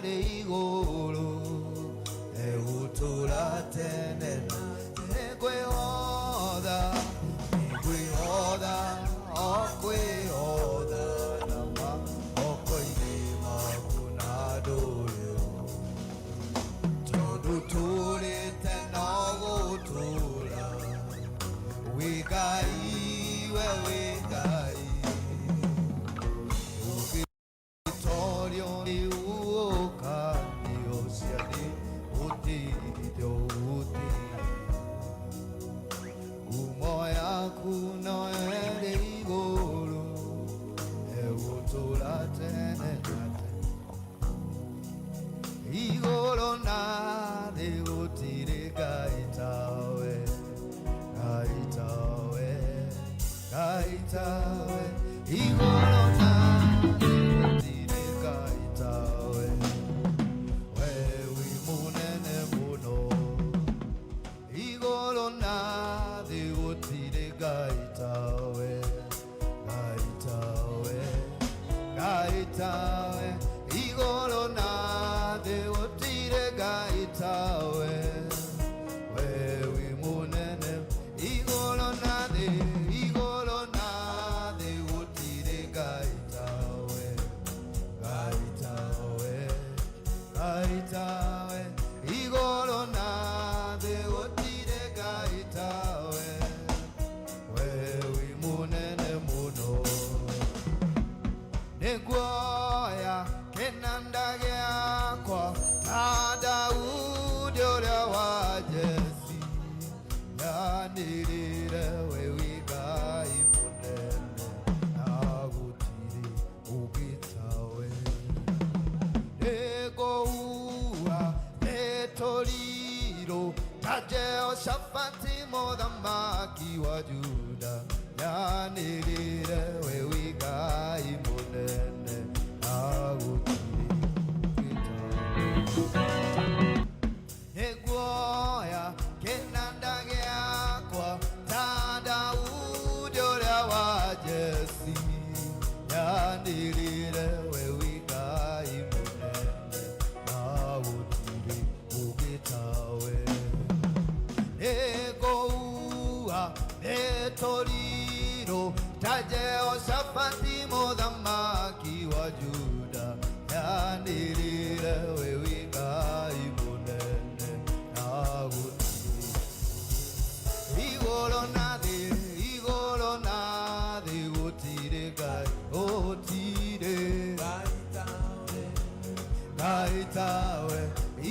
iguru egutura tene negwehoda okwehoda nama okoirima kunadore toduturite nogutura wigai wigai igoro na de gotire gaitawe igoro na de gotire gaitawe wewe munene muno igoro na de gotire gaitawe igoro na de gotire gaitawe wewe munene igoro na de gotire gaitawe igoro na de gotire gaitawe wewe munene muno negwaya kenanda gyakwa na Daudi ora wa Jesi yanirire wewe gai munene nagutire ugitawe negoua netoriro Jehoshafati muthamaki wa Juda yanirire wewe gai munene negwoya kenanda gyakwa ta Daudi ora wa Jesi yanirire wewe gai munene nagutire ugitawe negoua netoriro ta Jehoshafati muthamaki wa Juda yanirire wewe gai munene nagutire igoro na de gotire gai gotire gaitawe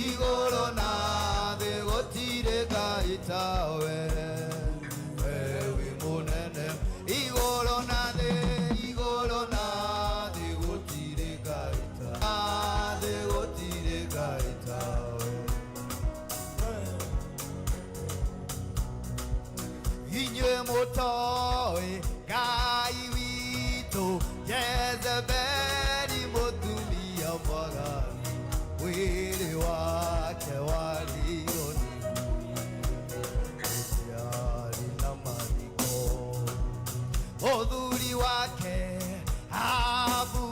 igoro na de gotire gaitawe wewe munene igoro na de gotire gaitawe inywe motoe gai wito Jezebeli mutumia mwaganu wili wake walioni usiari na mariko udhuri wake Ahabu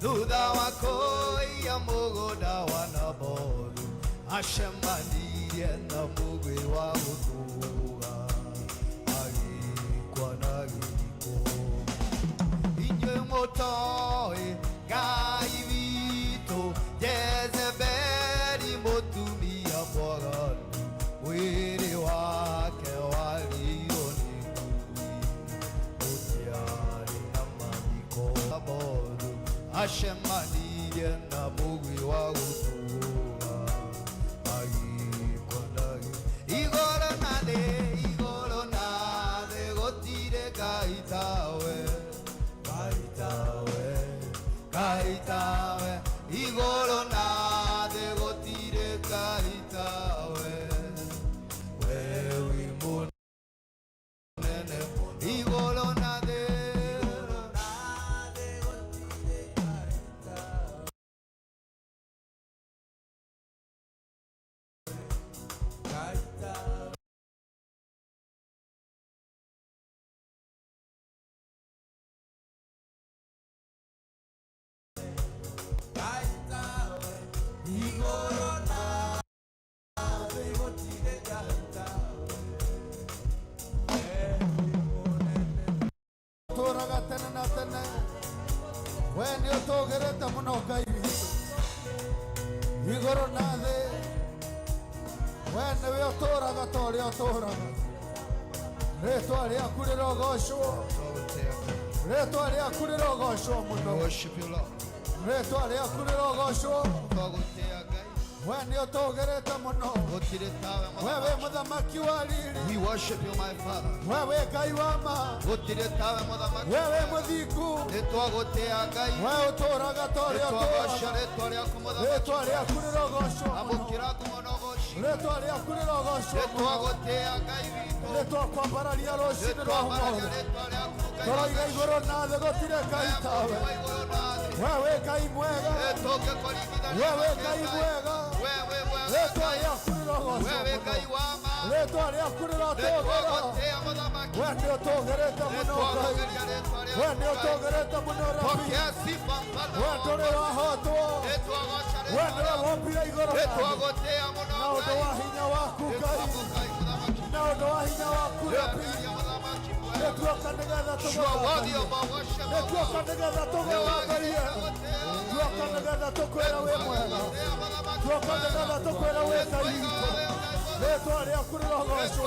thutha wa kuiya muguda wa Nabothi acemanirie na mugwi wa guthuga agikwa na giko inywe mutoe gai wito Jezebeli mutumia mwaganu wili wake walioni utiari na mariko Nabothi acemanirie na mugwi wa guthuga agikwa na giko igoro na de gotire gaitawe igoro na de gotire gaitawe wewe munene igoro na twagweta muno Ngai witũ igũrũ na thĩ we nĩwe ũtũũraga ta ũrĩa ũtũũraga rĩĩtwa rĩaku rĩrogocwo rĩĩtwa rĩaku rĩrogocwo mũno rĩĩtwa rĩaku rĩrogocwo we nĩ ũtũũgĩrĩte mũno we wĩ mũthamaki wa riri we wĩ Ngai wa ma we wĩ mũthingu we ũtũũraga ta ũrĩa ũtũũraga rĩĩtwa rĩaku rĩrogocwo mũno rĩĩtwa rĩaku rĩrogocwo mũno rĩĩtwa kwambararia rũciinĩ rwa ũmũthĩ tũroiga igũrũ na thĩ gũtirĩ Ngai tawe we wĩ Ngai mwega we wĩ Ngai mwega rĩĩtwa rĩaku rĩrogocwo mũno rĩĩtwa rĩaku rĩrotũũgĩra we nĩ ũtũũgĩrĩte mũno Ngai we nĩ ũtũũgĩrĩte mũno Rabi we ndũrĩ wahotwo we nĩwe wombire igũrũ na ũndũ wa hinya waku Ngai na ũndũ wa hinya waku Rabi nĩtuoka nĩgetha tũgũthathaiye tuoka nĩgetha tũkwĩra wĩ mwega tuoka nĩgetha tũkwĩra wĩ Ngai witũ rĩĩtwa rĩaku rĩrogocwo.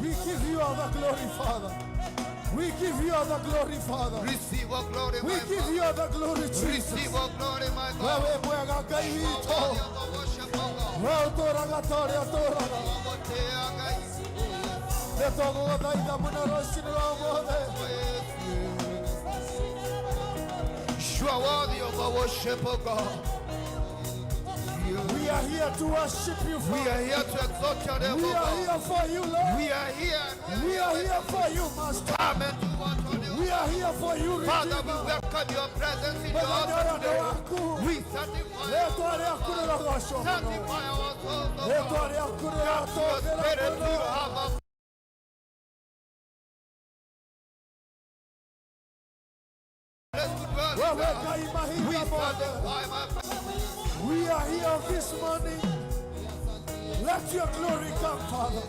We give you all the glory, Father. We give you all the glory, Father. Receive all glory, we give you all the glory, Jesus. Receive all glory, my God. Wewe mwega Ngai witũ wewe ũtũũraga ta ũrĩa ũtũũraga nĩtũgũgũthaitha mũno rũciinĩ rwa ũmũthĩ. You are worthy of our worship, O God. We are here to worship you, Father. We are here to exalt your name, We are here for you, Lord. We are here. We are here for you, Master. Come and do what only We are here for you, Father, we Redeemer. welcome your presence in your Baba house ndora today. waku We sanctify rĩĩtwa rĩaku rĩrogocwo mũno sanctify our souls, O rĩĩtwa God. rĩaku Your rĩratũũgĩra spirit mũno will have a place to dwell in wewe us. Ngai We mahinda mothe. sanctify my We are here this morning. Let your glory come, Father.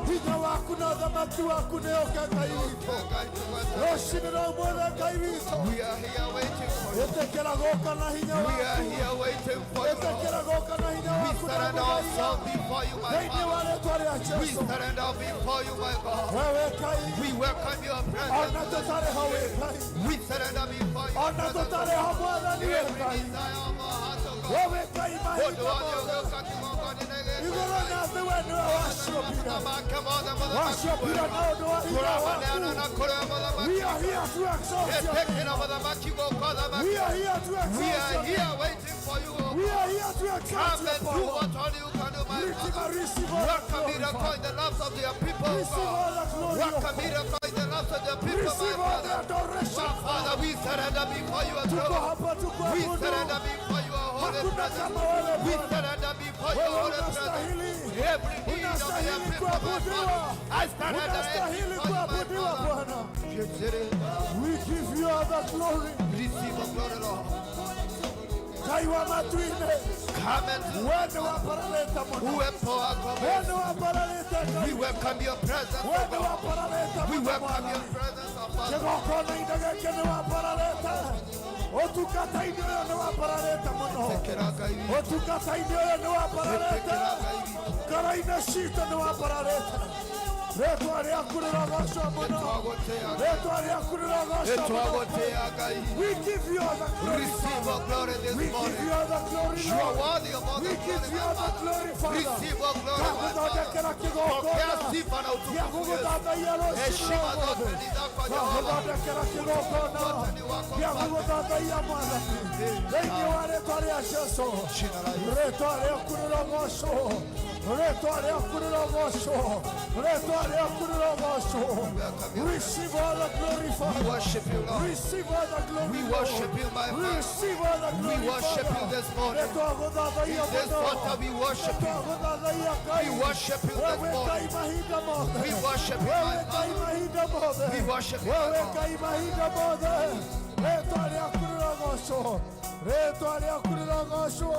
Hinya waku na thamaki waku nĩũke Ngai witũ rũciinĩ rwa ũmũthĩ Ngai witũ We are here waiting for you. ĩtĩkĩra gũka na hinya We are waku here waiting for you, ĩtĩkĩra Lord. gũka na hinya We waku na surrender gũthaitha ourselves before you, my thĩinĩ wa Father. rĩĩtwa rĩa We Jesũ surrender before you, my God. wewe Ngai We welcome your presence. ona tũtarĩ ho wĩ Ngai We surrender before you. ona tũtarĩ ho Mwathani wĩ Every Ngai desire of our hearts, O God. wewe Ngai Hold mahinda on, you mothe will cut you on God in the name. igũrũ na thĩ we nĩwe wacũpire wacũpire na ũndũ wa hinya waku. We are here to exalt your name. We are here to exalt We your are name. here waiting for you. We are here to exalt Come your and do power. what only you can do, my Father. Receive all the Welcome glory, miracle Father. in the lives of your people, Receive God. all the glory, Welcome Father. miracle in the lives of your people, Receive my all the Father. adoration, Father, we surrender before you, Tuko throne. hapa We surrender tukuabudu. before you, holy Hakuna presence. kama wewe We Bwana. surrender before you, Wewe holy presence. unastahili. Every need of your Unastahili people, my kuabudiwa. Father. I surrender Unastahili before you, my kuabudiwa Father. Bwana. Receive We give you all the glory. the glory, Lord. Ngai wa matu-inĩ. Come and do Wewe nĩ wapararĩte mũno. whoever our God. Wewe nĩ wapararĩte Ngai. We welcome your presence, Wewe O nĩ God. wapararĩte We mũno welcome Bwana. your presence, O Father. Kĩgongona-inĩ gĩkĩ nĩ wapararĩte. Ũtungata-inĩ ũyũ nĩ wapararĩte mũno. Ũtungata-inĩ ũyũ nĩ wapararĩte. Ngoro-inĩ ciitũ nĩ wapararĩte. Rĩĩtwa rĩaku rĩrogocwo mũno. Rĩĩtwa rĩaku rĩrogocwo mũno. We give you all the glory, Receive Father. our glory this We give morning. you all the glory, You are Lord. worthy of all We the give glory, you my all the Father. glory, Father. Receive our glory, my Father. Twagũthondekera kĩgongona Pokea sifa na gĩa utukufu Yesu. gũgũthathaiya rũciinĩ Heshima rwa zote ũmũthĩ. ni zako Jehova. Twagũthondekera kĩgongona gĩa gũgũthathaiya Mwathani. Thĩinĩ wa rĩĩtwa rĩa Jesũ. Rĩĩtwa rĩaku rĩrogocwo. Rĩĩtwa rĩaku rĩrogocwo. Rĩĩtwa rĩaku rĩrogocwo. Receive all the glory, We Father. worship you, Lord. Receive all the glory, We Lord. worship you, my Father. Receive all the glory, We worship you Father. this morning. Nĩtwagũthathaiya This mũno. altar we worship you. Nĩtwagũthathaiya Ngai. We worship you this Wewe morning. Ngai mahinda mothe. We worship you, Wewe my Ngai Father. mahinda mothe. We worship you, my Wewe God. Ngai mahinda mothe. Rĩĩtwa rĩaku rĩrogocwo. Rĩĩtwa rĩaku rĩrogocwo.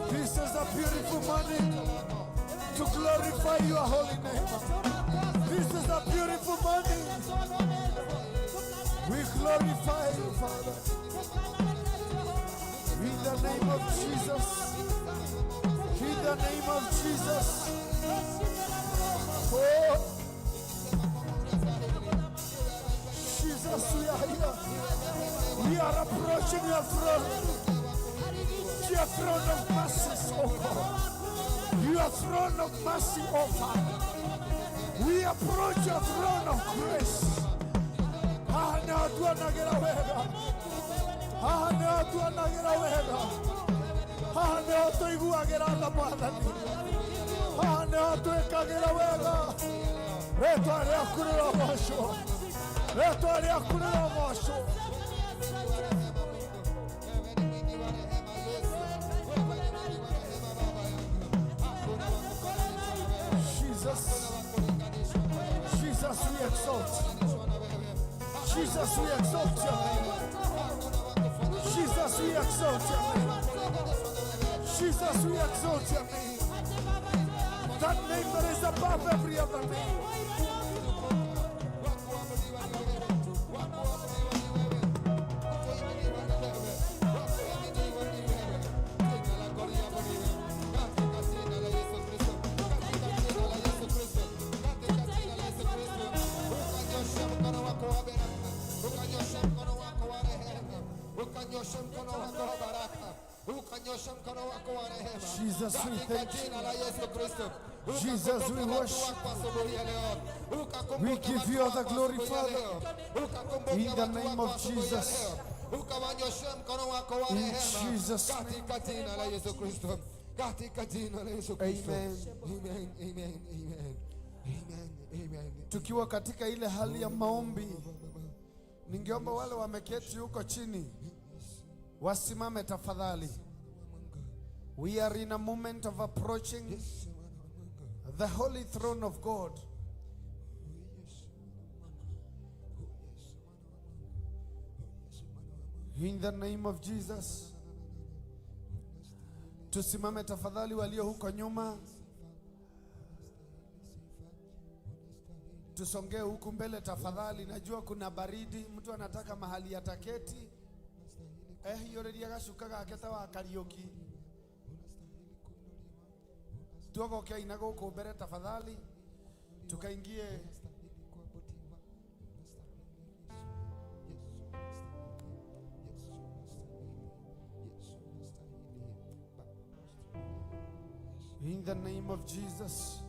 This is a beautiful morning. to glorify your holy name. This is a beautiful morning. We glorify you, Father. In the name of Jesus. In the name of Jesus. Oh, Jesus, we are here. We are approaching your throne. Your throne of mercy, oh God. Your throne of mercy, oh Father. We approach your throne of grace. Now to anagera wega. Now to anagera wega. Now to iguagera la mwadani. Now to ekagera wega. Reto ale akurira mosho. Reto ale akurira mosho. Jesus, we exalt. Jesus, we exalt your name. Jesus, we exalt your name. Jesus, we exalt your name. That name that is above every other name. Jesus, we thank you. Jesus, we worship. We give you all the glory, Father. In the name of Jesus. In Jesus' name. Amen. Amen. Amen. Amen. Amen. Tukiwa katika ile hali ya maombi, ningeomba wale wameketi huko chini wasimame tafadhali. We are in a moment of approaching the holy throne of God. In the name of Jesus. Tusimame tafadhali walio huko nyuma. Tusongee huku mbele tafadhali. Najua kuna baridi, mtu anataka mahali ataketi. Yoreria gashuka gake ta wa karaoke. Tuogoke inago huko mbele tafadhali. Tukaingie. In the name of Jesus.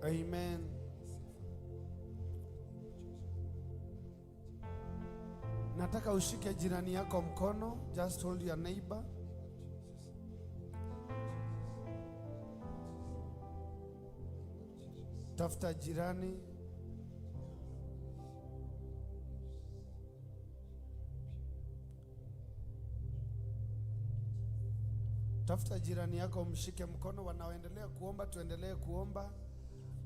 Amen. Nataka ushike jirani yako mkono. Just hold your neighbor. Tafuta jirani. Tafuta jirani yako mshike mkono. Wanaoendelea kuomba tuendelee kuomba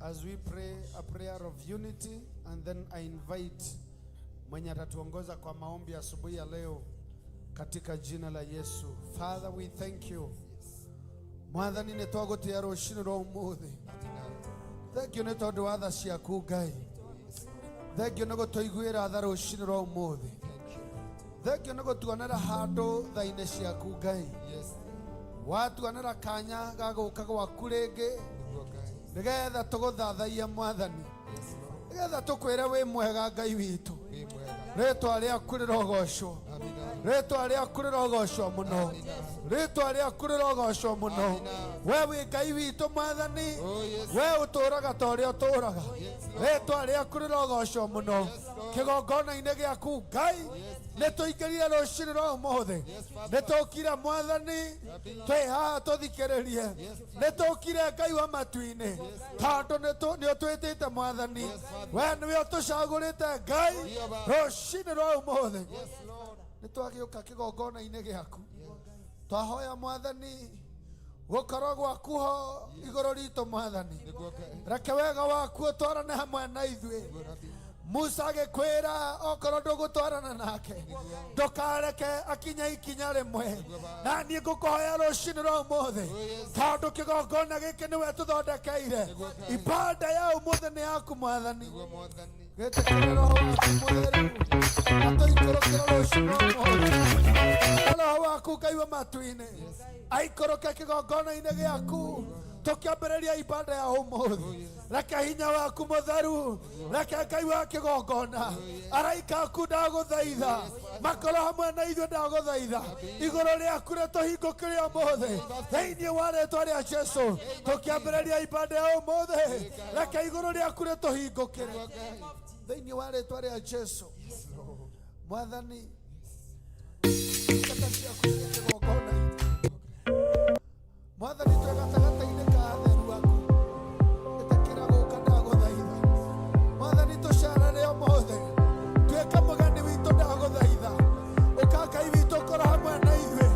as we pray a prayer of unity, and then I invite mwenye atatuongoza kwa maombi asubuhi ya leo katika jina la Yesu. Father, we thank you. Mwathani nĩ twagũtĩa rũcinĩ rwa ũmũthĩ. Thank you nĩ tondũ wa tha ciaku Ngai. Thank you nĩ gũtũiguĩra tha rũcinĩ rwa ũmũthĩ. Thank you nĩ gũtuonera handũ tha-inĩ ciaku Ngai. Watuonera kanya ga gũka gwaku rĩngĩ nĩgetha tũgũthathaiye Mwathani, nĩgetha tũkwĩre wĩ mwega Ngai witũ. Rĩĩtwa rĩaku rĩrogocwo. Rĩĩtwa rĩaku rĩrogocwo mũno. Rĩĩtwa rĩaku rĩrogocwo mũno. We wĩ Ngai witũ Mwathani. We ũtũũraga ta ũrĩa ũtũũraga. Rĩĩtwa rĩaku rĩrogocwo mũno. Kĩgongona-inĩ gĩaku Ngai nĩtũingĩrire rũcinĩ rwa ũmũthĩ. Nĩtũkire Mwathani twĩ haha tũthikĩrĩrie. Nĩtũkire Ngai wa matu-inĩ tondũ nĩũtwĩtĩte Mwathani. We nĩwe ũtũcagũrĩte Ngai rũcinĩ rwa ũmũthĩ. Nĩtwagĩũka kĩgongona-inĩ gĩaku. Twahoya Mwathani gũkorwo gwaku ho igũrũ ritũ Mwathani. Reke wega waku ũtwarane hamwe na ithuĩ. Musa agikwira okorwo ndugutwarana nake ndukareke akinya ikinya rimwe. Na niĩ ngũkũhoya rũcinĩ rwa ũmũthĩ tondũ kĩgongona gĩkĩ nĩwe tũthondekeire. Ibada ya ũmũthĩ nĩ yaku Mwathani. Gĩtĩkĩre Roho waku mũtheru atũikũrũkĩre rũcinĩ rwa ũmũthĩ. Roho waku Ngai wa matu-inĩ aikũrũke kĩgongona-inĩ gĩaku tũkĩambĩrĩria ibada ya ũmũthĩ. Reke hinya waku mũtheru, reke Ngai wa kĩgongona araika aku ndagũthaitha makorwo hamwe na ithuĩ ndagũthaitha. Igũrũ rĩaku rĩtũhingũkĩre ũmũthĩ thĩinĩ wa rĩĩtwa rĩa Jesũ tũkĩambĩrĩria ibada ya ũmũthĩ. Reke igũrũ rĩaku rĩtũhingũkĩre thĩinĩ wa rĩĩtwa rĩa Jesũ. Mwathani ngata ciaku cia kĩgongona-inĩ, Mwathani twĩ gatagatĩ-inĩ ka atheru aku ĩtĩkĩra gũka ndagũthaitha. Mwathani tũcerere ũmũthĩ tuĩke mũgeni witũ ndagũthaitha. Ũka Ngai witũ ũkorwo hamwe na ithuĩ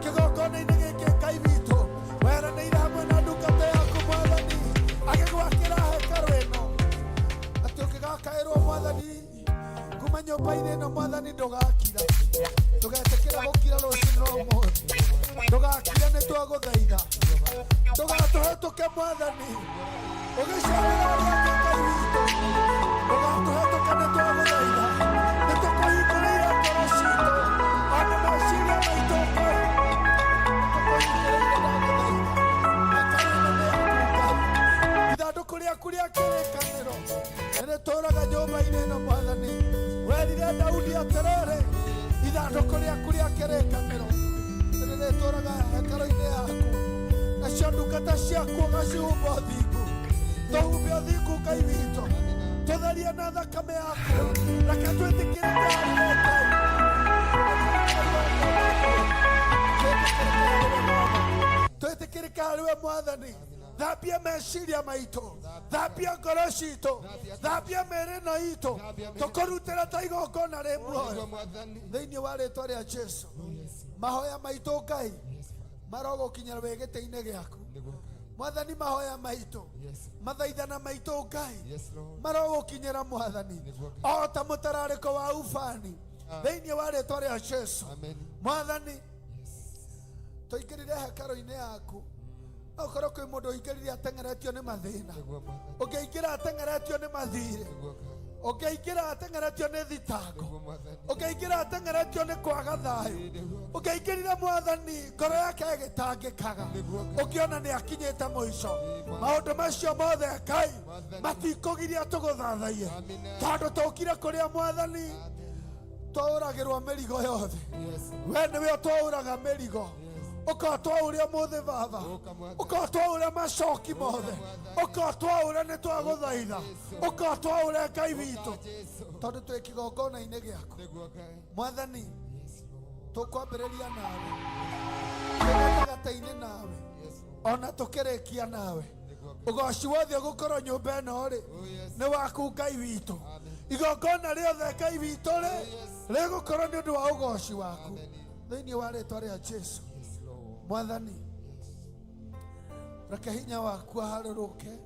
kĩgongona-inĩ gĩkĩ. Ngai witũ weranĩire hamwe na ndungata yaku Mwathani agĩgwakĩra hekarũ ĩno atĩ ũngĩgakaĩrwo Mwathani kuma nyũmba-inĩ ĩno Mwathani ndũgakira. Ndũgetĩkĩre gũkira rũcinĩ rwa ũmũthĩ, ndũgakire nĩ twagũthaitha. Ndũgatũhetũke Mwathani ũgĩcerera arĩa angĩ Ngai witũ. Ndũgatũhetũke nĩ twagũthaitha. Nĩ tũkũhingũrĩire ngoro ciitũ ona meciria maitũ Ngai. Tũkũhingũrĩire ndagũthaitha hekarũ-inĩ yaku Ngai. Ithandũkũ rĩaku rĩa kĩrĩkanĩro nĩrĩtũũraga nyũmba-inĩ ĩno Mwathani. Werire Daudi atĩrĩrĩ, ithandũkũ rĩaku rĩa kĩrĩkanĩro nĩrĩtũũraga hekarũ-inĩ yaku. Nacio ndungata ciaku ũgacihumba ũthingu. Tũhumbe ũthingu Ngai witũ, tũtherie na thakame yaku. Reke twĩtĩkĩre harĩwe Ngai, twĩtĩkĩrĩke harĩwe Mwathani. Thambia meciria maitũ, thambia ngoro citũ, thambia mĩĩrĩ ĩno itũ, tũkũrutĩra ta igongona rĩ muoyo thĩinĩ wa rĩĩtwa rĩa Jesũ. Mahoya maitũ Ngai marogũkinyĩra wĩ gĩtĩ-inĩ gĩaku Mwathani. Mahoya maitũ, mathaithana maitũ Ngai marogũkinyĩra Mwathani o ta mũtararĩko wa ubani thĩinĩ wa rĩĩtwa rĩa Jesũ. Mwathani tũingĩrire hekarũ-inĩ yaku. Okorwo kwĩ mũndũ ũingĩrire ateng'eretio nĩ mathĩna, ũngĩingĩra ateng'eretio nĩ mathirĩ, ũngĩingĩra ateng'eretio nĩ thitango, ũngĩingĩra ateng'eretio nĩ kwaga thayũ, ũngĩingĩrire Mwathani ngoro yake ĩgĩtangĩkaga ũkĩona nĩ akinyĩte mũico. Maũndũ macio mothe Ngai matikũgiria tũgũthathaiye tondũ tũkire kũrĩa Mwathani twaũragĩrwo mĩrigo yothe. We nĩwe ũtwaũraga mĩrigo, ũkatwaũria mũthĩ Baba, ũkatwaũria macoki mothe, ũkatwaũria nĩ twagũthaitha, ũkatwaũria Ngai witũ tondũ twĩ kĩgongona-inĩ gĩaku Mwathani. Tũkwambĩrĩria nawe, twĩ gatagatĩ-inĩ nawe, ona tũkĩrĩkia nawe. Ũgoci wothe ũgũkorwo nyũmba ĩno rĩ nĩ waku Ngai witũ. Igongona rĩothe Ngai witũ rĩ rĩgũkorwo nĩ ũndũ wa ũgoci waku thĩinĩ wa rĩĩtwa rĩa Jesũ. Mwathani reke hinya waku aharũrũke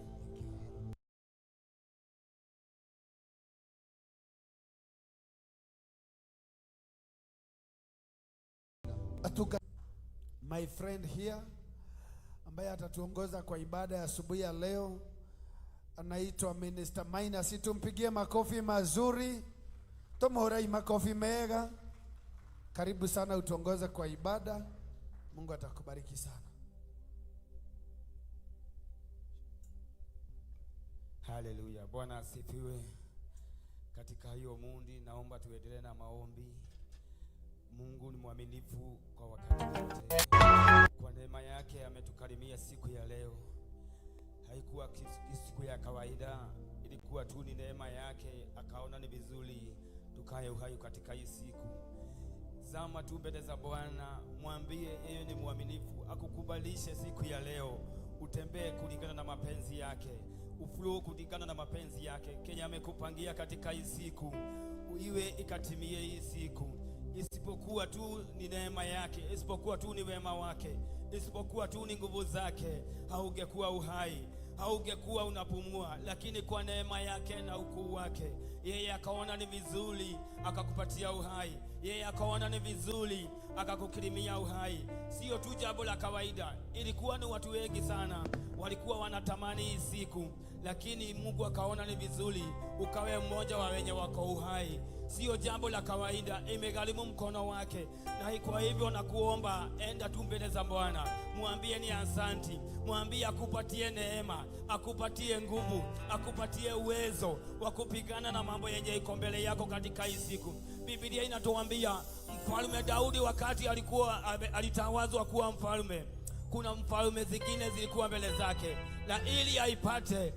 my friend here ambaye atatuongoza kwa ibada ya asubuhi ya leo anaitwa Minister Maina. Tumpigie makofi mazuri, tumuhorei makofi mega. Karibu sana utuongoze kwa ibada. Mungu atakubariki sana. Haleluya. Bwana asifiwe. Katika hiyo mundi naomba tuendelee na maombi. Mungu ni mwaminifu kwa wakati wote. Kwa neema yake ametukarimia siku ya leo. Haikuwa siku ya kawaida, ilikuwa tu ni neema yake, akaona ni vizuri tukae uhai katika hii siku. Zama tu mbele za Bwana, mwambie yeye ni mwaminifu, akukubalishe siku ya leo, utembee kulingana na mapenzi yake, uflow kulingana na mapenzi yake. Kenya amekupangia katika hii siku, iwe ikatimie hii siku. Isipokuwa tu ni neema yake, isipokuwa tu ni wema wake, isipokuwa tu ni nguvu zake, haungekuwa uhai. haungekuwa unapumua, lakini kwa neema yake na ukuu wake yeye akaona ni vizuri akakupatia uhai. Yeye akaona ni vizuri akakukirimia uhai. Sio tu jambo la kawaida, ilikuwa ni watu wengi sana walikuwa wanatamani hii siku, lakini Mungu akaona ni vizuri ukawe mmoja wa wenye wako uhai. Sio jambo la kawaida, imegharimu mkono wake. Na kwa hivyo nakuomba, enda tu mbele za Bwana, mwambie ni asanti, mwambie akupatie neema, akupatie nguvu, akupatie uwezo wa kupigana na mambo yenye iko mbele yako katika hii siku. Biblia inatuambia Mfalme Daudi wakati alitawazwa kuwa mfalme, kuna mfalme zingine zilikuwa mbele zake, na ili aipate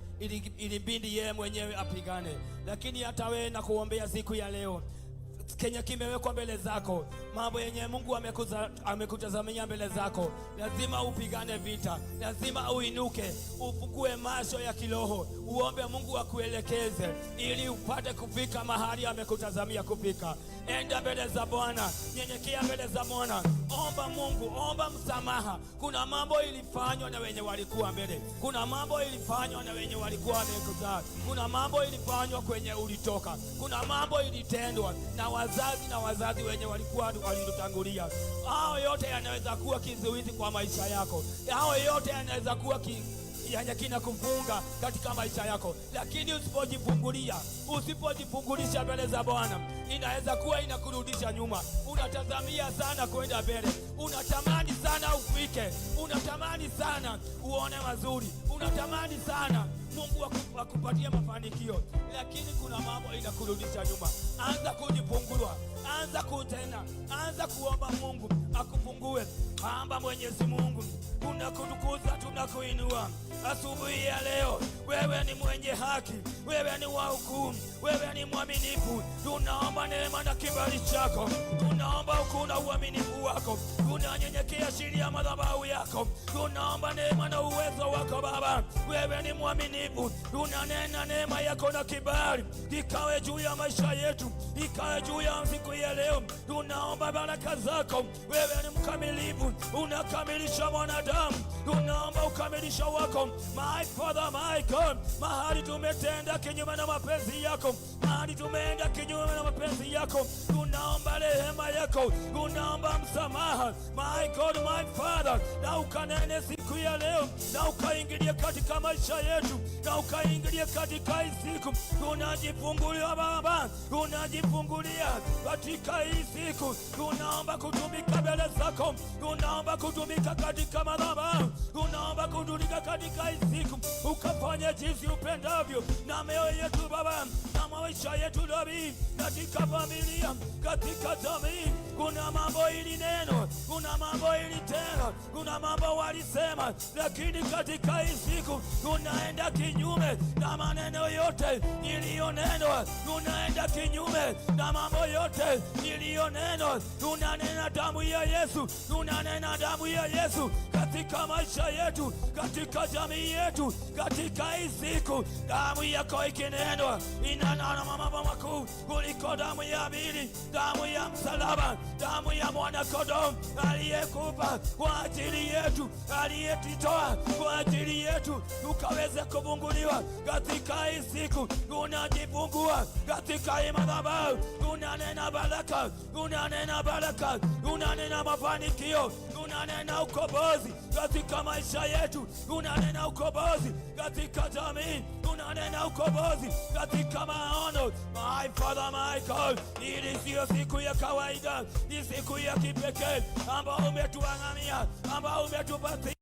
ilibidi yeye mwenyewe apigane. Lakini hata wewe na kuombea siku ya leo, Kenya kimewekwa mbele zako, mambo yenye Mungu amekutazamia mbele zako, lazima upigane vita, lazima uinuke, ufungue macho ya kiroho, uombe Mungu akuelekeze ili upate kufika mahali amekutazamia kufika. Enda mbele za Bwana, nyenyekea mbele za Bwana, omba Mungu, omba msamaha. Kuna mambo ilifanywa na wenye walikuwa mbele, kuna mambo ilifanywa na wenye walikuwa wamekuzaa, kuna mambo ilifanywa kwenye ulitoka, kuna mambo ilitendwa na wazazi wenye walikuwa walitutangulia. Hao yote yanaweza kuwa kizuizi kwa maisha yako, hao yote yanaweza kuwa kina kufunga katika maisha yako. Lakini usipojifungulisha mbele za Bwana, inaweza kuwa inakurudisha nyuma. Unatazamia sana kwenda mbele, unatamani sana ufike, unatamani sana uone mazuri, unatamani sana Mungu akupatie mafanikio, lakini kuna mambo inakurudisha nyuma. Anza kujifungua, anza kutenda, anza kuomba Mungu akufungue. Amba Mwenyezi Mungu, tunakutukuza, tunakuinua asubuhi ya leo. Wewe ni mwenye haki, wewe ni wa hukumu, wewe ni mwaminifu. Tunaomba neema na kibali chako, tunaomba ukuu na uaminifu wako, tunanyenyekea chini ya madhabahu yako. Tunaomba neema na uwezo wako Baba, wewe ni mwaminifu. Tunanena neema yako na kibali ikawe juu ya maisha yetu, ikawe juu ya siku ya leo. Tunaomba baraka zako, wewe ni mkamilifu, unakamilisha mwanadamu. Tunaomba ukamilisha wako, my Father, my God. Mahali tumetenda kinyume na mapenzi yako, mahali tumeenda kinyume na mapenzi yako, tunaomba rehema yako, tunaomba msamaha, my God, my Father. Na ukanene siku ya leo, na ukaingilia katika maisha yetu, na ukaingilia katika hii siku. Tunajifungulia Baba, tunajifungulia katika hii siku. Tunaomba kutumika mbele zako, tunaomba kutumika katika madhabahu, tunaomba kutumika katika hii siku. Ukafanya jinsi upendavyo na mioyo yetu Baba, na maisha yetu Dabi, katika familia, katika jamii. Kuna mambo ili neno, kuna mambo ili tena, kuna mambo walisema, lakini katika hii siku tunaenda kinyume na maneno yote iliyonenwa, tunaenda kinyume na mambo yote iliyonenwa. Tunanena damu ya Yesu, tunanena damu ya Yesu katika maisha yetu, katika jamii yetu, katika hii siku. Damu yako ikinenwa inanena mambo makuu kuliko damu ya Abeli, damu ya msalaba, damu ya mwana kondoo aliyekufa kwa ajili yetu, aliyetitoa kwa ajili yetu tukaweze kufunguliwa katika hii siku. Tunajifungua katika hii madhabahu, tunanena baraka, tunanena baraka, tunanena mafanikio, tunanena ukombozi katika maisha yetu, tunanena ukombozi katika jamii, tunanena ukombozi katika maono. My Father, my God, ili sio siku ya kawaida, ni siku ya kipekee ambao umetuangamia, ambao umetupatia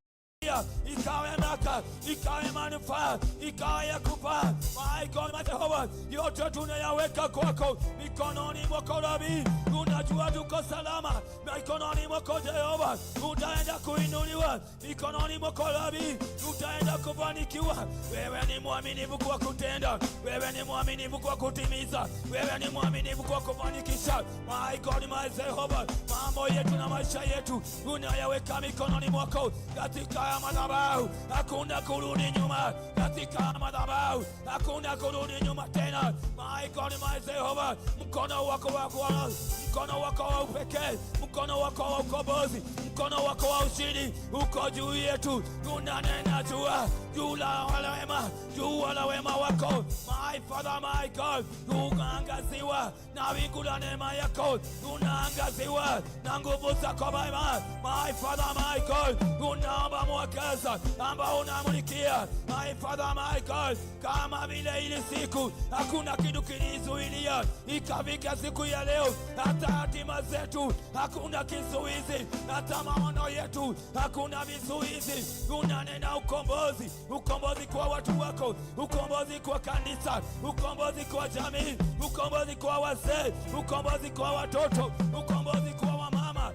ikawe naka, ikawe manufaa, ikawe ya kupaa. My God, my Jehovah, yote tunayaweka kwako mikononi mwako Rabi. Tunajua tuko salama mikononi mwako Jehova, utaenda kuinuliwa mikononi mwako Rabi, utaenda kufanikiwa. Wewe ni mwaminifu kwa kutenda, wewe ni mwaminifu kwa kutimiza, wewe ni mwaminifu kwa kufanikisha. My God, my Jehovah, mambo yetu na maisha yetu tunayaweka mikononi mwako katika madhabahu hakuna kurudi nyuma, katika madhabahu hakuna kurudi nyuma tena. My God, my Jehova, mkono wako wa Bwana, mkono wako wa upekee, mkono wako wa ukombozi, mkono wako wa ushindi uko juu yetu. Tunanena juu la wema, juu la wema wako my Father, my God. Tunaangaziwa na wingu la neema yako, tunaangaziwa na nguvu zako Baba, my Father, my God. Tunaomba mwangaza ambao unamulikia my Father, my God, kama vile ile siku hakuna kitu kilizuilia ikafika siku ya leo. Hata hatima zetu hakuna kizuizi, hata maono yetu hakuna vizuizi. Tunanena ukombozi, ukombozi kwa watu wako, ukombozi kwa kanisa, ukombozi kwa jamii, ukombozi kwa wazee, ukombozi kwa watoto, ukombozi kwa wamama.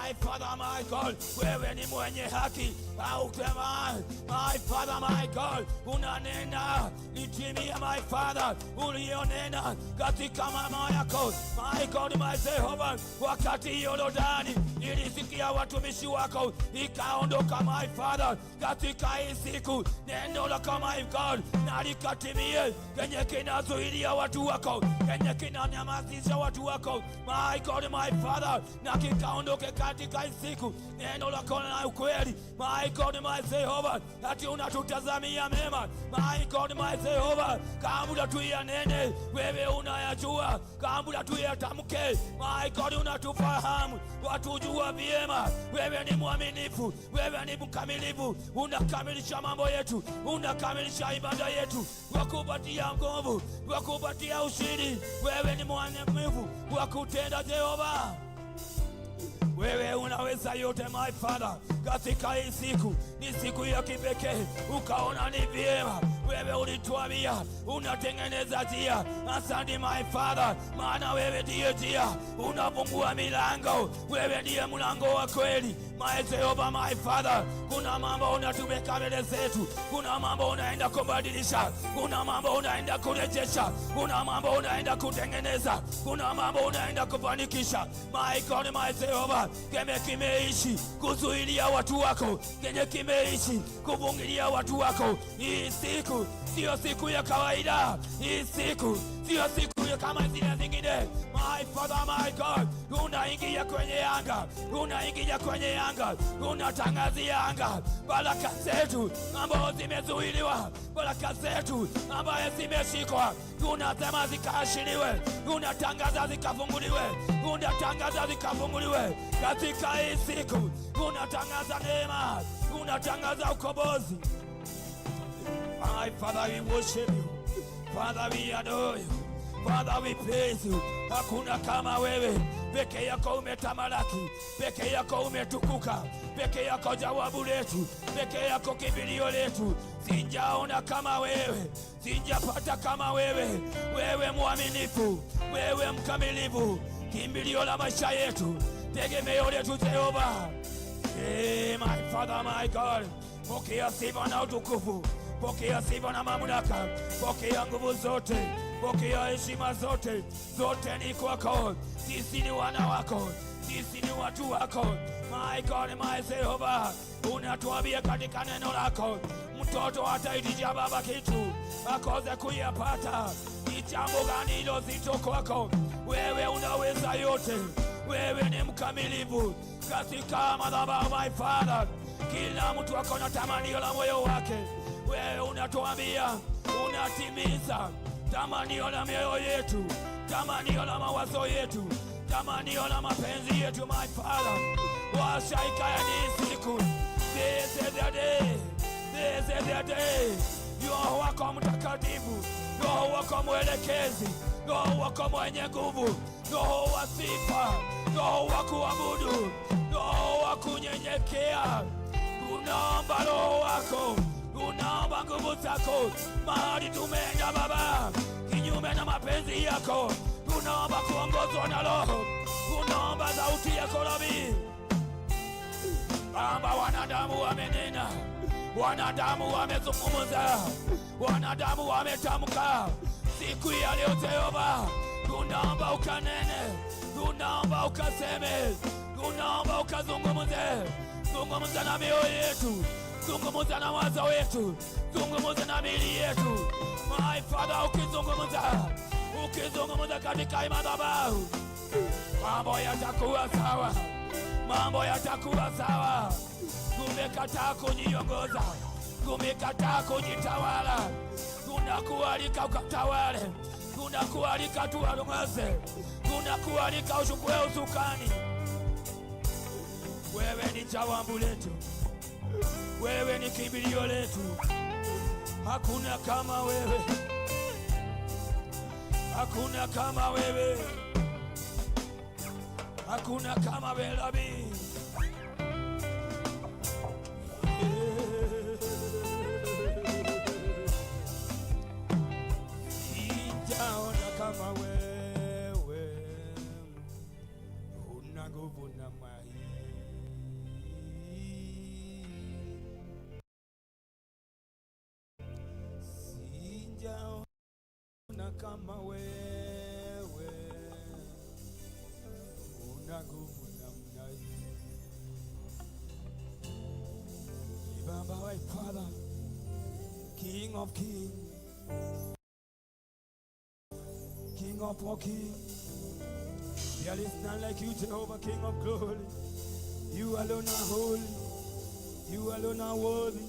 My Father, my God, wewe ni mwenye haki au tema. My Father, my God, unanena litimia my Father ulionena katika mama yako my God, my Jehovah. Wakati Yordani ilisikia watumishi wako ikaondoka my Father, katika hii siku neno lako my God na likatimie, kenye kinazuilia watu wako, kenye kinanyamazisha watu wako my God, my Father, na kikaondoke katika hii siku. Neno lako na ukweli my God, my Jehovah, ati unatutazamia mema my God, my Jehovah. Kabla tuyanene wewe unayajua, kabla tuyatamke my God unatufahamu, watujua vyema. Wewe ni mwaminifu, wewe ni mkamilifu, unakamilisha mambo yetu, unakamilisha ibada yetu, wakupatia nguvu, wakupatia ushindi. Wewe ni mwaminifu wakutenda Jehova. Wewe unaweza yote my Father, katika hii siku ni siku ya kipekee, ukaona ni vyema. Wewe ulituambia unatengeneza njia. Asante my Father, maana wewe ndiye njia, unafungua milango, wewe ndiye mlango wa kweli my Jehova, my Father. Kuna mambo unatuweka mbele zetu, kuna mambo unaenda kubadilisha, kuna mambo unaenda kurejesha, kuna mambo unaenda kutengeneza, kuna mambo unaenda kufanikisha my God, my Jehova. Kenye kimeishi kuzuilia watu wako, kenye kimeishi kufungilia watu wako, hii siku sio siku ya kawaida, hii siku sio siku ya kama zile zingine my Father, my God. Unaingia kwenye anga, unaingia kwenye anga, unatangazia anga baraka zetu ambazo zimezuiliwa, baraka zetu ambazo zimeshikwa, tunasema zikaashiliwe, unatangaza zikafunguliwe, unatangaza zikafunguliwe katika hii siku. Unatangaza neema, unatangaza ukombozi my Father. We worship you Father, we adore you Father, we praise you. Hakuna kama wewe, peke yako umetamalaki, peke yako umetukuka, peke yako jawabu letu, peke yako kimbilio letu. Sijaona kama wewe, sijapata kama wewe. Wewe mwaminifu, wewe mkamilifu, kimbilio la maisha yetu, tegemeo letu Jehova. Hey, my Father, my God, pokea sifa na utukufu, pokea sifa na mamlaka, pokea nguvu zote, pokea heshima zote, zote ni kwako. Sisi ni wana wako, sisi ni watu wako my God, my Jehovah. Unatuambia katika neno lako, mtoto hataitisha baba kitu akose kuyapata. Ni jambo gani hilo zito kwako? Wewe unaweza yote, wewe ni mkamilifu katika madhabahu my Father. Kila mtu ako na tamanio la moyo wake, wewe unatuambia unatimiza tamanio la mioyo yetu, tamanio la mawazo yetu, tamanio la mapenzi yetu my Father. Washaika ya ni siku, this is the day, this is the day. Roho wako mtakatifu, Roho wako mwelekezi, Roho wako mwenye nguvu, Roho wa sifa, Roho wa kuabudu, Roho wa kunyenyekea. Tunaomba Roho wako, tunaomba nguvu zako mahali tumeenda Baba kinyume na mapenzi yako. Tunaomba kuongozwa na Roho, tunaomba sauti yako Rabi. Baba, wanadamu wamenena, wanadamu wamezungumza, wanadamu wametamka siku ya leo Jehova. Tunaomba ukanene, tunaomba ukaseme, tunaomba ukazungumze, zungumza na mioyo yetu, zungumza na wazo wetu, zungumza na miili yetu. My Father, ukizungumza katika madhabahu, mambo yatakuwa sawa, mambo yatakuwa sawa. Umekataa kujiongoza, umekataa kujitawala, tunakualika ukatawale, tunakualika tuongoze, tunakualika uchukue usukani. Wewe ni jawabu letu, wewe ni kimbilio letu. Hakuna kama wewe, hakuna kama wewe, hakuna kama wewe Rabi. Sijaona kama wewe, una nguvu na mahi. Sijaona kama wewe, una nguvu namna hii. Baba, my Father, King of Kings, King of all kings, there is none like you, Jehovah, King of glory. You alone are holy, you alone are worthy.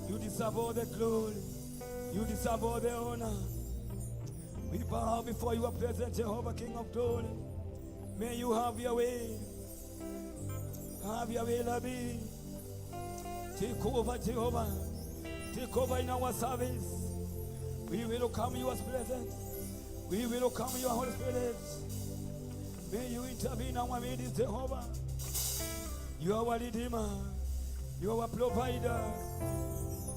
You deserve all the glory, you deserve all the honor. We bow before your presence, Jehovah, King of glory. May you have your way, have your way, Rabbi. Take over, Jehovah, take over in our service. We welcome your presence, we welcome your Holy Spirit. May you intervene in our midst, Jehovah. You are our Redeemer, you are our provider,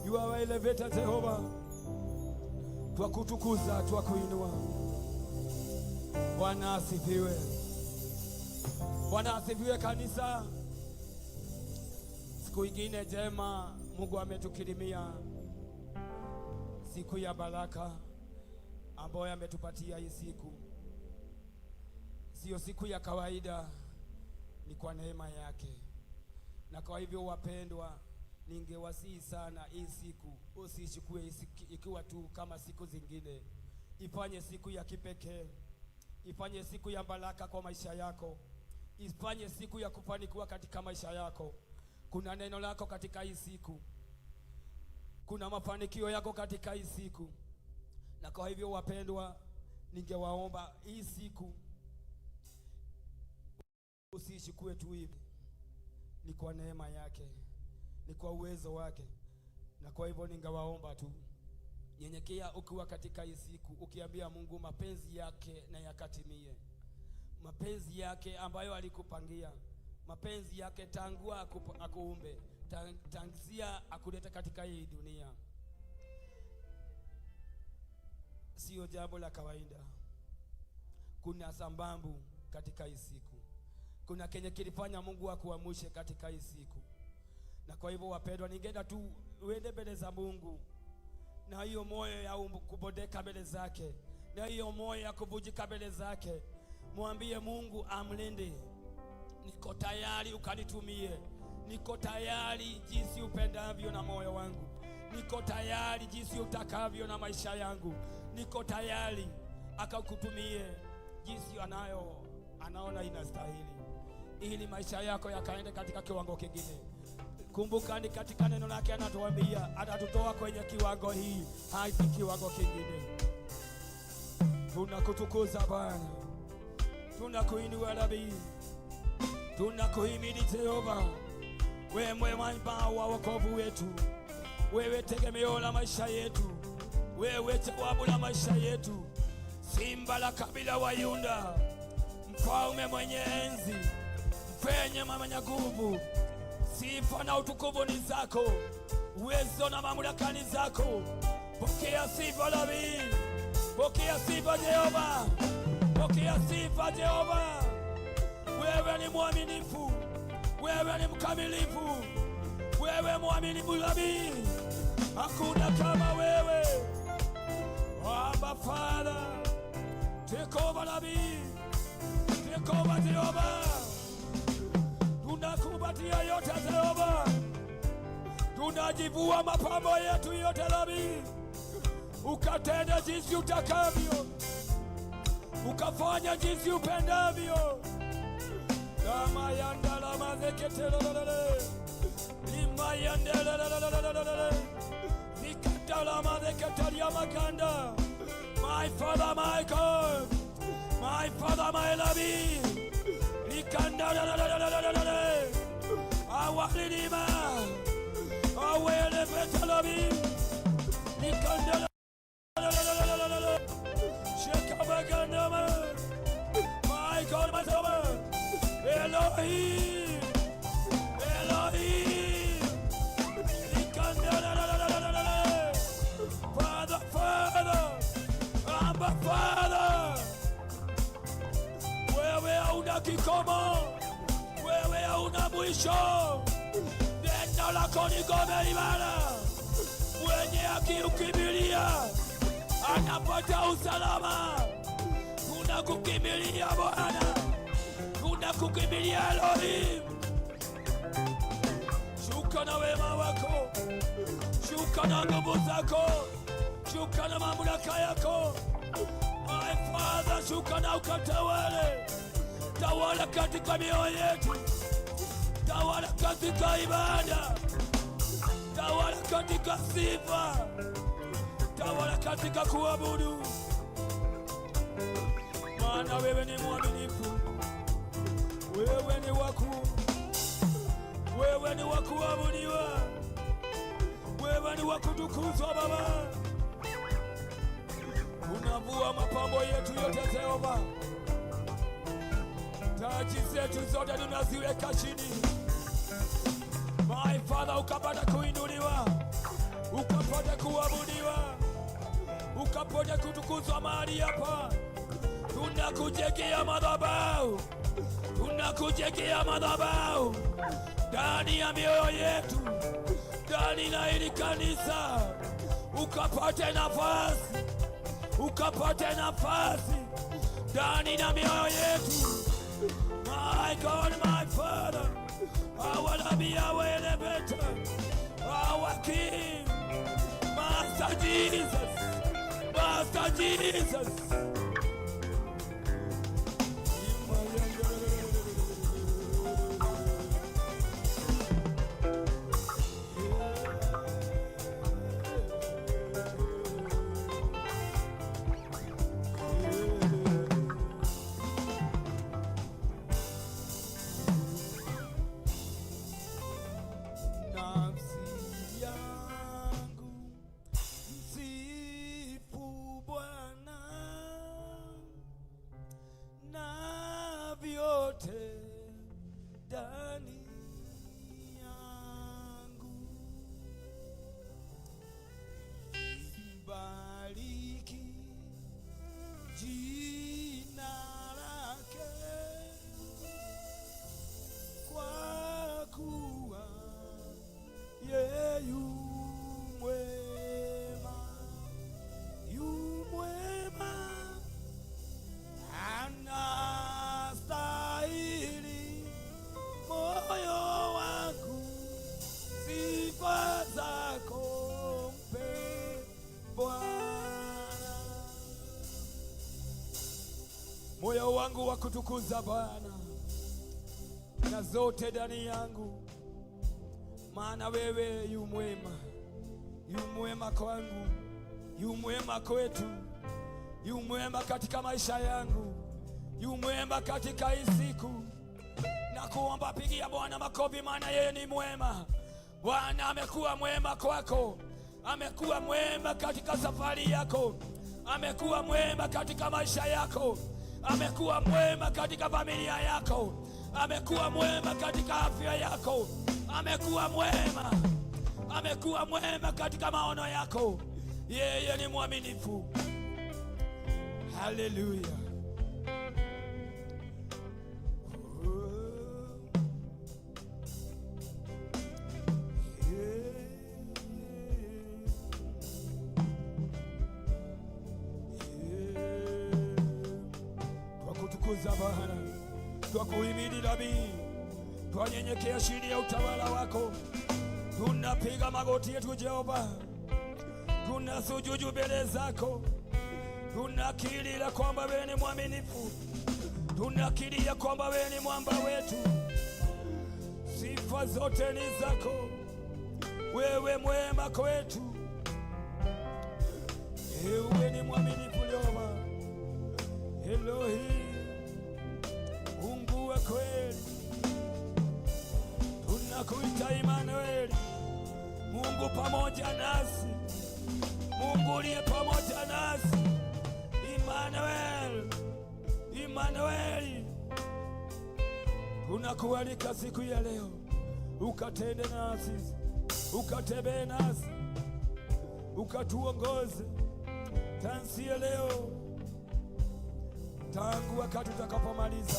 you are our elevator, Jehovah. Twakutukuza, twakuinua. Bwana asifiwe. Bwana asifiwe kanisa. Siku ingine jema Mungu ametukirimia, siku ya baraka ambayo ametupatia hii siku. Sio siku ya kawaida, ni kwa neema yake. Na kwa hivyo wapendwa, ningewasihi sana hii siku usichukue ikiwa tu kama siku zingine. Ifanye siku ya kipekee, ifanye siku ya baraka kwa maisha yako, ifanye siku ya kufanikiwa katika maisha yako. Kuna neno lako katika hii siku, kuna mafanikio yako katika hii siku. Na kwa hivyo wapendwa, ningewaomba hii siku usichukue tu hivi, ni kwa neema yake, ni kwa uwezo wake. Na kwa hivyo ningewaomba tu nyenyekea ukiwa katika hii siku, ukiambia Mungu mapenzi yake na yakatimie, mapenzi yake ambayo alikupangia, mapenzi yake tangu akuumbe, tangisia akuleta katika hii dunia. Sio jambo la kawaida. Kuna sababu katika hii siku, kuna kenye kilifanya Mungu akuamshe katika hii siku. Na kwa hivyo wapendwa, ningenda tu uende mbele za Mungu na hiyo moyo ya kubodeka mbele zake, na hiyo moyo ya kuvujika mbele zake. Mwambie Mungu amlinde. Niko tayari ukanitumie, niko tayari jinsi upendavyo na moyo wangu, niko tayari jinsi utakavyo na maisha yangu, niko tayari akakutumie jinsi anaona inastahili, ili maisha yako yakaende katika kiwango kingine. Kumbuka ni katika neno lake anatuambia atatutoa kwenye kiwango hii hadi kiwango kingine. Tunakutukuza Bwana, tunakuinua Rabi, tunakuhimidi Jehova. Wewe mwema wa wokovu wetu, wewe tegemeo la maisha yetu, wewe jawabu la maisha yetu, simba la kabila wa Yuda, mfalme mwenye enzi, mfenye mwenye nguvu. Sifa na utukufu ni zako, uwezo na mamlaka ni zako. Pokea sifa Rabi, pokea sifa Jehova, pokea sifa Jehova. Wewe ni mwaminifu, wewe ni mkamilifu, wewe mwaminifu Rabi. Hakuna kama wewe. Abba Father, take over Rabi, take over Jehova. Tunakupatia yote Jehova, tunajivua mapambo yetu yote Rabi, ukatenda jinsi utakavyo, ukafanya jinsi upendavyo. Kama yandala mazeketelelele lima yandelelelelele zikatala mazeketalia makanda. My Father, my God, my Father, my Rabi, likandalelelelele awalilima awele betalabi likandalelelelele shekabagandama. My God, my Father, Elohim, Elohim, likandalelelelele Father, Father, Abba Father, wewe hauna kikomo, wewe hauna mwisho. Neno lako ni ngome imara, mwenye haki ukimbilia anapata usalama. Tunakukimbilia Bwana, tunakukimbilia Elohim. Shuka na wema wako, shuka na nguvu zako, shuka na mamlaka yako. My Father, shuka na ukatawale. Tawala katika mioyo yetu, tawala katika ibada, tawala katika sifa, tawala katika kuabudu. Maana wewe ni mwaminifu, wewe ni wakuu, wewe ni wa kuabudiwa, wewe ni wa kutukuzwa Baba. Unavua mapambo yetu yote Jehova, taji zetu zote tunaziweka chini. My Father, ukapata kuinuliwa, ukapata kuabudiwa, ukapata kutukuzwa mahali hapa. Tunakujengea madhabahu, tunakujengea madhabahu ndani ya mioyo yetu, ndani ya hili kanisa. Ukapate nafasi, ukapate nafasi ndani ya mioyo yetu. My God, my Father, our Rabbi, our Elevator, our King, Master Jesus, Master Jesus. Moyo wangu wa kutukuza Bwana na zote ndani yangu, maana wewe yu mwema, yu mwema kwangu, yu mwema kwetu, yu mwema katika maisha yangu, yu mwema katika hii siku. Na kuomba pigia Bwana makofi, maana yeye ni mwema. Bwana amekuwa mwema kwako, amekuwa mwema katika safari yako, amekuwa mwema katika maisha yako, amekuwa mwema katika familia yako, amekuwa mwema katika afya yako, amekuwa mwema, amekuwa mwema katika maono yako. Yeye ni mwaminifu. Haleluya. Bwana, twakuhimidi Rabi, twanyenyekea chini ya utawala wako, tunapiga magoti yetu Jehova, tunasujudu mbele zako, tunakiri ya kwamba wewe ni mwaminifu, tunakiri ya kwamba wewe ni mwamba wetu. Sifa zote ni zako, wewe mwema kwetu, wewe ni mwaminifu Jehova. Elohim, Mungu wa kweli, tunakuita Immanueli, Mungu pamoja nasi, Mungu uliye pamoja nasi. Immanuel, Immanueli, tunakualika siku ya leo, ukatende nasi, ukatembee nasi, ukatuongoze tansia leo, tangu wakati utakapomaliza.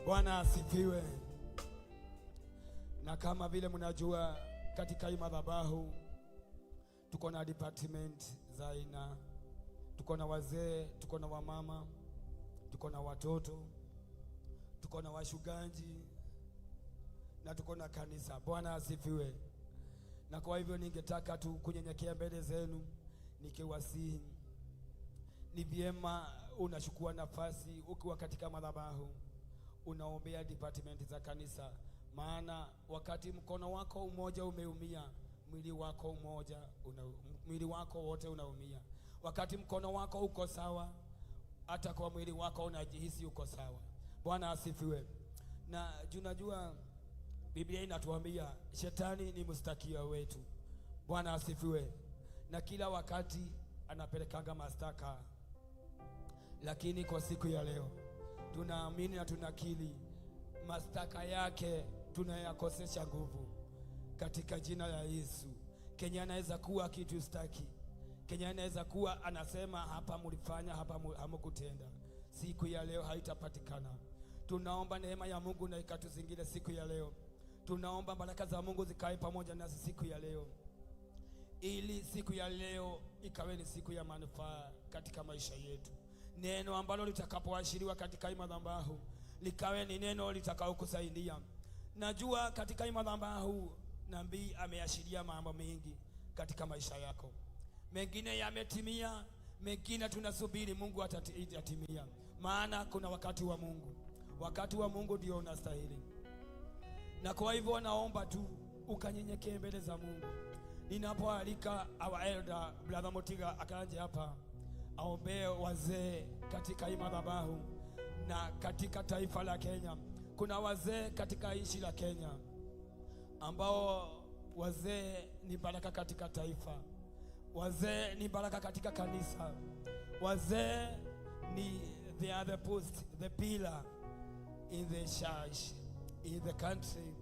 Bwana asifiwe. Na kama vile mnajua, katika hii madhabahu tuko na department za aina, tuko na wazee, tuko na wamama, tuko na watoto, tuko na washugaji na tuko na kanisa. Bwana asifiwe. Na kwa hivyo ningetaka tu kunyenyekea mbele zenu nikiwasihi, ni vyema unachukua nafasi ukiwa katika madhabahu unaombea department za kanisa, maana wakati mkono wako umoja umeumia, mwili wako wote unaumia. Wakati mkono wako uko sawa, hata kwa mwili wako unajihisi uko sawa. Bwana asifiwe. Na tunajua Biblia inatuambia shetani ni mstakia wetu. Bwana asifiwe. Na kila wakati anapelekanga mastaka, lakini kwa siku ya leo tunaamini na tunakiri mastaka yake tunayakosesha nguvu katika jina la Yesu. Kenya anaweza kuwa kitu staki, Kenya anaweza kuwa anasema hapa mulifanya, hapa hamukutenda, siku ya leo haitapatikana. Tunaomba neema ya Mungu na ikatuzingire siku ya leo. Tunaomba baraka za Mungu zikae pamoja nasi siku ya leo, ili siku ya leo ikawe ni siku ya manufaa katika maisha yetu. Neno ambalo litakapoashiriwa katika hii madhabahu likawe ni neno litakaokusaidia. Najua katika hii madhabahu nabii ameashiria mambo mengi katika maisha yako, mengine yametimia, mengine tunasubiri Mungu atatimia, maana kuna wakati wa Mungu. Wakati wa Mungu ndio unastahili. Na kwa hivyo naomba tu ukanyenyekee mbele za Mungu. Ninapoalika our elder brother Motiga akaje hapa aombee wazee katika hii madhabahu na katika taifa la Kenya. Kuna wazee katika nchi la Kenya ambao wazee ni baraka katika taifa, wazee ni baraka katika kanisa, wazee ni they are the post, the pillar in the church, in the country,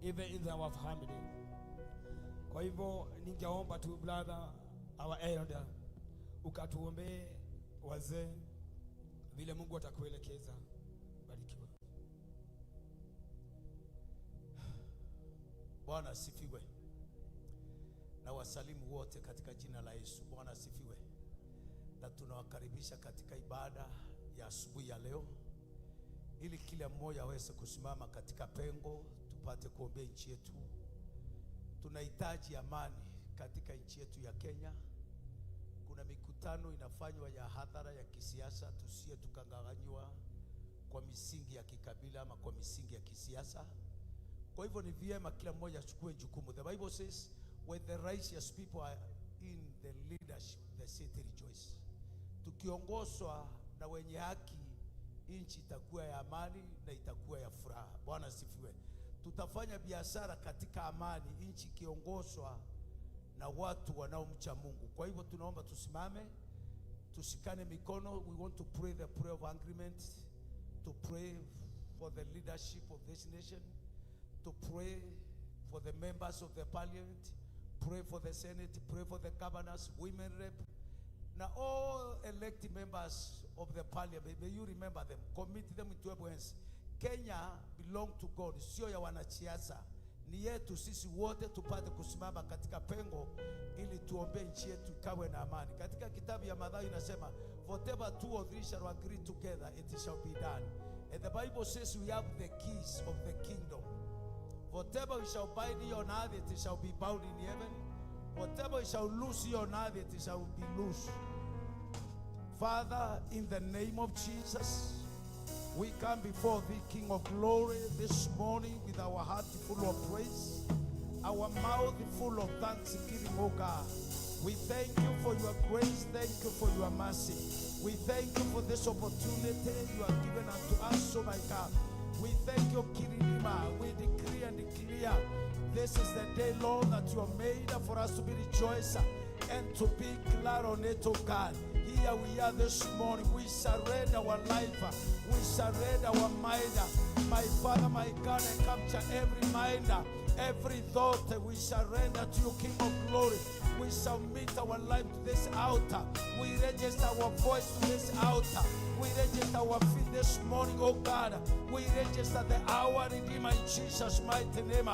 even in our family. Kwa hivyo ningeomba tu brother our elder ukatuombee wazee vile Mungu atakuelekeza. Barikiwa. Bwana asifiwe. Na wasalimu wote katika jina la Yesu. Bwana asifiwe. Na tunawakaribisha katika ibada ya asubuhi ya leo, ili kila mmoja aweze kusimama katika pengo tupate kuombea nchi yetu. Tunahitaji amani katika nchi yetu ya Kenya. Kuna mikutano inafanywa ya hadhara ya kisiasa, tusiye tukanganganywa kwa misingi ya kikabila ama kwa misingi ya kisiasa. Kwa hivyo ni vyema kila mmoja achukue jukumu. The Bible says when the righteous people are in the leadership, the city rejoice. Tukiongozwa na wenye haki, nchi itakuwa ya amani na itakuwa ya furaha. Bwana asifiwe. Tutafanya biashara katika amani, nchi kiongozwa na watu wanaomcha Mungu. Kwa hivyo tunaomba tusimame, tushikane mikono. We want to pray the prayer of agreement, to pray for the leadership of this nation, to pray for the members of the parliament, pray for the Senate, pray for the governors, women rep, now all elected members of the parliament. May you remember them, commit them into your hands. Kenya belong to God, sio ya wanasiasa, ni yetu sisi wote tupate kusimama katika pengo ili tuombee nchi yetu ikawe na amani. Katika kitabu ya Mathayo inasema, whatever 2 or 3 shall agree together, it shall be done. And the Bible says we have the keys of the kingdom. Whatever we shall bind here on earth, it shall be bound in heaven. Whatever we shall loose here on earth, it shall be loose. Father, in the name of Jesus, we come before thee, King of glory, this morning with our heart full of praise, our mouth full of thanksgiving, oh God. We thank you for your grace, thank you for your mercy. We thank you for this opportunity you have given unto us, oh my God. We thank you, Kirinima. We decree and declare, this is the day, Lord, that you have made for us to be rejoicing and to be glad on it, oh God. Here we are this morning. We surrender our life. We surrender our mind. My Father, my God, I capture every mind, every thought. We surrender to you, King of glory. We submit our life to this altar. We register our voice to this altar. We register our feet this morning, oh God. We register the hour, Redeemer, in Jesus' mighty name.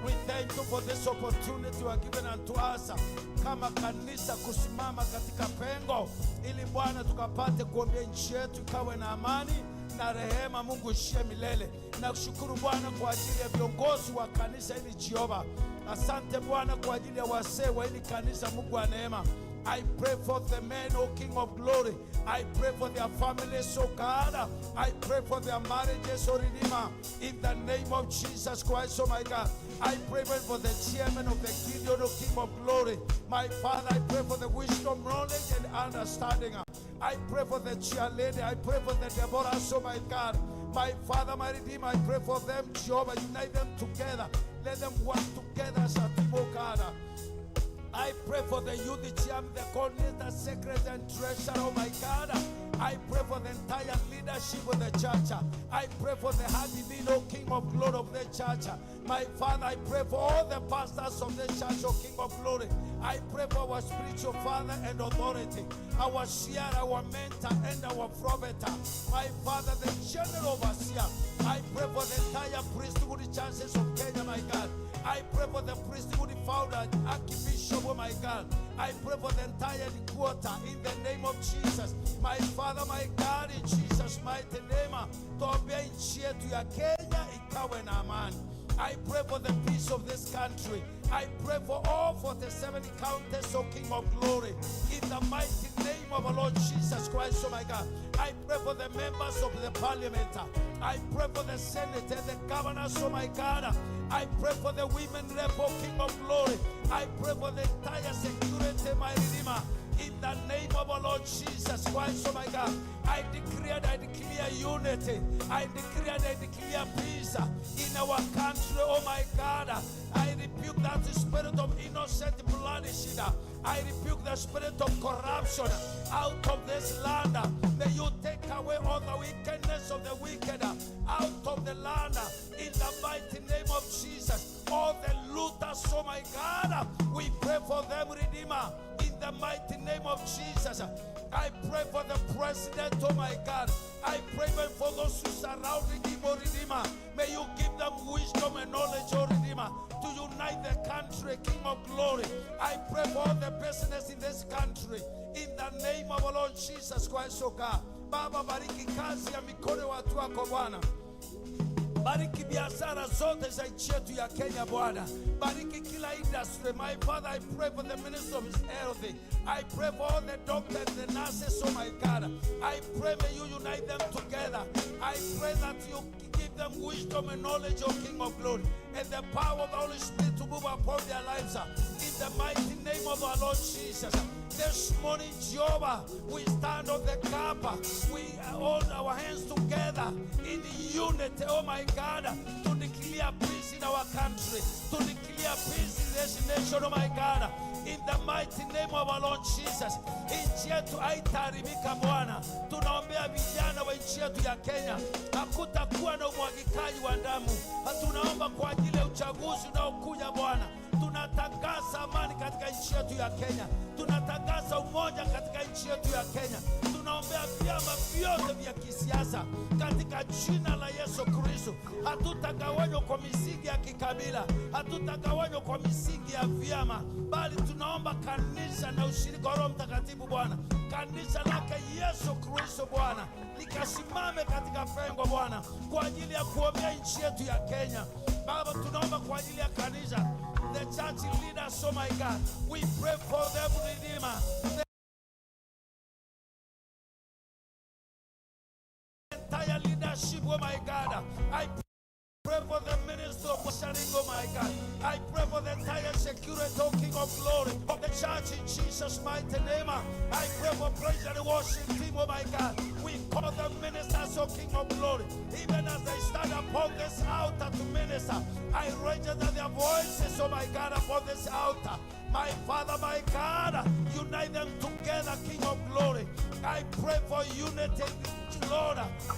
We thank you for this opportunity you are given unto us kama kanisa kusimama katika pengo ili Bwana tukapate kuombea nchi yetu ikawe na amani na rehema. Mungu ishie milele. Na kushukuru Bwana kwa ajili ya viongozi wa kanisa hili Jehova. Asante Bwana kwa ajili ya wazee wa hili kanisa, Mungu wa neema. I pray for the men, O King of glory. I pray for their families, O God. I pray for their marriages, O Redeemer. In the name of Jesus Christ, oh my God. I pray for the chairman of the Gideon, O King of glory. My Father, I pray for the wisdom, knowledge, and understanding. I pray for the cheerleader. I pray for the Deborah, oh my God. My Father, my Redeemer, I pray for them, Jehovah. Unite them together. Let them work together as a team, O God. I pray for the youth chairman, the coordinator, secretary, and treasurer, oh my God. I pray for the entire leadership of the church. I pray for the Hadimino, King of glory of the church. My Father, I pray for all the pastors of the church, oh King of glory. I pray for our spiritual father and authority, our seer, our mentor, and our prophet. My Father, the general overseer. I pray for the entire priesthood churches of Kenya, my God. I pray for the priesthood founder, Archbishop, oh my God. I pray for the entire quarter in the name of Jesus. My Father, my God, in Jesus' mighty name. Tuombea nchi yetu ya Kenya ikawe na amani. I pray for the peace of this country. I pray for all 47 counties, O King of glory. In the mighty name of our Lord Jesus Christ, oh my God. I pray for the members of the parliament. I pray for the Senate and the governors, oh my God. I pray for the women rep, O King of glory. I pray for the entire security, my Redeemer. In the name of our Lord Jesus Christ, oh my God. I decree and I declare unity. I decree and I declare peace in our country, oh my God. I rebuke that spirit of innocent bloodshed. I rebuke the spirit of corruption out of this land. May you take away all the wickedness of the wicked out of the land. In the mighty name of Jesus. All the looters, oh my God, we pray for them, Redeemer. In the mighty name of Jesus. I pray for the president, oh my God. I pray for those who surround him, oh Redeemer. May you give them wisdom and knowledge, oh Redeemer, to unite the country, King of glory. I pray for all the business in this country. In the name of our Lord Jesus Christ, oh God. Baba, bariki kazi ya mikono watu wako Bwana. Bariki biashara zote za nchi yetu ya Kenya Bwana. Bariki kila industry. My Father, I pray for the minister of health. I pray for all the doctors, the nurses, oh my God. I pray may you unite them together. I pray that you give them wisdom and knowledge, O King of glory, and the power of the Holy Spirit to move upon their lives. In the mighty name of our Lord Jesus. This morning, Jehovah, we stand on the gap. We hold our hands together in unity, oh my God, to declare peace in our country, to declare peace in this nation, oh my God. In the mighty name of our Lord Jesus. Nchi yetu haitaharibika Bwana. Tunaombea vijana wa nchi yetu ya Kenya. Hakutakuwa na umwagikaji wa damu. Tunaomba kwa ajili ya uchaguzi unaokuja Bwana. Tunatangaza amani katika nchi yetu ya Kenya. Tunatangaza umoja katika nchi yetu ya Kenya. Tunaomba tunaombea vyama vyote vya kisiasa katika jina la Yesu Kristo. Hatutagawanywa kwa misingi ya kikabila, hatutagawanywa kwa misingi ya vyama, bali tunaomba kanisa na ushirika wa Roho Mtakatifu Bwana, kanisa lake Yesu Kristo Bwana, likasimame katika pengo Bwana, kwa ajili ya kuombea nchi yetu ya Kenya. Baba, tunaomba kwa ajili ya kanisa, the church leaders, oh my God, we pray for them, Redeemer, the entire leadership, oh my God. I pray for the minister of Washington, oh my God. I pray for the entire security, oh King of Glory, of the church in Jesus' mighty name. I pray for praise and worship team, oh my God. We call them ministers, oh King of Glory, even as they stand upon this altar to minister. I register their voices, oh my God, upon this altar. My Father, my God, unite them together, King of Glory. I pray for unity, Lord,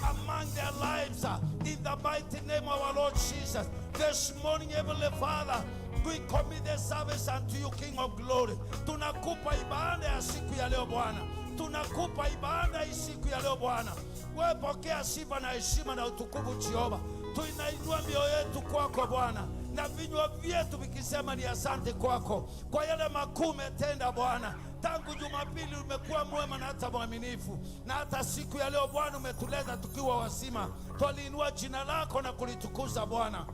among their lives, in the mighty name of our Lord Jesus. This morning, Heavenly Father, we commit the service unto you, King of Glory. Tunakupa ibada ya siku ya leo Bwana. Tunakupa ibada ya siku ya leo Bwana. Wewe pokea sifa na heshima na utukufu Jehova. Tuinainua mioyo yetu kwako Bwana, na vinywa vyetu vikisema ni asante kwako kwa yale makuu umetenda Bwana. Tangu Jumapili umekuwa mwema na hata mwaminifu, na hata siku ya leo Bwana umetuleta tukiwa wazima. Twaliinua jina lako na kulitukuza Bwana.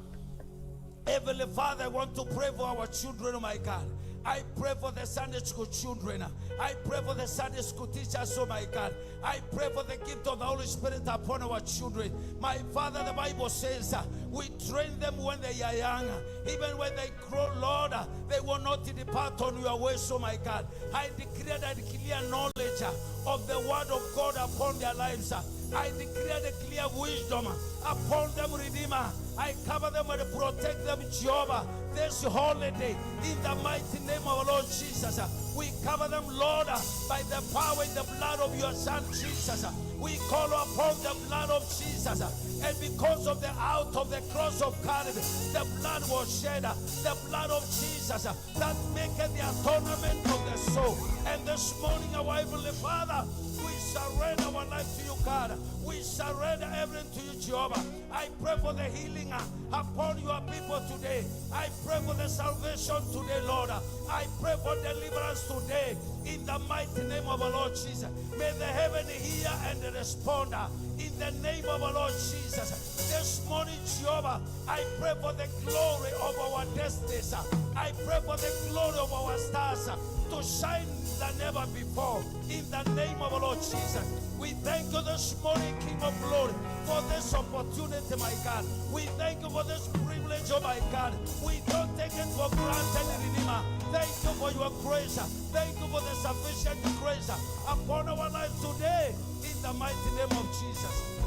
Heavenly Father, I want to pray for our children, oh my God. I pray for the Sunday school children. I pray for the Sunday school teachers, oh my God. I pray for the gift of the Holy Spirit upon our children. My Father, the Bible says, we train them when they are young. Even when they grow, Lord, they will not depart on your ways, oh my God. I declare that clear knowledge of the word of God upon their lives. I declare the clear wisdom upon them, Redeemer. I cover them and protect them, Jehovah, this holiday, in the mighty name of our Lord Jesus. We cover them, Lord, by the power in the blood of your Son, Jesus. We call upon the blood of Jesus. And because of the out of the cross of Calvary, the blood was shed, the blood of Jesus, that maketh the atonement of the soul. And this morning, our Heavenly Father, we surrender our life to you, God. We surrender everything to you, Jehovah. I pray for the healing upon your people today. I pray for the salvation today, Lord. I pray for deliverance today in the mighty name of our Lord Jesus. May the heaven hear and respond in the name of our Lord Jesus. This morning, Jehovah, I pray for the glory of our destinies. I pray for the glory of our stars to shine than never before in the name of our Lord Jesus. We thank you this morning, King of Glory, for this opportunity, my God. We thank you for this privilege, oh my God. We don't take it for granted, Redeemer. Thank you for your grace. Thank you for the sufficient grace upon our lives today in the mighty name of Jesus.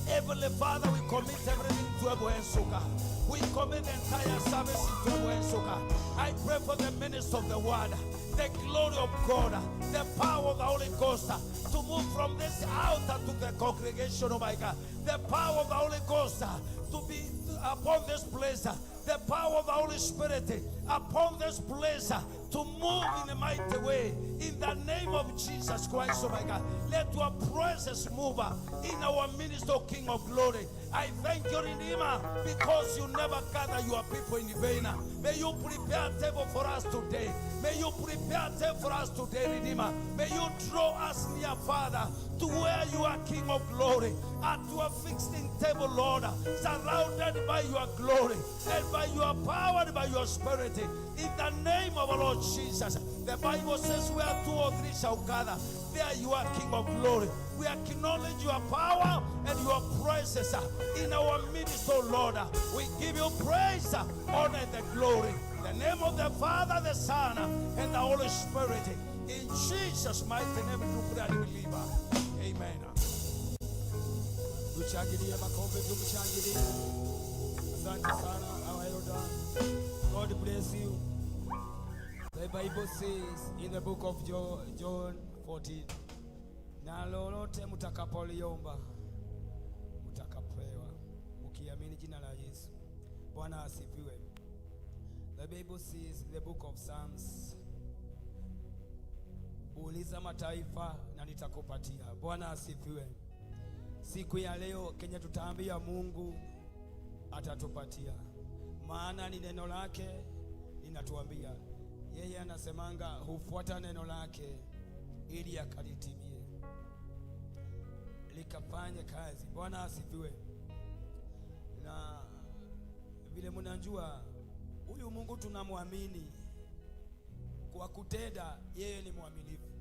Heavenly Father, we commit everything to Ebu Ensuka. We commit the entire service to Ebu Ensuka. I pray for the minister of the word, the glory of God, the power of the Holy Ghost to move from this altar to the congregation, oh my God. The power of the Holy Ghost to be upon this place. The power of the Holy Spirit upon this place to move in a mighty way in the name of Jesus Christ, oh my God. Let your presence move in our ministry, King of Glory. I thank you, Redeemer, because you never gather your people in vain. May you prepare a table for us today. May you prepare a table for us today, Redeemer. May you draw us near, Father, to where you are, King of Glory, at your fixing table, Lord, surrounded by your glory and by your power and by your spirit. In the name of our Lord Jesus. The Bible says where 2 or 3 shall gather, there you are, King of Glory. We acknowledge your power and your presence in our ministry, Lord. We give you praise, honor, and the glory. In the name of the Father, the Son, and the Holy Spirit. In Jesus' mighty name, we pray and believe. Amen. Tushangilie makombe, tumshangilie. Asante sana, our elder. God bless you. The Bible says in the book of John 14, na lolote mtakapoliomba mtakapewa, mkiamini jina la Yesu. Bwana asifiwe. The Bible says in the book of Psalms uliza mataifa na nitakupatia. Bwana asifiwe. Siku ya leo Kenya tutaambia Mungu atatupatia, maana ni neno lake linatuambia. Yeye anasemanga hufuata neno lake ili akalitimie, likafanye kazi. Bwana asifiwe. Na vile mnajua huyu Mungu tunamwamini, kwa kutenda yeye ni mwaminifu,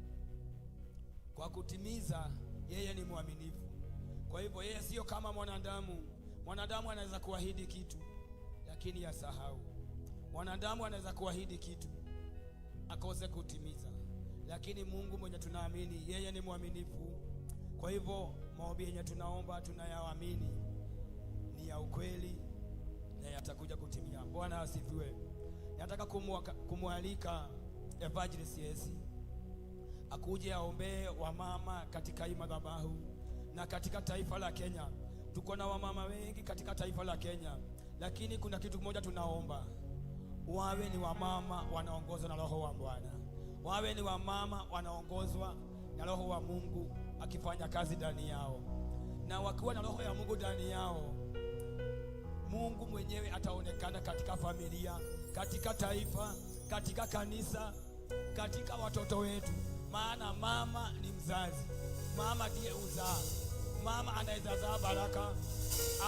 kwa kutimiza yeye ni mwaminifu. Kwa hivyo yeye sio kama mwanadamu. Mwanadamu anaweza kuahidi kitu lakini asahau. Mwanadamu anaweza kuahidi kitu akose kutimiza, lakini Mungu mwenye tunaamini yeye ni mwaminifu. Kwa hivyo maombi yenye tunaomba tunayaamini ni ya ukweli na yatakuja kutimia. Bwana asifiwe. Nataka kumwalika Evangelist Yesi akuje aombee wamama katika hii madhabahu na katika taifa la Kenya. Tuko na wamama wengi katika taifa la Kenya, lakini kuna kitu kimoja tunaomba, wawe ni wamama wanaongozwa na Roho wa Bwana, wawe ni wamama wanaongozwa na Roho wa Mungu akifanya kazi ndani yao. Na wakiwa na Roho ya Mungu ndani yao, Mungu mwenyewe ataonekana katika familia, katika taifa, katika kanisa, katika watoto wetu. Maana mama ni mzazi, mama ndiye uzaa. Mama anaweza zaa baraka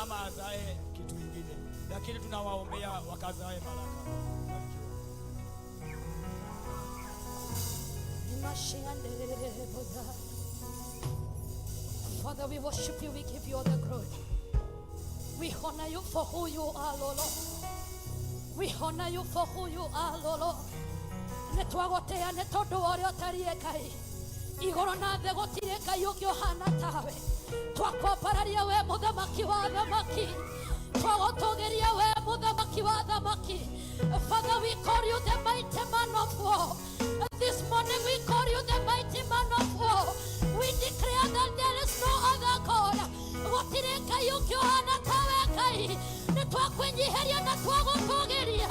ama azae kitu kingine, lakini tunawaombea wakazae baraka. Father, we worship you, we give you all the glory. We honor you for who you are, Lord. We honor you for who you are, Lord. Netwagotea netondo ore otarie kai. Igoro na thĩ gũtirĩ Ngai ũngĩ ũhana tawe. Twakwambararia we mũthamaki wa thamaki, twagũtũgĩria we mũthamaki wa thamaki. Father, we call you the mighty man of war. This morning we call you the mighty man of war. We declare that there is no other God. Gũtirĩ Ngai ũngĩ ũhana tawe Ngai. Nĩtwakwĩnyiheria na twagũtũgĩria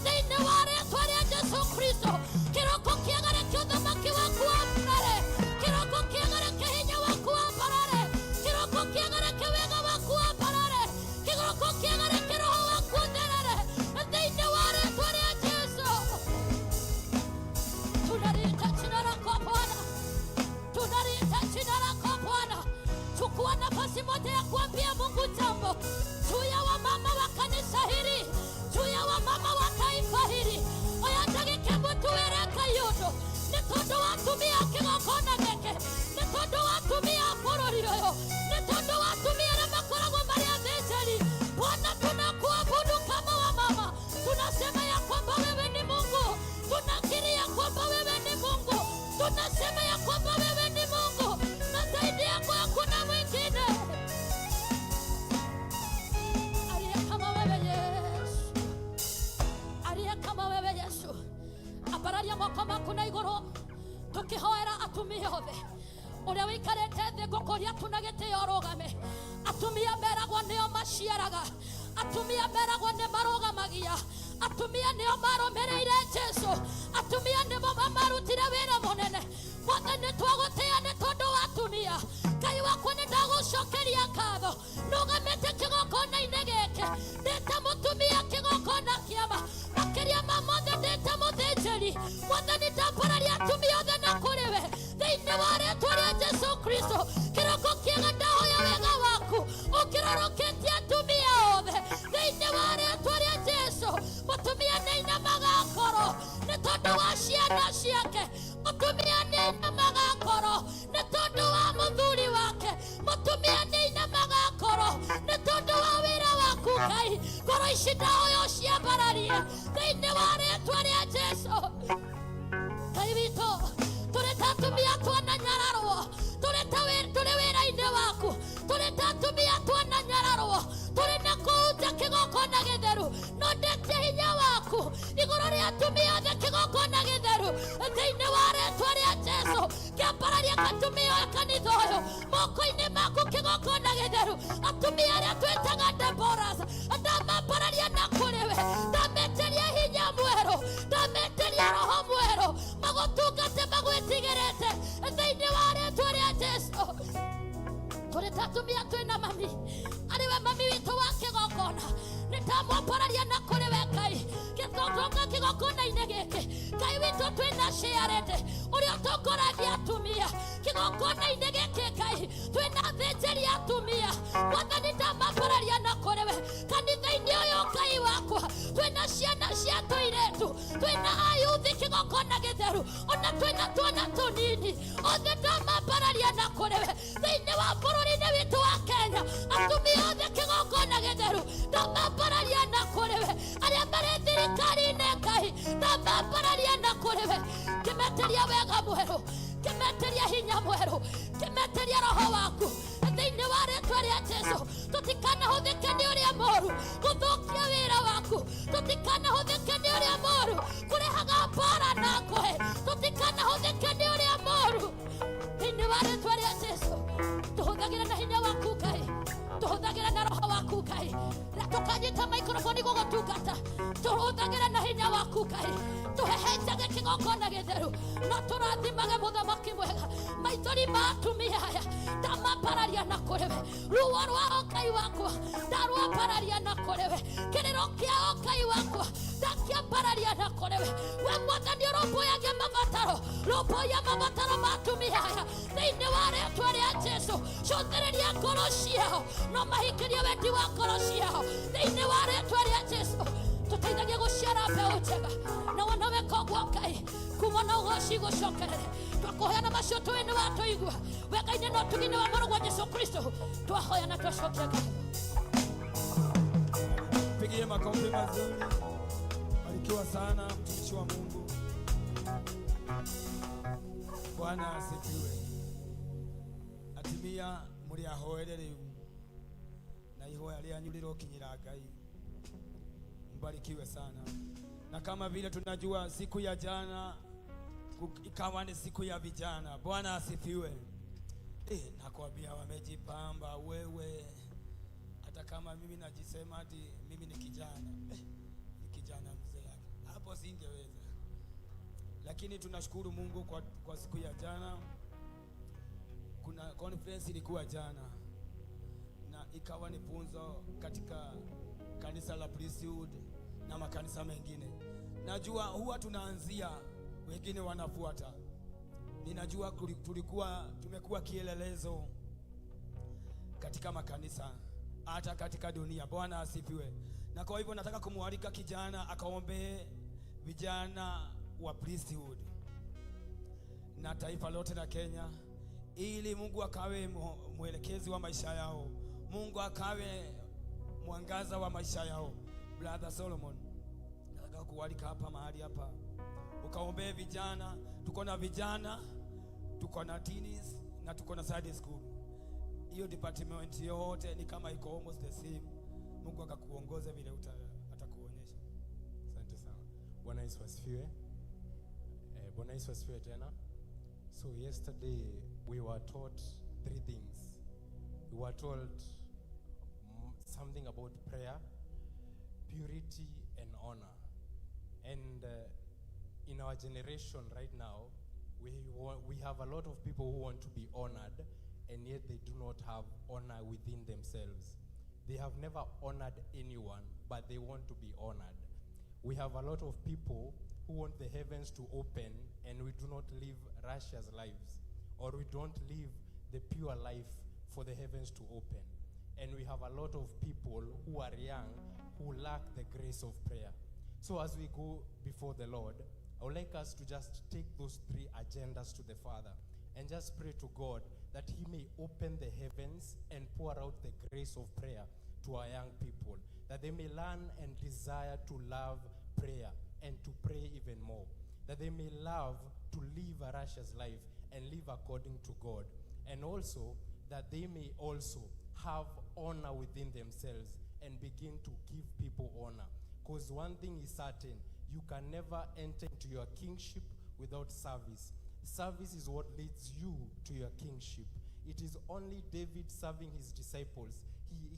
thĩinĩ wa rĩĩtwa rĩa Jesũ Kristo. Kĩroko kĩagarĩkia ũthamaki waku wa mbere, kĩroko kĩagarĩkia hinya waku wa mbere, kĩroko kĩagarĩkia wega waku wa mbere, kĩroko kĩagarĩkia Roho waku ũtherere thĩinĩ wa rĩĩtwa rĩa Jesũ. Tunaliita jina lako Bwana, tunaliita jina lako Bwana. Chukua nafasi moja ya kuambia Mungu jambo juu ya wamama wa kanisa hili, juu ya wamama wa taifa hili. Oyandagike mtu wereka yudo netondo watumia kigokona geke, netondo watumia bũrũri ũyũ, netondo watumia na makoragwo marĩ athĩnjĩri. Bwana, tunakuabudu kama wamama, tunasema ya kwamba wewe ni Mungu, tunakiri ya kwamba wewe ni Mungu, tunasema ya kwamba wewe ni Mungu na zaidi yako hakuna mwingine aliye kama wewe Yesu, aliye kama wewe Yesu. Ambararia moko maku na igũrũ tukihoera atumia othe ũrĩa wĩikarĩte thĩ ngũkũria tunagĩtĩo ũrũgame. Atumia meragwo nĩo maciaraga, atumia meragwo nĩ marũgamagia, atumia nĩo marũmĩrĩire Jesũ, atumia nĩmo mamarutire wĩra mũnene. Mothe nĩtwagũtĩĩa nĩ tondũ wa atumia. Ngai wakwa nĩndagũcokeria ngatho nũgamĩte kĩgongona-inĩ gĩkĩ ndĩta mũtumia kĩgongona kĩama, makĩria ma mothe ndĩta mũthĩnjĩri. Mwathani, ndambararia atumia othe na kũrĩ we thĩinĩ wa rĩĩtwa rĩa Jesũ Kristo. Kĩroko kĩega ndahoya wega waku ũkĩrorokĩtie atumia othe thĩinĩ wa rĩĩtwa rĩa Jesũ. Mũtumia nĩainamaga ngoro nĩ tondũ wa ciana ciake, mũtumia nĩainamaga ngoro nĩ tondũ wa mũthuri wake, mũtumia nĩainamaga ngoro nĩ tondũ wa wĩra waku Ngai. Ngoro ici ndahoya ũciambararie thĩinĩ wa rĩĩtwa rĩa Jesũ. Ngai witũ, tũrĩ ta atumia twananyararwo, tũrĩ wĩra-inĩ waku, tũrĩ ta atumia twananyararwo, tũrĩ na kũhutia kĩgongona gĩtheru, no ndĩtie hinya waku igũrũ rĩa atumia othe kĩgongona gĩtheru thĩinĩ wa rĩĩtwa rĩa Jesũ. Kĩambararia gatumia oya kanitha ũyũ moko-inĩ maku kĩgongona gĩtheru. Atumia arĩa twĩtaga Deborahs ndamambararia na kũrĩ we, ndameteria hinya mwerũ, ndameteria roho mwerũ, magũtungate magwĩtigĩrĩte tatumia twina mami ariwe mami witu wa kigongona nitamwapararia na kuriwe Ngai gitotonga kigongona-inĩ gĩkĩ Ngai witũ twina ciarete ũrĩa ũtongoragia atumia kigongona-inĩ gĩkĩ Ngai twina thĩnjĩri atumia Mwathani ndamapararia na kuriwe kanitha-inĩ ũyũ Ngai wakwa twina ciana cia tũirĩtu twina ayuthi kigongona gĩtheru ona twina twana tũnini othe ndamapararia na kuriwe thĩinĩ wa bũrũri-inĩ witũ wa Kenya atumia othe kigongona gĩtheru ndamapararia na kuriwe arĩa marĩ thirikari-inĩ Ngai ndamapararia na kuriwe kĩmeteria wega mwerũ kĩmeteria hinya mwerũ kĩmeteria roho waku thĩinĩ wa rĩtwa rĩa Jesũ tũtikanahũthĩke nĩ ũrĩa mũũru gũthũkia wĩra waku tũtikanahũthĩke nĩ ũrĩa mũũru kũrehaga mbara na ngũĩ tũtikanahũthĩke nĩ ũrĩa mũũru thĩinĩ wa rĩtwa rĩa Jesũ tũhũthagĩra na hinya waku Ngai tũhũthagĩra na roho waku Ngai na tũkanyita maikrofoni gũgũtungata tũhũthagĩra na hinya waku Ngai tũhehenjage kĩgongona gĩtheru na tũrathimage mũthamaki mwega maithori ma atumia aya ndamapararia na kuriwe ruo rwao Ngai wakwa ndarwapararia na kuriwe kĩrĩro kĩao Ngai wakwa ndakĩambararia na kuriwe we Mwathani ũrũmbũyagia mabataro rũmbũya mabataro ma atumia aya thĩinĩ wa rĩtwa rĩa Jesũ cũthĩrĩria ngoro ciao no mahikĩrie wendi wa ngoro ciao thĩinĩ wa rĩtwa rĩa Jesũ tũteithagie gũciara mbeũ njega na wanawe kogwo Ngai kuma na ũgooci gũcokerere twakũhoyana macio tũĩ nĩ watũigua we Ngai nĩ no tugi-inĩ wa mwana wa Jesũ Kristo twahoya na twacokia Ngai. Pigie makofi mazuri. Barikiwa sana mtumishi wa Mungu. Bwana asifiwe. Atimia muri ahoere riu na ihoya rĩanyu rĩrokinyĩra Ngai. Mbarikiwe sana. Na kama vile tunajua siku ya jana ikawa ni siku ya vijana. Bwana asifiwe. Nakwambia wamejipamba wewe. Hata kama mimi najisema ati mimi ni kijana. Ni kijana mzee. Hapo singeweza. Lakini tunashukuru Mungu kwa siku ya jana. Kuna conference ilikuwa jana na ikawa ni funzo katika kanisa la Priesthood na makanisa mengine. Najua huwa tunaanzia wengine wanafuata. Ninajua tumekuwa kielelezo katika makanisa hata katika dunia. Bwana asifiwe. Na kwa hivyo nataka kumwalika kijana akaombee vijana wa Priesthood na taifa lote la Kenya ili Mungu akawe mwelekezi wa maisha yao. Mungu akawe mwangaza wa maisha yao. Brother Solomon, nataka kualika hapa mahali hapa ukaombee vijana. Tuko na vijana, tuko na teens na tuko na Sunday school. Hiyo department yote ni kama iko almost the same. Mungu akakuongoza vile atakuonyesha. Asante sana. Bwana Yesu asifiwe. Bwana Yesu asifiwe tena. So yesterday we were taught 3 things. We were told something about prayer, purity and honor. And in our generation right now, we have a lot of people who want to be honored, and yet they do not have honor within themselves. They have never honored anyone, but they want to be honored. We have a lot of people who want the heavens to open, and we do not live righteous lives, or we don't live the pure life for the heavens to open. And we have a lot of people who are young who lack the grace of prayer. So as we go before the Lord, I would like us to just take those 3 agendas to the Father and just pray to God that He may open the heavens and pour out the grace of prayer to our young people, that they may learn and desire to love prayer and to pray even more, that they may love to live a righteous life and live according to God, and also that they may also have honor within themselves and begin to give people honor. Because one thing is certain, you can never enter into your kingship without service. Service is what leads you to your kingship. It is only David serving his disciples,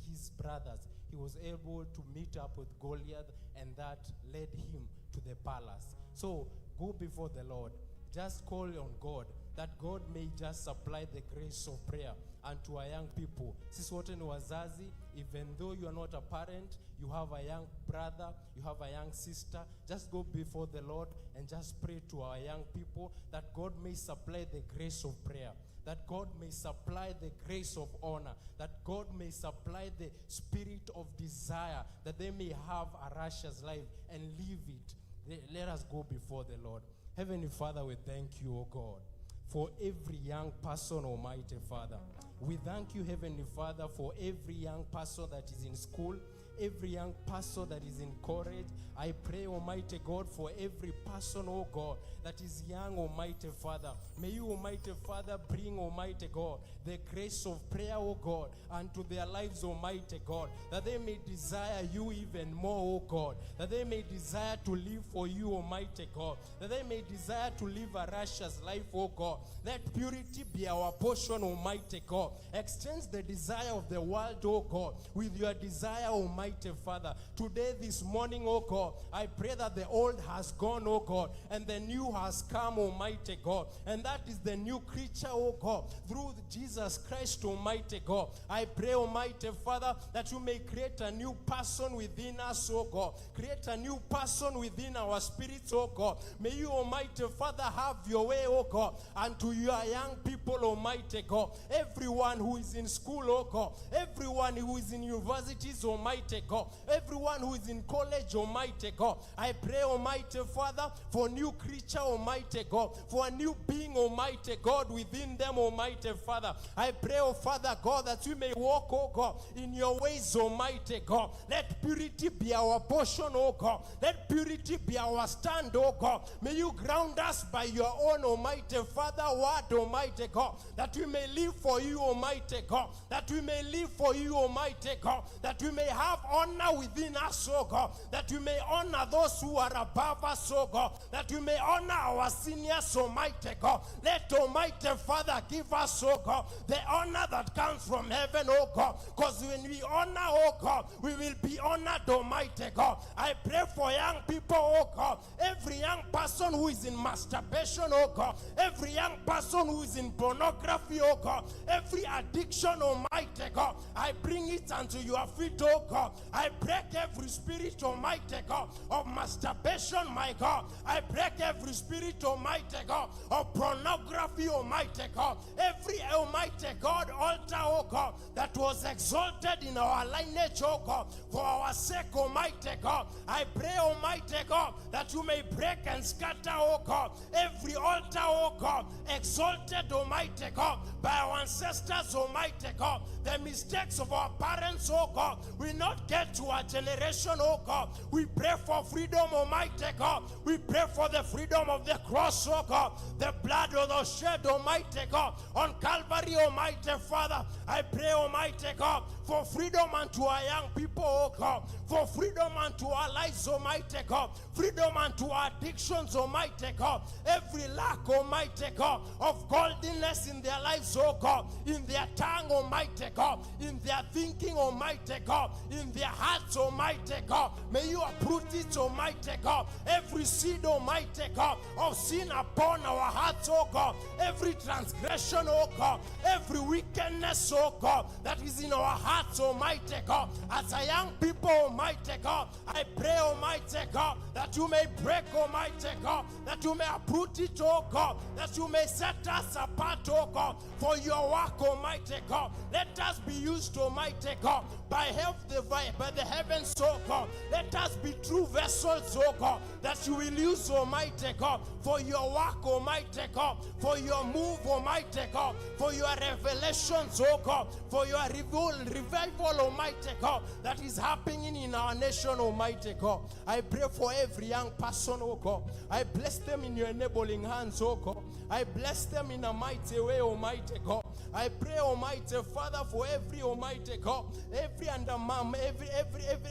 his brothers. He was able to meet up with Goliath, and that led him to the palace. So go before the Lord. Just call on God that that God may just supply the grace of prayer unto our young people. Sisi wote ni wazazi, even though you are not a parent, you have a young brother, you have a young sister, just go before the Lord and just pray to our young people that God may supply the grace of prayer, that God may supply the grace of honor, that God may supply the spirit of desire, that they may have a righteous life and live it. Let us go before the Lord. Heavenly Father, we thank you, O God, for every young person, Almighty Father. We thank you, Heavenly Father, for every young person that is in school, every young person that is in college. I pray, Almighty God, for every person, oh God, that is young, Almighty Father. May you, Almighty Father, bring, Almighty God, the grace of prayer, oh God, unto their lives, Almighty God, that they may desire you even more, oh God, that they may desire to live for you, Almighty God, that they may desire to live a righteous life, oh God. Let purity be our portion, Almighty God. Exchange the desire of the world, oh God, with your desire, Almighty Father. Today, this morning, oh God, I pray that the old has gone, oh God, and the new has come, Almighty God. And that is the new creature, oh God, through Jesus Christ, Almighty God. I pray, Almighty Father, that you may create a new person within us, oh God. Create a new person within our spirits, oh God. May you, Almighty Father, have your way, oh God, unto your young people, Almighty God. Everyone who is in school, oh God. Everyone who is in universities, Almighty God. Everyone who is in college, Almighty God. I pray, Almighty Father, for new creature, Almighty God. For a new being, Almighty God, within them, Almighty Father. I pray, oh Father God, that we may walk, oh God, in your ways, Almighty God. Let purity be our portion, oh God. Let purity be our stand, oh God. May you ground us by your own, Almighty Father, word, Almighty God, that we may live for you, Almighty God, that we may live for you, Almighty God, that we may have honor within us, oh God, that we may honor those who are above us, oh God, that we may honor our seniors, Almighty God. Let Almighty Father give us, oh God, the honor that comes from heaven, oh God, because when we honor, oh God, we will be honored, Almighty God. I pray for young people, oh God, every young person who is in masturbation, oh God, every young person who is in pornography, oh God, every addiction, Almighty God, I bring it unto your feet, oh God. I break every spirit, Almighty God, of masturbation, my God. I break every spirit, Almighty God, of pornography, Almighty God. Every, Almighty God, altar, oh God, that was exalted in our lineage, oh God, for our sake, Almighty God. I pray, Almighty God, that you may break and scatter, oh God, every altar, oh God, exalted, Almighty God, by our ancestors, Almighty God. The mistakes of our parents, oh God, will not get to our generation, oh God. We pray for freedom, Almighty God. We pray for the freedom of the cross, oh God. The blood of the shed, Almighty God, on Calvary, Almighty Father. I pray, Almighty God, for freedom unto our young people, oh God. For freedom unto our lives, Almighty God. Freedom unto our addictions, Almighty God. Every lack, Almighty God, of godliness in their lives, oh God. In their tongue, Almighty God. In their thinking, Almighty God. In their hearts, Almighty God. May you uproot it, Almighty God. Every seed, Almighty God, of sin upon our hearts, oh God. Every transgression, oh God. Every wickedness, oh God, that is in our hearts, Almighty God. As a young people, Almighty God, I pray, Almighty God, that you may break, Almighty God, that you may uproot it, oh God, that you may set us apart, oh God, for your work, Almighty God. Let us be used, Almighty God, by the heavens, oh God. Let us be true vessels, oh God, that you will use, Almighty God, for your work, Almighty God, for your move, Almighty God, for your revelations, oh God, for your revival, Almighty God, that is happening in our nation, Almighty God. I pray for every young person, oh God. I bless them in your enabling hands, oh God. I bless them in a mighty way, Almighty God. I pray, Almighty Father, for every, Almighty God, every undermam,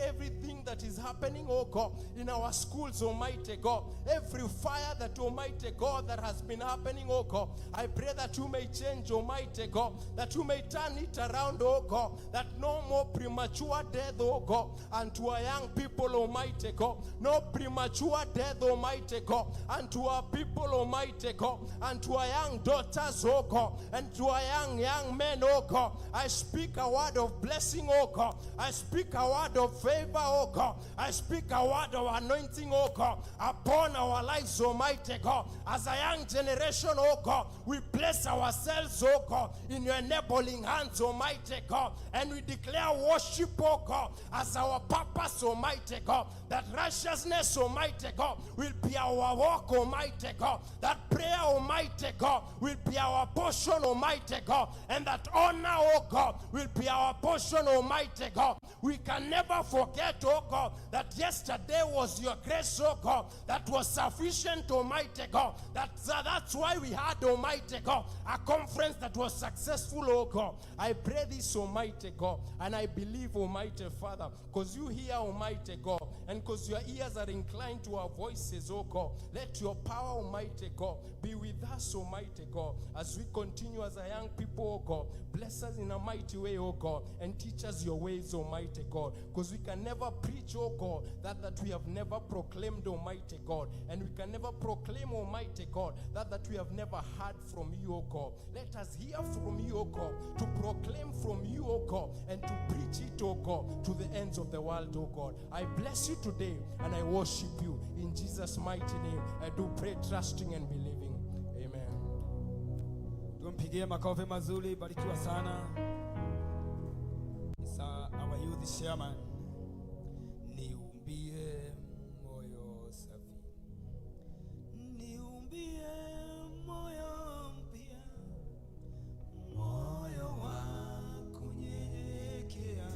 everything that is happening, oh God, in our schools, Almighty God, every fire that, Almighty God, that has been happening, oh God, I pray that you may change, Almighty God, that you may turn it around, oh God, that no more premature death, oh God, and to our young people, Almighty God, no premature death, Almighty God, and to our people, Almighty God, and to our young daughters, oh God, and to our young men, oh God. I speak a word of blessing, oh God. I speak a word of favor, oh God. I speak a word of anointing, oh God, upon our lives, Almighty God. As a young generation, oh God, we place ourselves, oh God, in your enabling hands, Almighty God, and we declare worship, oh God, as our purpose, Almighty God. That righteousness, Almighty God, will be our walk, Almighty God. That prayer, Almighty God, will be our portion, Almighty God. And that honor, oh God, will be our portion, Almighty God. We can never forget, oh God, that yesterday was your grace, oh God, that was sufficient, Almighty God. That's why we had, Almighty God, a conference that was successful, oh God. I pray this, Almighty God, and I believe, Almighty Father, because you hear, Almighty God, and because your ears are inclined to our voices, oh God. Let your power, Almighty God, be with us, Almighty God, as we continue as a young people, oh God. Bless us in a mighty way, oh God, and teach us your ways, Almighty God, because we can never preach, oh God, that we have never proclaimed, Almighty God, and we can never proclaim, Almighty God, that we have never heard from you, oh God. Let us hear from you, oh God, to proclaim from you, oh God, and to preach it, oh God, to the ends of the world, oh God. I bless you today, and I worship you. In Jesus' mighty name, I do pray, trusting and believing. Tumpigie makofi mazuri, barikiwa sana. Isa our youth chairman. Niumbie moyo safi, niumbie moyo mpya, moyo wa kunyenyekea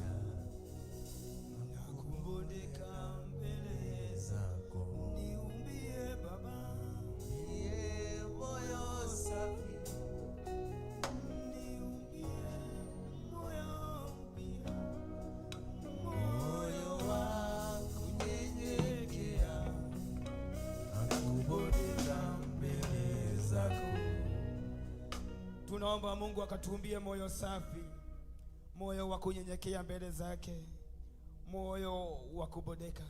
na kubondeka mbele zako. Niumbie Baba, niumbie moyo safi, tunaomba Mungu akatuumbie moyo safi, moyo wa kunyenyekea mbele zake, moyo wa kubodeka.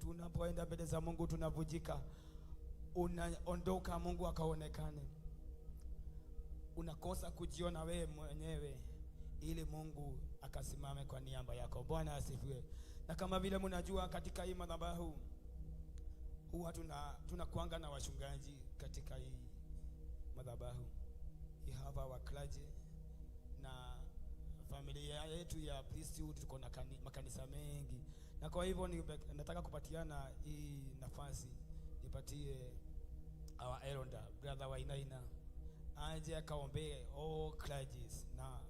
Tunapoenda mbele za Mungu tunavujika, unaondoka Mungu akaonekane. Unakosa kujiona wewe mwenyewe ili Mungu akasimame kwa niaba yako. Bwana asifiwe. Na kama vile mnajua, katika hii madhabahu huwa tunakuanga na wachungaji katika hii madhabahu. We have our clergy, na familia yetu ya priesthood tuko na makanisa mengi, na kwa hivyo nataka kupatiana hii nafasi, nipatie our elder brother Wainaina aje akaombee all clergies na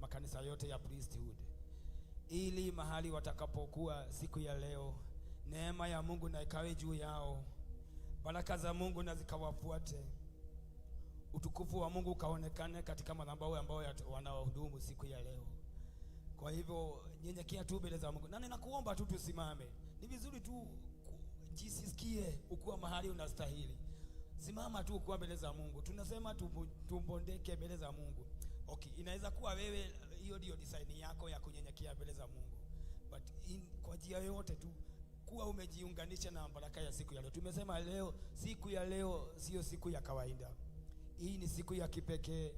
makanisa yote ya priesthood, ili mahali watakapokuwa siku ya leo, neema ya Mungu na ikawe juu yao, baraka za Mungu na zikawafuate, utukufu wa Mungu kaonekane katika madhabahu ambayo wanaohudumu siku ya leo. Kwa hivyo nyenyekea tu mbele za Mungu, na ninakuomba tu tusimame. Ni vizuri tu jisikie ukuwa mahali unastahili. Simama tu ukuwa mbele za Mungu. Tunasema tumbondeke mbele za Mungu. Okay, inaweza kuwa wewe hiyo ndio design yako ya kunyenyekea mbele za Mungu, but kwa njia yote tu kuwa umejiunganisha na baraka ya siku ya leo. Tumesema leo, siku ya leo sio siku ya kawaida. Hii ni siku ya kipekee.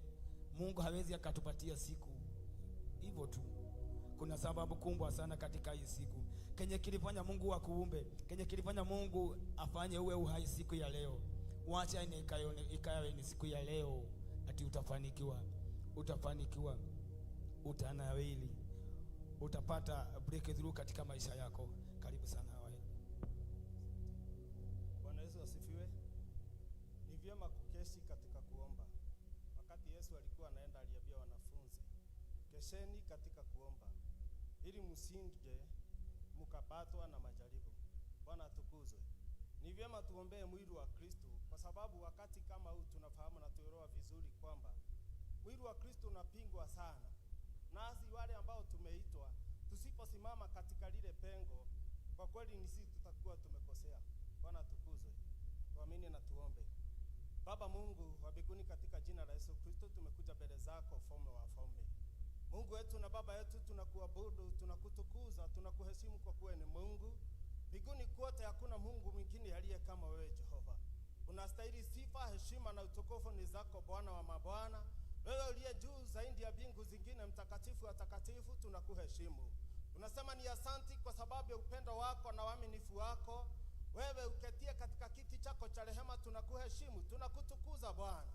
Mungu hawezi akatupatia siku hivyo tu. Kuna sababu kubwa sana katika hii siku. Kenye kilifanya Mungu akuumbe, kenye kilifanya Mungu afanye uwe uhai siku ya leo. Wacha ikawe ni siku ya leo ati utafanikiwa, utanawili, utapata breakthrough katika maisha yako. Karibu sana wewe. Bwana Yesu asifiwe. Ni vyema kukesha katika kuomba. Wakati Yesu alikuwa anaenda, aliambia wanafunzi, kesheni katika kuomba ili msije mkapatwa na majaribu. Bwana atukuzwe. Ni vyema tuombee mwili wa Kristo, kwa sababu wakati kama huu tunafahamu na tuelewa vizuri kwamba mwili wa Kristo unapingwa sana. Nasi wale ambao tumeitwa, tusiposimama katika lile pengo, kwa kweli ni sisi tutakuwa tumekosea. Bwana atukuzwe. Tuamini na tuombe. Baba Mungu wa mbinguni, katika jina la Yesu Kristo tumekuja mbele zako, mfalme wa wafalme. Mungu wetu na Baba yetu, tunakuabudu, tunakutukuza, tunakuheshimu kwa kuwa ni Mungu. Mbinguni kote hakuna Mungu mwingine aliye kama wewe Jehova. Unastahili sifa, heshima na utukufu ni zako Bwana wa mabwana. Wewe uliye juu zaidi ya mbingu zingine, mtakatifu wa takatifu, tunakuheshimu. Tunasema ni asanti kwa sababu ya upendo wako na uaminifu wako. Wewe uketie katika kiti chako cha rehema, tunakuheshimu, tunakutukuza Bwana.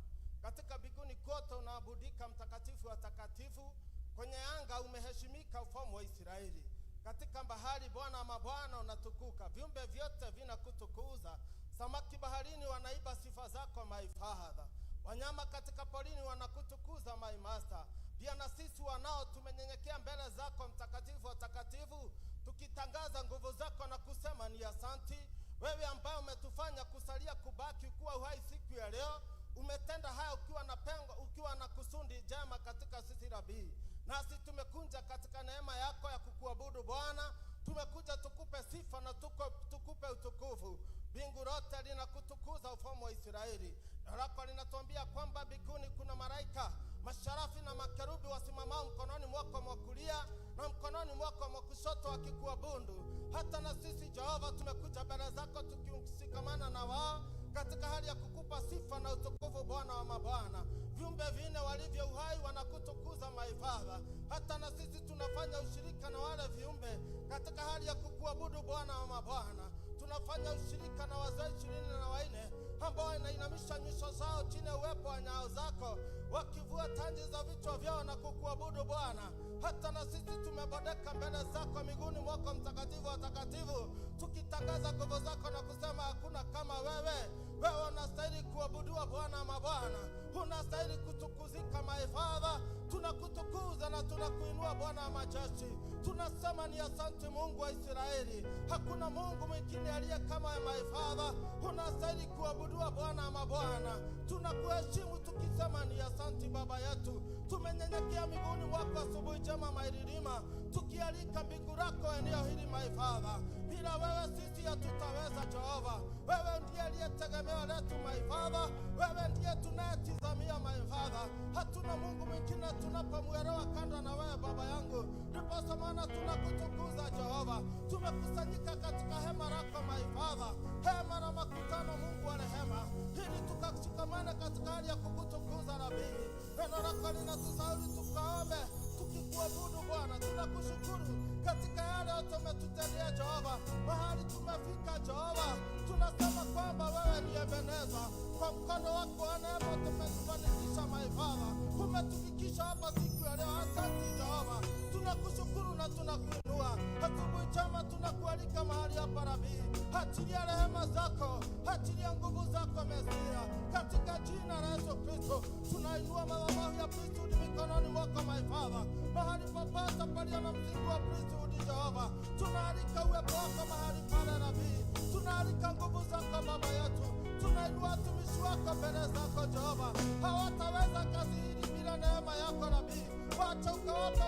Katika mbinguni kote unaabudika, mtakatifu wa takatifu. Kwenye anga umeheshimika, ufalme wa Israeli. Katika bahari Bwana wa mabwana unatukuka, viumbe vyote vinakutukuza. Samaki baharini wanaiba sifa zako, my Father. Wanyama katika porini wanakutukuza, my Master. Pia na sisi wanao tumenyenyekea mbele zako, mtakatifu wa takatifu, tukitangaza nguvu zako na kusema ni asanti. Wewe ambaye umetufanya kusalia kubaki kuwa uhai siku ya leo, umetenda haya ukiwa na pengo, ukiwa na kusudi jema katika sisi Rabii. Nasi tumekuja katika neema yako ya kukuabudu Bwana. Tumekuja tukupe sifa na tukupe utukufu. Mbingu lote linakutukuza, ufalme wa Israeli. Na lako linatuambia kwamba mbinguni kuna malaika masharafi na makerubi wasimamao mkononi mwako mwa kulia na mkononi mwako mwa kushoto wakikuabudu. Hata na sisi Jehova tumekuja mbele zako tukishikamana na wao katika hali ya kukupa sifa na utukufu Bwana wa mabwana. Viumbe vine walivyo uhai wanakutukuza, my Father. Hata na sisi tunafanya ushirika na wale viumbe katika hali ya kukuabudu Bwana wa mabwana. Tunafanya ushirika na wazee 24 ambao wanainamisha nyuso zao chini ya uwepo wa nyao zako, wakivua tanji za vichwa vyao na kukuabudu Bwana. Hata na sisi tumebodeka mbele zako miguuni mwako, mtakatifu wa takatifu, tukitangaza nguvu zako na kusema hakuna kama wewe. Wewe unastahili kuabudiwa Bwana wa mabwana, unastahili kutukuzika, my Father. Tunakutukuza na tunakuinua Bwana wa majeshi. Tunasema ni asante Mungu wa Israeli. Hakuna Mungu mwingine aliye kama my Father. Unastahili kuabudiwa Bwana wa mabwana. Tunakuheshimu tukisema ni asante Baba yetu. Tumenyenyekea miguuni mwako asubuhi njema, my Redeemer, tukialika mbingu lako eneo hili, my Father. Bila wewe sisi hatutaweza Jehova. Wewe ndiye aliyetegemeo letu, my Father. Wewe ndiye tunayetizamia, my Father. Hatuna Mungu mwingine tunapomwelewa kando na wewe Baba yangu. Ndiposa maana tunakutukuza Jehova. Tumekusanyika katika hema lako, my Father, hema la makutano, Mungu wa rehema, ili tukashikamane katika hali ya kukutukuza Rabii. Neno lako linatusauri tukaombe tukikuabudu Bwana. Tunakushukuru katika yale yote umetutendea Jehova. Mahali tumefika Jehova, tunasema kwamba wewe ni Ebeneza. Kwa mkono wako wa neema tumetufanikisha, my Father. Umetufikisha hapa siku ya leo. Asante Jehova, tunakushukuru na tunakuinua. Asubuhi njema tunakualika mahali hapa Rabii. Achilia rehema zako, achilia nguvu zako Mesia, katika jina la Yesu Kristo. Tunainua madhabahu ya priesthood mikononi mwako, my Father. Mahali popote palipo na mzigo wa priesthood Jehova, tunaalika uwepo wako mahali pale Rabii. Tunaalika nguvu zako Baba yetu. Tunainua watumishi wako mbele zako Jehova. Hawataweza kazi hili bila neema yako Rabii. Wacha ukawapa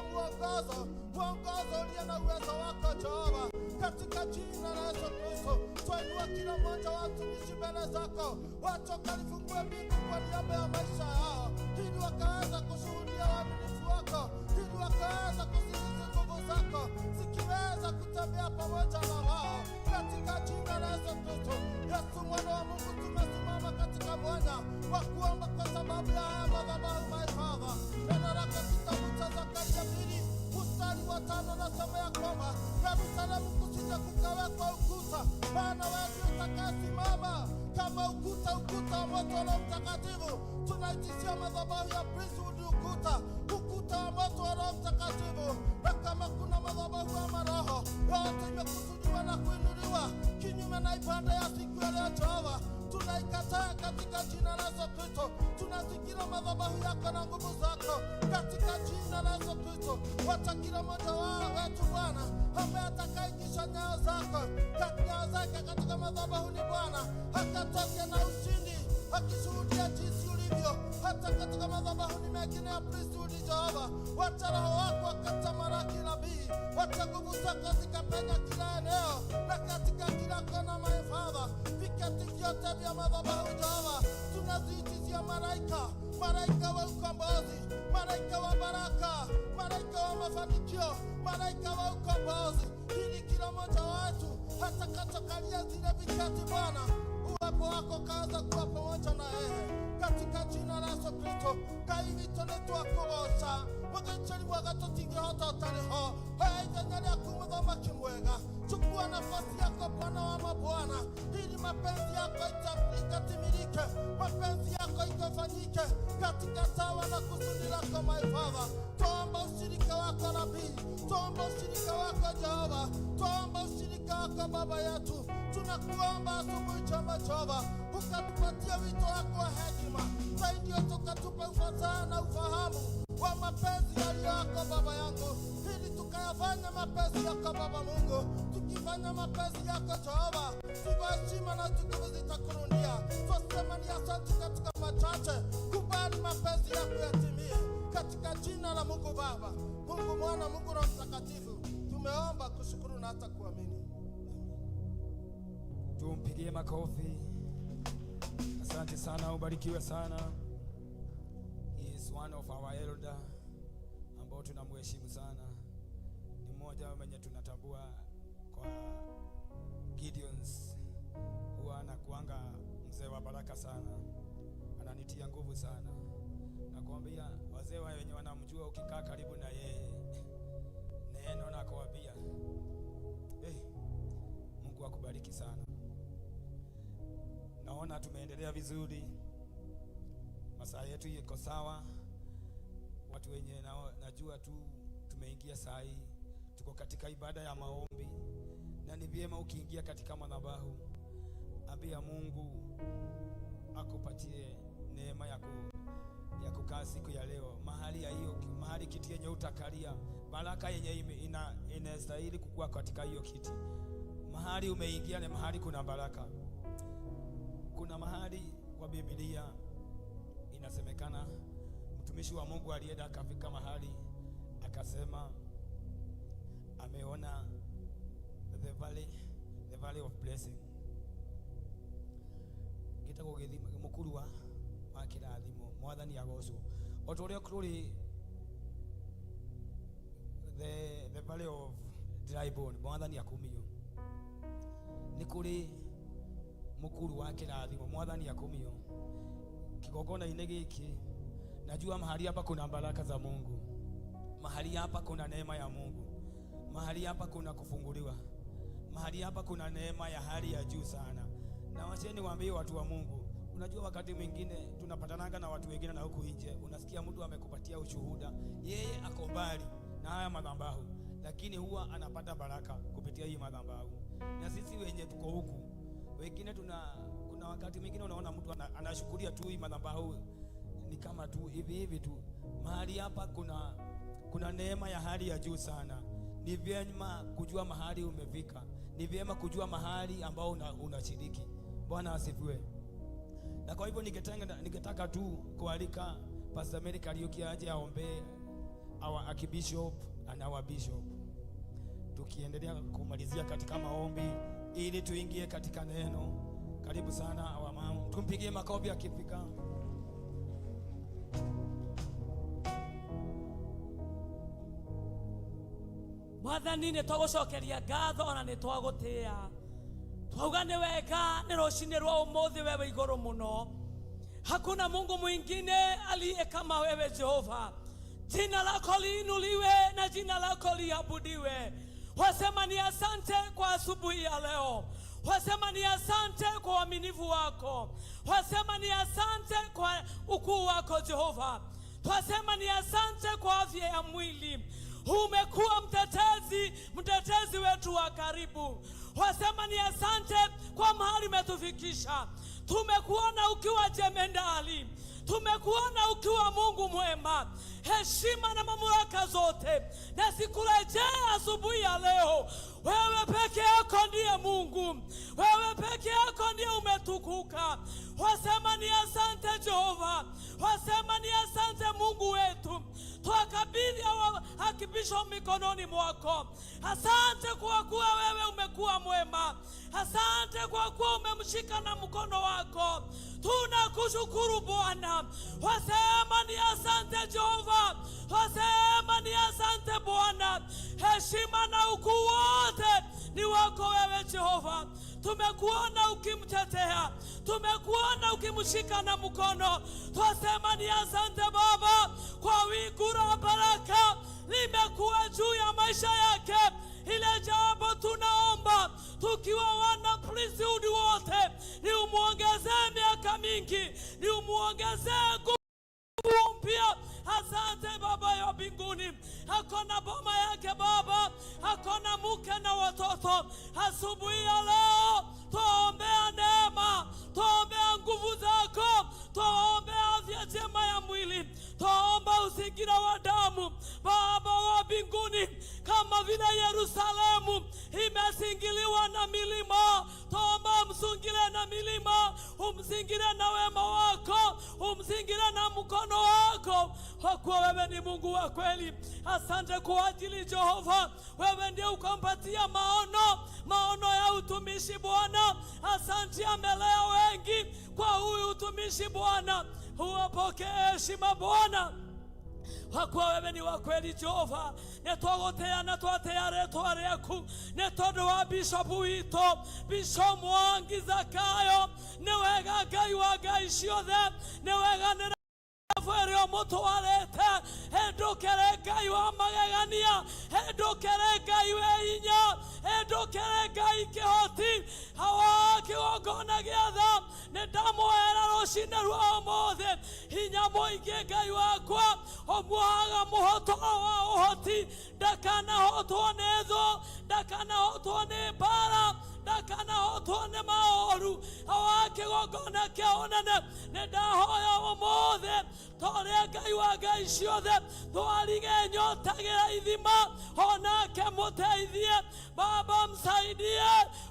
mwongozo uliye na uwezo wako Jehova, katika jina la Yesu Kristo. Twainua kila mmoja wa watumishi mbele zako. Wacha ukalifungue mbingu kwa niaba ya maisha yao, ili wakaweza kushuhudia uaminifu wako, ili wakaweza kuzidisha nguvu zako zikiweza kutembea pamoja na wao, katika jina la Yesu Kristo. Yesu mwana wa Mungu, tumesimama katika mwanya wa kuomba kwa sababu ya haya madhabahu, my Father. Neno lako kitabu cha Zakaria 2 mstari wa 5 nasema ya kwamba Yerusalemu kusije kukawekwa ukuta, maana wewe utakasimama kama ukuta wa moto wa Mtakatifu. Tunaitishia madhabahu ya priesthood ukuta wa moto wa Mtakatifu. Na kama kuna madhabahu ya maroho yote imekusudiwa na kuinuliwa kinyume na ibada ya siku ya leo Jehova, tunaikataa katika jina la Yesu Kristo. Tunazingira madhabahu yako na nguvu zako katika jina la Yesu Kristo. Wacha kila mmoja wao wetu Bwana ambaye atakaingisha nyayo zake katika madhabahu ni Bwana, akatoke na ushindi, akishuhudia jinsi hivyo hata katika madhabahu mengine ya priesthood Jehova, wacha roho wako akatamalaki nabii, wacha nguvu zako zikapenya kila eneo na katika kila kona my Father, vikati vyote vya madhabahu Jehova, tunaziitizia malaika wa ukombozi, malaika wa baraka, malaika wa mafanikio, malaika wa ukombozi, ili kila mmoja wetu hata katokalia zile vikati Bwana, uwepo wako kaanza kuwa pamoja na yeye katika jina la Yesu Kristo. Kaivi tonetwa kuosha wakati wakatotinge hata utaliho haijanyali ya kumudhoma kimwega. Chukua nafasi yako Bwana wa mabwana, ili mapenzi yako ikatimilike, mapenzi yako ikafanyike katika sawa na kusudi lako my Father. Tuomba ushirika wako nabii, tuomba ushirika wako Jehova, tuomba ushirika wako Baba yetu. Tunakuomba asubuhi njema Jehova, ukatupatia wito wako wa hekima, zaidi tukatupa ufasaha na ufahamu wa mapenzi yako Baba yangu, ili tukayafanya mapenzi yako Baba Mungu. Tukifanya mapenzi yako Jehova, sifa heshima na utukufu zitakurudia. Twasema ni asante katika machache, kubali mapenzi yako yatimie katika jina la Mungu Baba, Mungu Mwana, Mungu Roho Mtakatifu. Tumeomba kushukuru na hata kuamini. Tumpigie makofi. Asante sana, ubarikiwe sana. He is one of our elder ambao tunamheshimu sana. Ni mmoja mwenye tunatambua kwa Gideons, huwa anakuanga mzee wa baraka sana, ananitia nguvu sana. Nakwambia wazee wenye wanamjua, ukikaa karibu na yeye neno nakwambia, Mungu akubariki sana. Naona tumeendelea vizuri, masaa yetu iko sawa. Watu wenye najua tu tumeingia saa hii, tuko katika ibada ya maombi, na ni vyema ukiingia katika madhabahu, ambia Mungu akupatie neema ya kukaa siku ya leo mahali ya hiyo, mahali kiti yenye utakalia, baraka yenye inastahili kukua katika hiyo kiti. Mahali umeingia ni mahali kuna baraka. Kuna mahali kwa Biblia inasemekana mtumishi wa Mungu alienda akafika mahali akasema ameona the valley of blessing. Gita kugithima mukuru wa kirathimo mwathani agoco otoria kuri the valley of dry bone mwathani akumio, ni kuri mukuru wa kirathimo mwathani akumio. Kigogona ine giki najua mahali hapa kuna baraka za Mungu, mahali hapa kuna neema ya Mungu, mahali hapa kuna kufunguliwa, mahali hapa kuna neema ya hali ya juu sana. Na wacheni waambie watu wa Mungu, unajua wakati mwingine tunapatananga na watu wengine na huku nje, unasikia mtu amekupatia ushuhuda, yeye ako mbali na haya madhabahu, lakini huwa anapata baraka kupitia hii madhabahu. Na sisi wenye tuko huku wengine kuna wakati mwingine unaona mtu anashukuria tu hii madhabahu ni kama tu hivi tu. Mahali hapa kuna neema ya hali ya juu sana. Ni vyema kujua mahali umefika, ni vyema kujua mahali ambao unashiriki. Bwana asifiwe. Na kwa hivyo ningetaka tu kualika Pastor Mary Kariuki aje aombe our Archbishop and our Bishop, tukiendelea kumalizia katika maombi ili tuingie katika neno. Karibu sana our mama, tumpigie makofi akifika. Mwathani nĩ twagucokeria ngatho na nĩ twagutia, twauga nĩ wega nĩ rũcinĩ rwa ũmũthĩ wewe igũrũ mũno. Hakuna Mungu mwingine aliye kama wewe Jehova. Jina lako liinuliwe na jina lako liabudiwe. Wasema ni asante kwa asubuhi ya leo. Wasema ni asante kwa uaminifu wako. Wasema ni asante kwa ukuu wako Jehova. Twasema ni asante kwa afya ya mwili. Umekuwa mtetezi wetu wa karibu. Wasema ni asante kwa mahali umetufikisha. Tumekuona ukiwa jemedari, tumekuona ukiwa Mungu mwema. Heshima na mamlaka zote na sikurejea asubuhi ya leo. Wewe peke yako ndiye Mungu, wewe peke yako ndiye umetukuka. Wasema ni asante Jehova, wasema ni asante Mungu wetu. Twakabidhi hakikisho mikononi mwako. Asante kwa kuwa wewe umekuwa mwema. Asante kwa kuwa umemshika na mkono wako. Tunakushukuru Bwana. Wasema ni asante Jehova, wasema ni asante Bwana. Heshima na ukuu wote ni wako wewe Jehova. Tumekuona ukimtetea, tumekuona ukimshika na mkono. Twasema ni asante Baba kwa wingu la baraka limekuwa juu ya maisha yake. Ile jambo tunaomba tukiwa wana priesthood wote, ni umuongezee miaka mingi, ni umuongezee nguvu mpya. Asante Baba ya mbinguni. Hakuna boma yake Baba, hakuna mke na watoto. Asubuhi ya leo tuombea neema, tuombea nguvu zako, tuombea afya njema ya mwili, tuomba usingira wa damu Baba wa mbinguni. Kama vile Yerusalemu imesingiliwa na milima, tuomba msingile na milima, umsingile na wema wako, umsingile na mkono wako, kwa kuwa wewe ni Mungu wa kweli. Asante kwa ajili Jehova, wewe ndiye ukampatia maono ya utumishi Bwana. Asante, amelea wengi kwa huyu utumishi Bwana. Uwapokee heshima Bwana, kwa kuwa wewe ni wa kweli Jehova. Netwagotea na twatea retwa ryaku netondo wa Bishop wito Bishop Mwangi Zakayo. Newega Ngai wa ngai ciothe, newega Fwerio mutwarete endukere Ngai wa magegania, endukere Ngai we hinya, endukere Ngai kihoti. Hawa kigongona giatha nindamwera rucine rwa umuthe, hinya muingi Ngai wakwa omuhaga muhoto wa uhoti. Ndakanahotwo ni thu, ndakanahotwo ni mbara, ndakanahotwo ni maoru. Hawa kigongona kia unene nindahoya umuthe tore Ngai wa ngai ciothe twarige nyotagira ithima, onake muteithie Baba, msaidie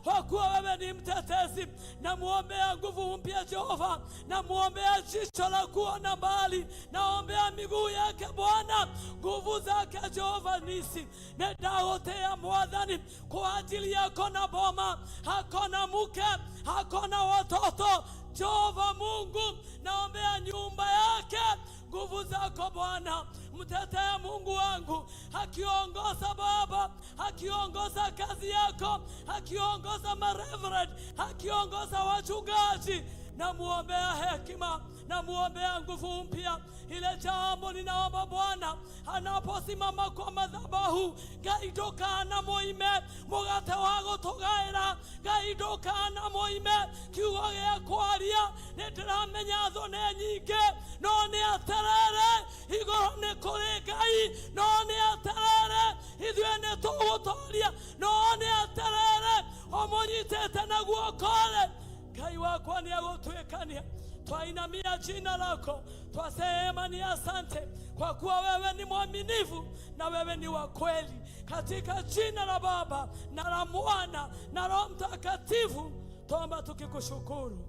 kwa kuwa wewe ni mtetezi. Na muombea nguvu mpya Jehova, na muombea jicho la kuona mbali, naombea miguu yake Bwana, nguvu zake Jehova nisi. Nedaotea Mwathani kwa ajili yako na boma, hakona mke, hakona watoto Jehova Mungu, naombea nyumba yake, nguvu zako Bwana. Mtetee Mungu wangu, akiongoza Baba, akiongoza kazi yako, akiongoza mareverend, akiongoza wachungaji. Na muombea hekima, na muombea nguvu mpya. Ile jambo ninaomba Bwana, anaposimama kwa madhabahu, gaidokana moime mugate wa gutugaira, gaidokana moime kiugo gya kwaria. Nitiramenya thone nyingi, no ni aterere igoro ni kuri Ngai, no ni aterere ithue ni tugutoria, no ni aterere omunyitete na guokore. Ngai wakwa ni agutwikania. Twainamia jina lako, twasema ni asante kwa kuwa wewe ni mwaminifu na wewe ni wa kweli. Katika jina la Baba na la Mwana na Roho Mtakatifu tuomba tukikushukuru.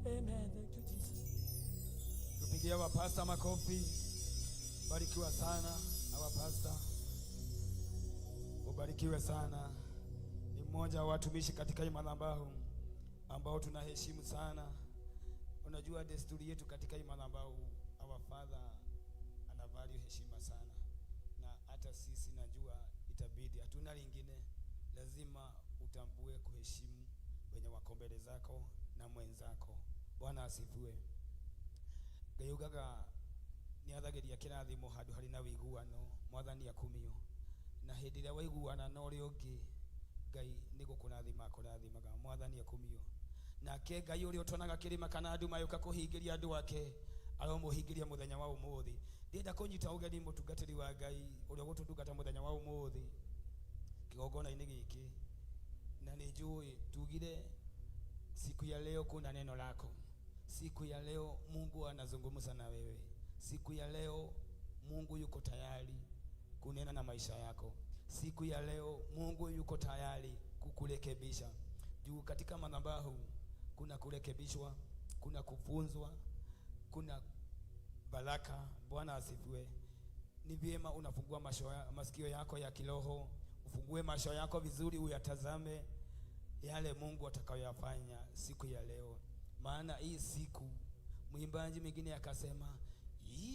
Amen. Thank you Jesus. Tupigie wapasta makofi. Barikiwa sana wapasta, ubarikiwe sana. Ni mmoja wa watumishi katika hii madhabahu ambao tunaheshimu sana. Unajua desturi yetu katika hii madhabahu, our father ana value heshima sana, na hata sisi najua itabidi, hatuna lingine, lazima utambue kuheshimu wenye wako mbele zako na mwenzako. Bwana asifiwe. Gayugaga ni athageria kirathimo handu hari na wiguano, Mwathani akumio na hindi ria waiguana na uri ungi, Ngai ni gukurathima kurathimaga. Mwathani akumio nake Ngai uri utonaga kirima kana andu mayuka kuhingiria andu ake, aromuhingiria muthenya wa umuthi. Ndienda kunyita ugeni mutungatiri wa Ngai uri gutundungata muthenya wa umuthi kigongona-ini giki, na ni njui tugire siku ya leo kuna neno lako. Siku ya leo Mungu anazungumza na wewe. Siku ya leo Mungu yuko tayari kunena na maisha yako. Siku ya leo Mungu yuko tayari kukurekebisha. Juu katika madhabahu kuna kurekebishwa, kuna kufunzwa, kuna baraka. Bwana asifiwe. Ni vyema unafungua masikio yako ya kiroho, ufungue macho yako vizuri, uyatazame yale Mungu atakayoyafanya siku ya leo. Maana hii siku, mwimbaji mwingine akasema,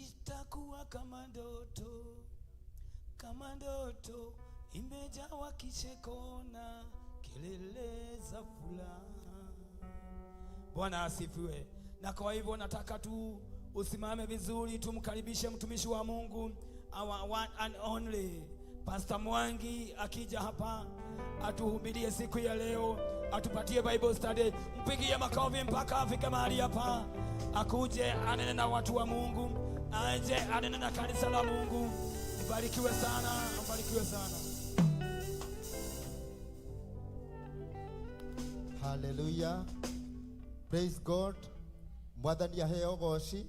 itakuwa kama ndoto imejawa kicheko na kelele za furaha. Bwana asifiwe. Na kwa hivyo nataka tu usimame vizuri, tumkaribishe mtumishi wa Mungu, our one and only Pastor Mwangi, akija hapa atuhubirie siku ya leo, atupatie Bible study. Mpigie makofi mpaka afike mahali hapa, akuje anene na watu wa Mungu, aje anene na kanisa la Mungu. Mbarikiwe sana, mbarikiwe sana. Hallelujah. Praise God. Mwadhani ya heo goshi.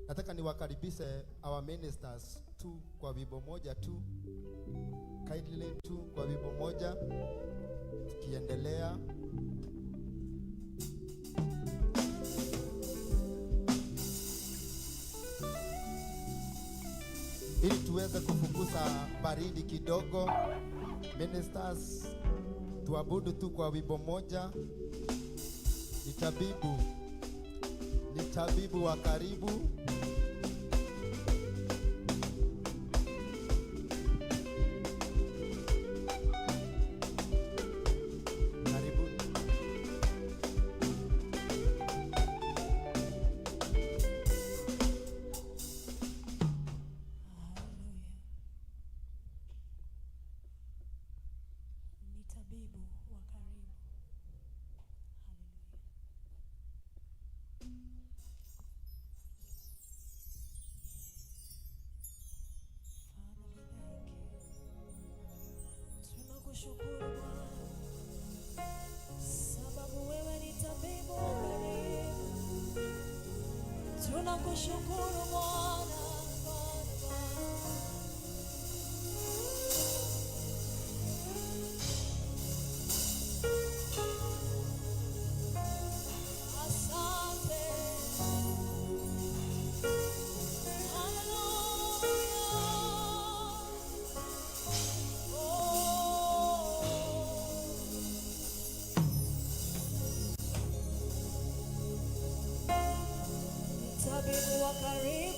Nataka niwakaribishe our ministers tu kwa wimbo moja tu. Kindly tu kwa wimbo moja. Tukiendelea. Ili tuweze kufukuza baridi kidogo. Ministers, tuabudu tu kwa wimbo moja. Ni tabibu wa karibu. Tunakushukuru Bwana, sababu wewe ni tabibu karibu. Tunakushukuru Bwana, asante. Tabibu wa karibu.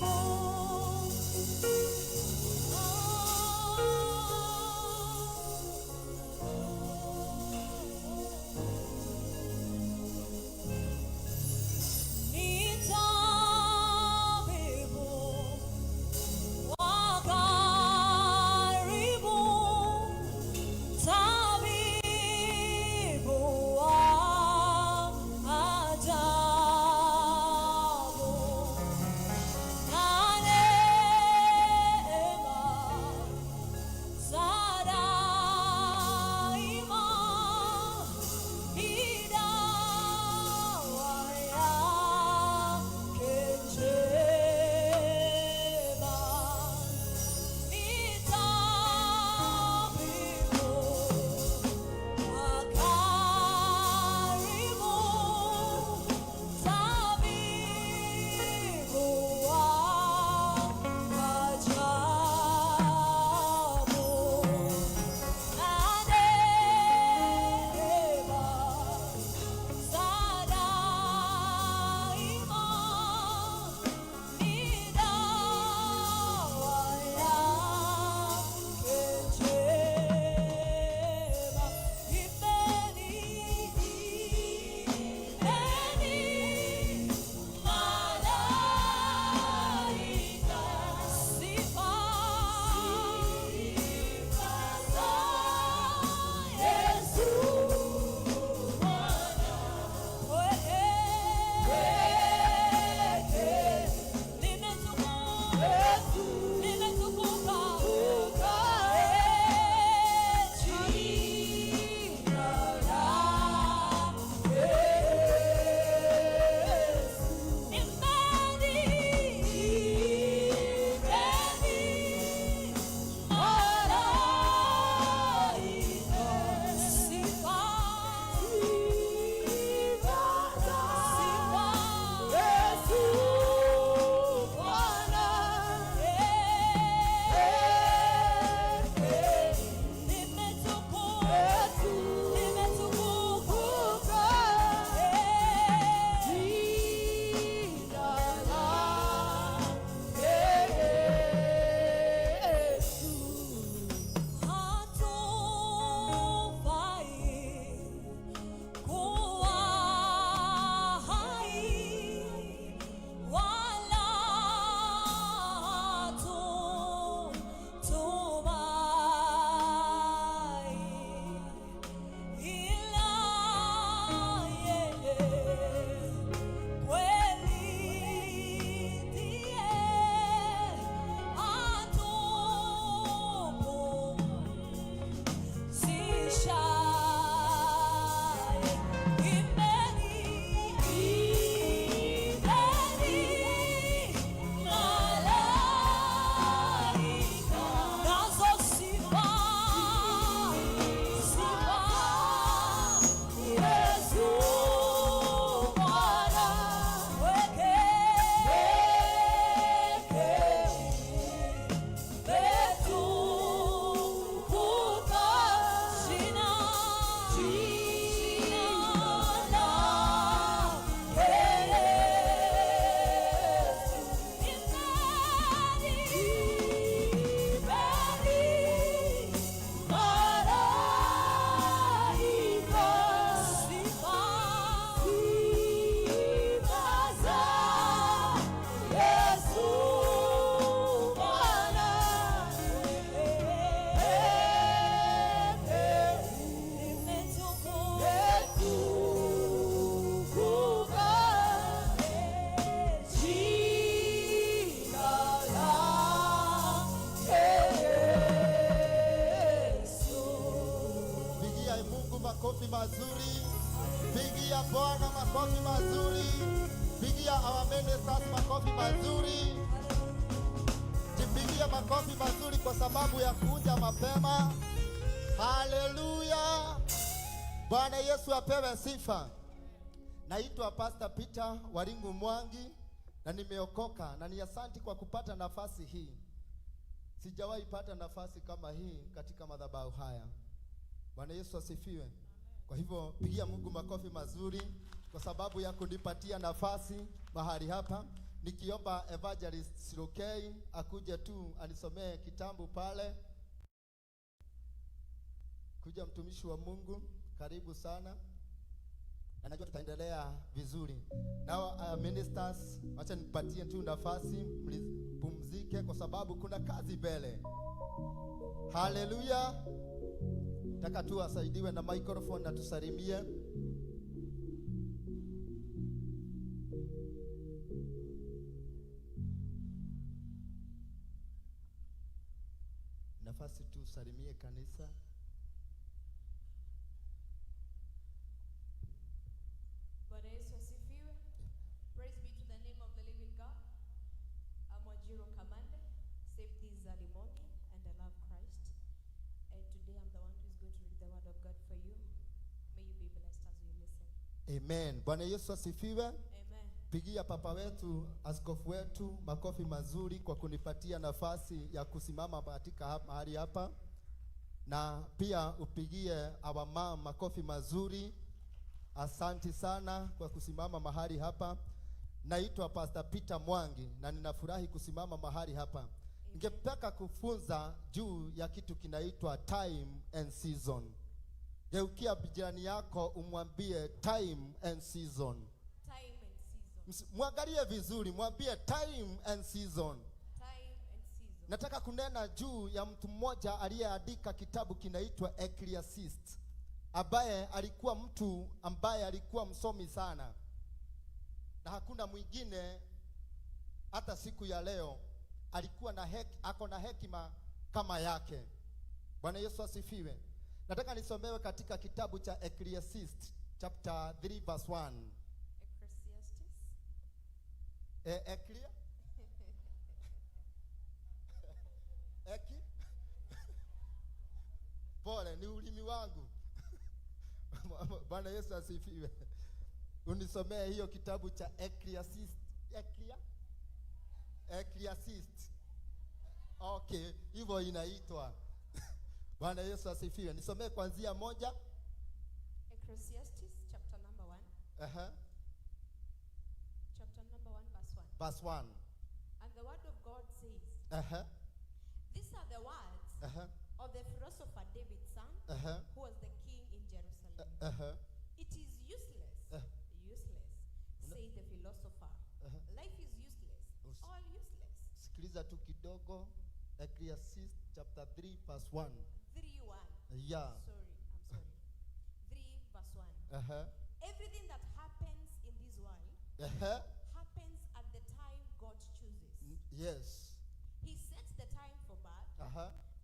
mazuri. Pigia Bwana makofi mazuri. Pigia our ministers makofi mazuri. Jipigia makofi mazuri kwa sababu ya kuja mapema. Haleluya. Bwana Yesu apewe sifa. Naitwa Pastor Peter Waringu Mwangi na nimeokoka, na ni asante kwa kupata nafasi hii. Sijawahi pata nafasi kama hii katika madhabahu haya. Bwana Yesu asifiwe. Kwa hivyo pigia Mungu makofi mazuri kwa sababu ya kunipatia nafasi mahali hapa. Nikiomba Evangelist Sirokei akuje tu anisomee kitambu pale. Kuja mtumishi wa Mungu, karibu sana. Na najua tutaendelea vizuri. Now ministers, acha nipatie tu nafasi mpumzike kwa sababu kuna kazi mbele. Haleluya. Nataka tu asaidiwe na microphone na tusalimie. Nafasi tu salimie kanisa. Bwana Yesu asifiwe. Praise be to the name of the living God. I'm Wajiro Kamande, saved this early morning, and I love Christ. And today I'm the one who is going to read the word of God for you. May you be blessed as you listen. Amen. Bwana Yesu asifiwe. Amen. Pigia papa wetu, askofu wetu makofi mazuri kwa kunipatia nafasi ya kusimama katika mahali hapa. Na pia upigie our mom makofi mazuri. Asante sana kwa kusimama mahali hapa. Naitwa Pastor Peter Mwangi na ninafurahi kusimama mahali hapa. Ningependa kufunza juu ya kitu kinaitwa time and season. Geukia jirani yako umwambie time and season. Time and season. Mwangalie vizuri, mwambie time and season. Time and season. Nataka kunena juu ya mtu mmoja aliyeandika kitabu kinaitwa Ecclesiastes, ambaye alikuwa mtu ambaye alikuwa msomi sana, na hakuna mwingine hata siku ya leo alikuwa na ako na hekima kama yake. Bwana Yesu asifiwe. Nataka nisomewe katika kitabu cha Ecclesiastes chapter 3 verse 1. Ecclesiastes. Pole, ni ulimi wangu. Bwana Yesu asifiwe. Unisomee hiyo kitabu cha Ecclesiastes. Okay, hivyo inaitwa. Bwana Yesu asifiwe. Nisomee kuanzia 1. Ecclesiastes chapter number 1. Chapter number 1 verse 1. Verse 1. And the word of God says, these are the words of the philosopher David's son, who was the king in Jerusalem. It is useless, say the philosopher. Life is useless, all useless. Sikiliza tu kidogo. Ecclesiastes chapter 3 verse 1. 3:1. Yeah. I'm sorry. 3 verse 1. Everything that happens in this world happens at the time God chooses. Yes. He sets the time for birth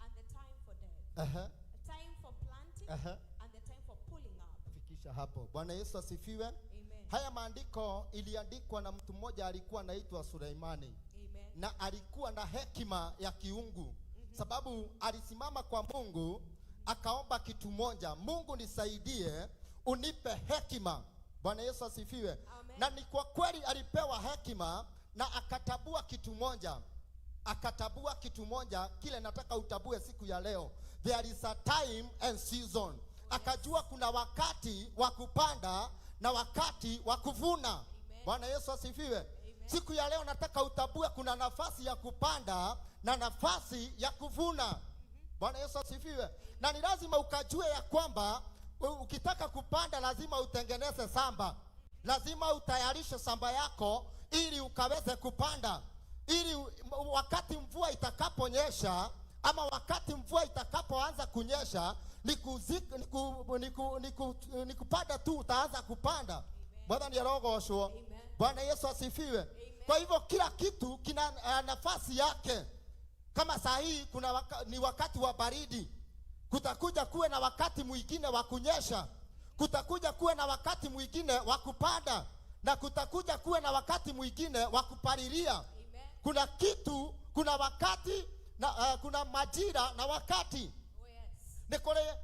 and the time for death. A time for planting and the time for pulling up. Fikisha hapo. Bwana Yesu asifiwe. Amen. Haya maandiko iliandikwa na mtu mmoja alikuwa anaitwa Suleimani. Amen. Na alikuwa na hekima ya kiungu. Sababu alisimama kwa Mungu akaomba kitu moja, Mungu nisaidie, unipe hekima. Bwana Yesu asifiwe. Amen. Na ni kwa kweli alipewa hekima na akatabua kitu moja. Akatabua kitu moja, kile nataka utabue siku ya leo. There is a time and season. Akajua kuna wakati wa kupanda na wakati wa kuvuna. Bwana Yesu asifiwe. Siku ya leo nataka utabue kuna nafasi ya kupanda na nafasi ya kuvuna. Bwana Yesu asifiwe. Na ni lazima ukajue ya kwamba ukitaka kupanda lazima utengeneze samba. Lazima utayarishe samba yako ili ukaweze kupanda. Ili wakati mvua itakaponyesha ama wakati mvua itakapoanza kunyesha ni kupanda tu utaanza kupanda. Bwana ni roho. Bwana Yesu asifiwe. Kwa hivyo kila kitu kina nafasi yake. Kama saa hii ni wakati wa baridi. Kutakuja kuwe na wakati mwingine wa kunyesha. kutakuja kuwe na wakati mwingine wa kupanda, na kutakuja kuwe na wakati mwingine wa kupalilia. Kuna kitu, kuna wakati na kuna majira na wakati. Nikole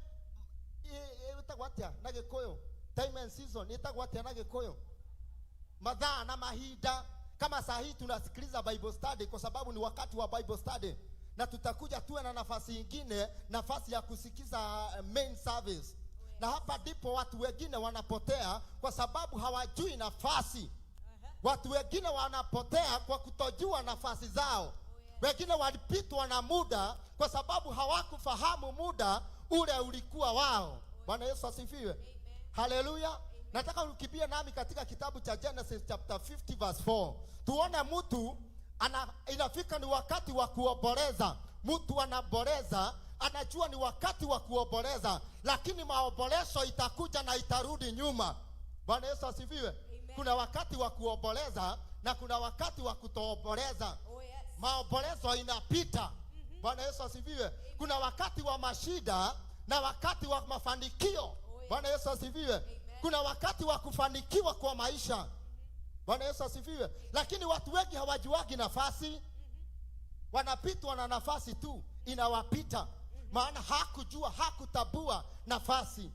itagwatia na Gikuyu, time and season itagwatia na Gikuyu, madhaa na mahida. Kama saa hii tunasikiliza Bible study kwa sababu ni wakati wa Bible study, na tutakuja tuwe na nafasi nyingine, nafasi ya kusikiza main service. Na hapa ndipo watu wengine wanapotea kwa sababu hawajui nafasi. Watu wengine wanapotea kwa kutojua nafasi zao. Wengine walipitwa na muda kwa sababu hawakufahamu muda ule ulikuwa wao. Bwana Yesu asifiwe. Haleluya. Nataka ukimbie nami katika kitabu cha Genesis chapter 50 verse 4. Tuone mtu inafika ni wakati wa kuomboleza. Mtu anaomboleza, anajua ni wakati wa kuomboleza, lakini maombolezo itakuja na itarudi nyuma. Bwana Yesu asifiwe. Kuna wakati wa kuomboleza na kuna wakati wa kutoomboleza. Maombolezo inapita. Bwana Yesu asifiwe. Kuna wakati wa mashida na wakati wa mafanikio. Bwana Yesu asifiwe. Kuna wakati wa kufanikiwa kwa maisha. Bwana Yesu asifiwe. Lakini watu wengi hawajuagi nafasi. Wanapitwa na nafasi tu, inawapita. Maana hakujua, hakutabua nafasi.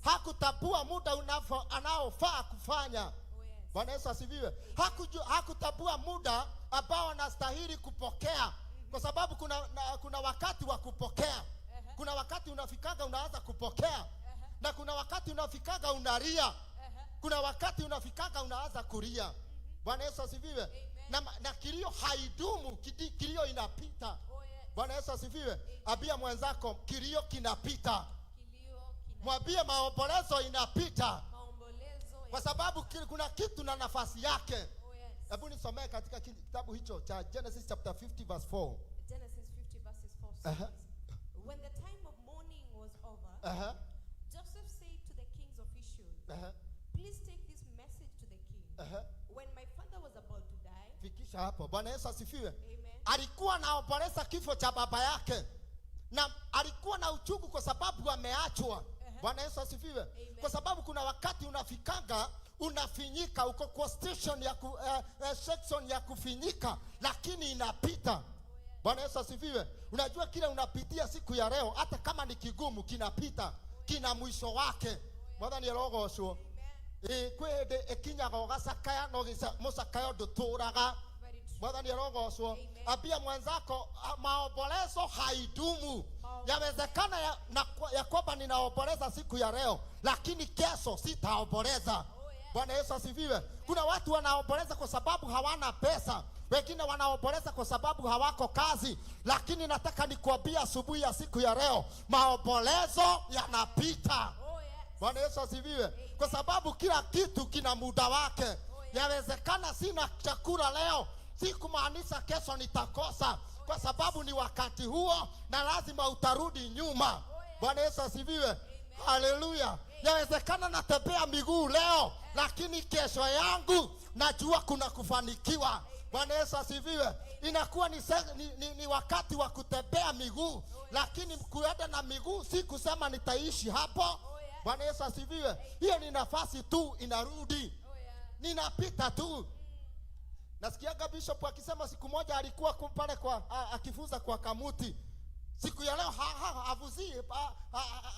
Hakutabua muda anaofaa kufanya. Bwana Yesu asifiwe. Hakutabua muda ambao anastahili kupokea. Kwa sababu kuna wakati wa kupokea. Kuna wakati unafikaga unaanza kupokea. Na kuna wakati unafikaga unalia. Kuna wakati unafikaga unaanza kulia. Bwana Yesu asifiwe. Na kilio haidumu, kilio inapita. Bwana Yesu asifiwe. Ambia mwenzako kilio kinapita. Mwambie maombolezo inapita. Kwa sababu kuna kitu na nafasi yake. Hebu nisomee katika kitabu hicho cha Genesis chapter 50 verse 4. Genesis 50 verses 4 says, when the time of mourning was over, Joseph said to the kings officials, please take this message to the king. When my father was about to die. Fikisha hapo. Bwana Yesu asifiwe. Amen. Alikuwa anaomboleza kifo cha baba yake. Na alikuwa na uchungu kwa sababu ameachwa. Bwana Yesu asifiwe. Kwa sababu kuna wakati unafikanga unafinyika, uko kwa station ya section ya kufinyika, lakini inapita. Bwana Yesu asifiwe. Unajua kile unapitia siku ya leo, hata kama ni kigumu, kinapita, kina mwisho wake. Bwana ni roho sio. Kwede ekinyaga ogasakaya no gisa musakayo duturaga. Bwana ni roho sio. Ambia mwanzako maombolezo haidumu. Yawezekana ya kwamba ninaomboleza siku ya leo, lakini kesho sitaomboleza. Bwana Yesu asifiwe. Kuna watu wanaomboleza kwa sababu hawana pesa. Wengine wanaomboleza kwa sababu hawako kazi. Lakini nataka nikuambia asubuhi ya siku ya leo, maombolezo yanapita. Bwana Yesu asifiwe. Kwa sababu kila kitu kina muda wake. Yawezekana sina chakula leo, si kumaanisha kesho nitakosa. Kwa sababu ni wakati huo na lazima utarudi nyuma. Bwana Yesu asifiwe. Haleluya. Yawezekana natembea miguu leo, lakini kesho yangu najua kuna kufanikiwa. Bwana Yesu asifiwe. Inakuwa ni wakati wa kutembea miguu, lakini kuenda na miguu si kusema nitaishi hapo. Bwana Yesu asifiwe. Hiyo ni nafasi tu, inarudi. Ninapita tu. Nasikiaga bishop akisema siku moja alikuwa pale kwa akifunza kwa Kamuti. Siku ya leo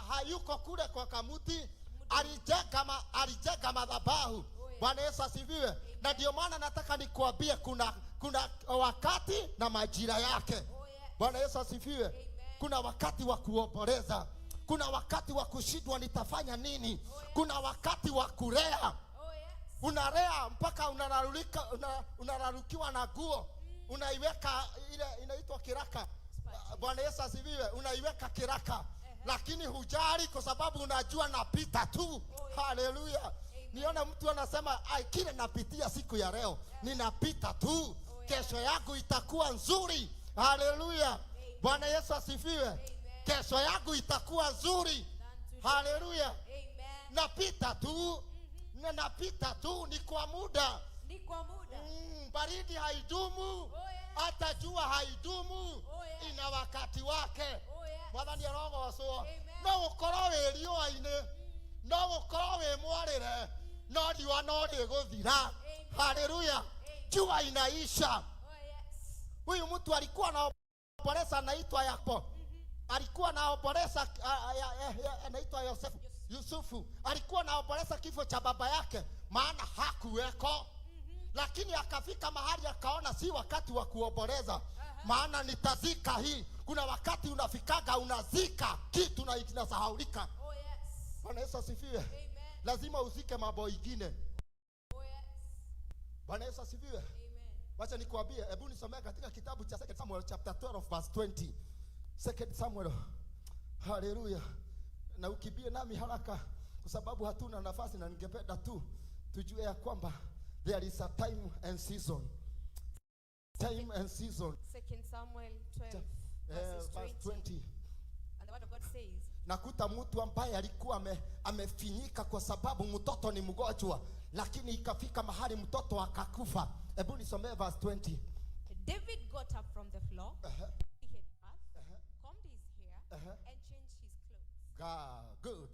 hayuko kule kwa Kamuti. Alijenga madhabahu. Bwana Yesu asifiwe. Na ndio maana nataka nikuambie kuna wakati na majira yake. Bwana Yesu asifiwe. Kuna wakati wa kuomboleza. Kuna wakati wa kushindwa nitafanya nini. Kuna wakati wa kulea. Unalea mpaka unararukiwa na nguo. Unaiweka ile inaitwa kiraka. Bwana Yesu asifiwe. Unaiweka kiraka. Lakini hujali kwa sababu unajua napita tu. Haleluya. Niona mtu anasema kile napitia siku ya leo, ninapita tu. Kesho yangu itakuwa nzuri. Haleluya. Bwana Yesu asifiwe. Kesho yangu itakuwa nzuri. Haleluya. Napita tu. Napita tu, ni kwa muda. Ni kwa muda. Baridi haidumu. Hata jua haidumu. Ina wakati wake. Bwana ni roho wasio. No ukoro welio aine. no gukoro we mwarire no riwa no riguthira. Haleluya. Jua inaisha. Oh yes. Huyu mtu alikuwa na operesa anaitwa Yakobo. Alikuwa na operesa anaitwa Yusufu. Alikuwa na operesa kifo cha baba yake maana hakuweko. Lakini akafika mahali akaona si wakati wa kuomboleza. Maana nitazika hii. Kuna wakati unafikaga unazika kitu na kinasahaulika. Oh yes. Bwana Yesu asifiwe. Amen. Lazima uzike mambo ingine. Oh yes. Bwana Yesu asifiwe. Amen. Wacha nikwambie, hebu nisomee katika kitabu cha 2 Samuel chapter 12 verse 20. 2 Samuel. Haleluya. Na ukibie nami haraka kwa sababu hatuna nafasi na ningependa tu tujue ya kwamba there is a time and season. Time and season. 2 Samuel 12 Verse 20. And the word of God says, Nakuta mtu ambaye alikuwa amefinyika kwa sababu mtoto ni mgonjwa, lakini ikafika mahali mtoto akakufa. Hebu nisomee verse 20. David got up from the floor, he had bath, combed his hair, and changed his clothes. Good.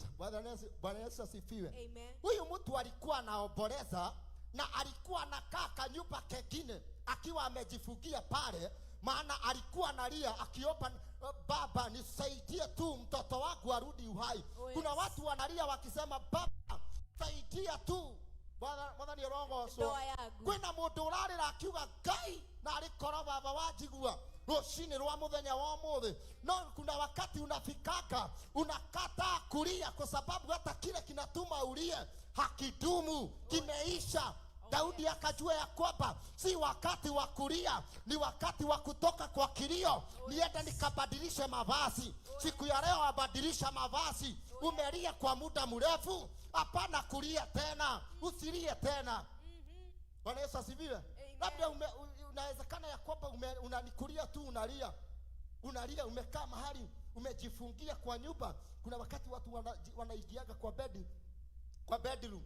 Bwana Yesu asifiwe. Amen. Huyu mtu alikuwa anaomboleza na alikuwa anakaa kanyumba kengine akiwa amejifungia pale, maana alikuwa analia akiomba, baba nisaidie tu mtoto wangu arudi uhai. Oh, yes. Kuna watu wanalia wakisema baba saidia tu. Bwana ni rongo so. Kwena mundu urarira akiuga Ngai na alikora baba wajigua rucini rwa muthenya wa muthe. No kuna wakati unafikaka unakata kulia kwa sababu hata kile kinatuma ulie hakidumu, kimeisha. Daudi akajua ya kwamba si wakati wa kulia, ni wakati wa kutoka kwa kilio. Nienda nikabadilishe mavazi. Siku ya leo abadilisha mavazi. Umelia kwa muda mrefu, hapana kulia tena, usilie tena. Bwana Yesu asifiwe. Labda unawezekana ya kwamba unanikulia tu unalia. Unalia umekaa mahali umejifungia kwa nyumba. Kuna wakati watu wanaigiaga kwa bedroom.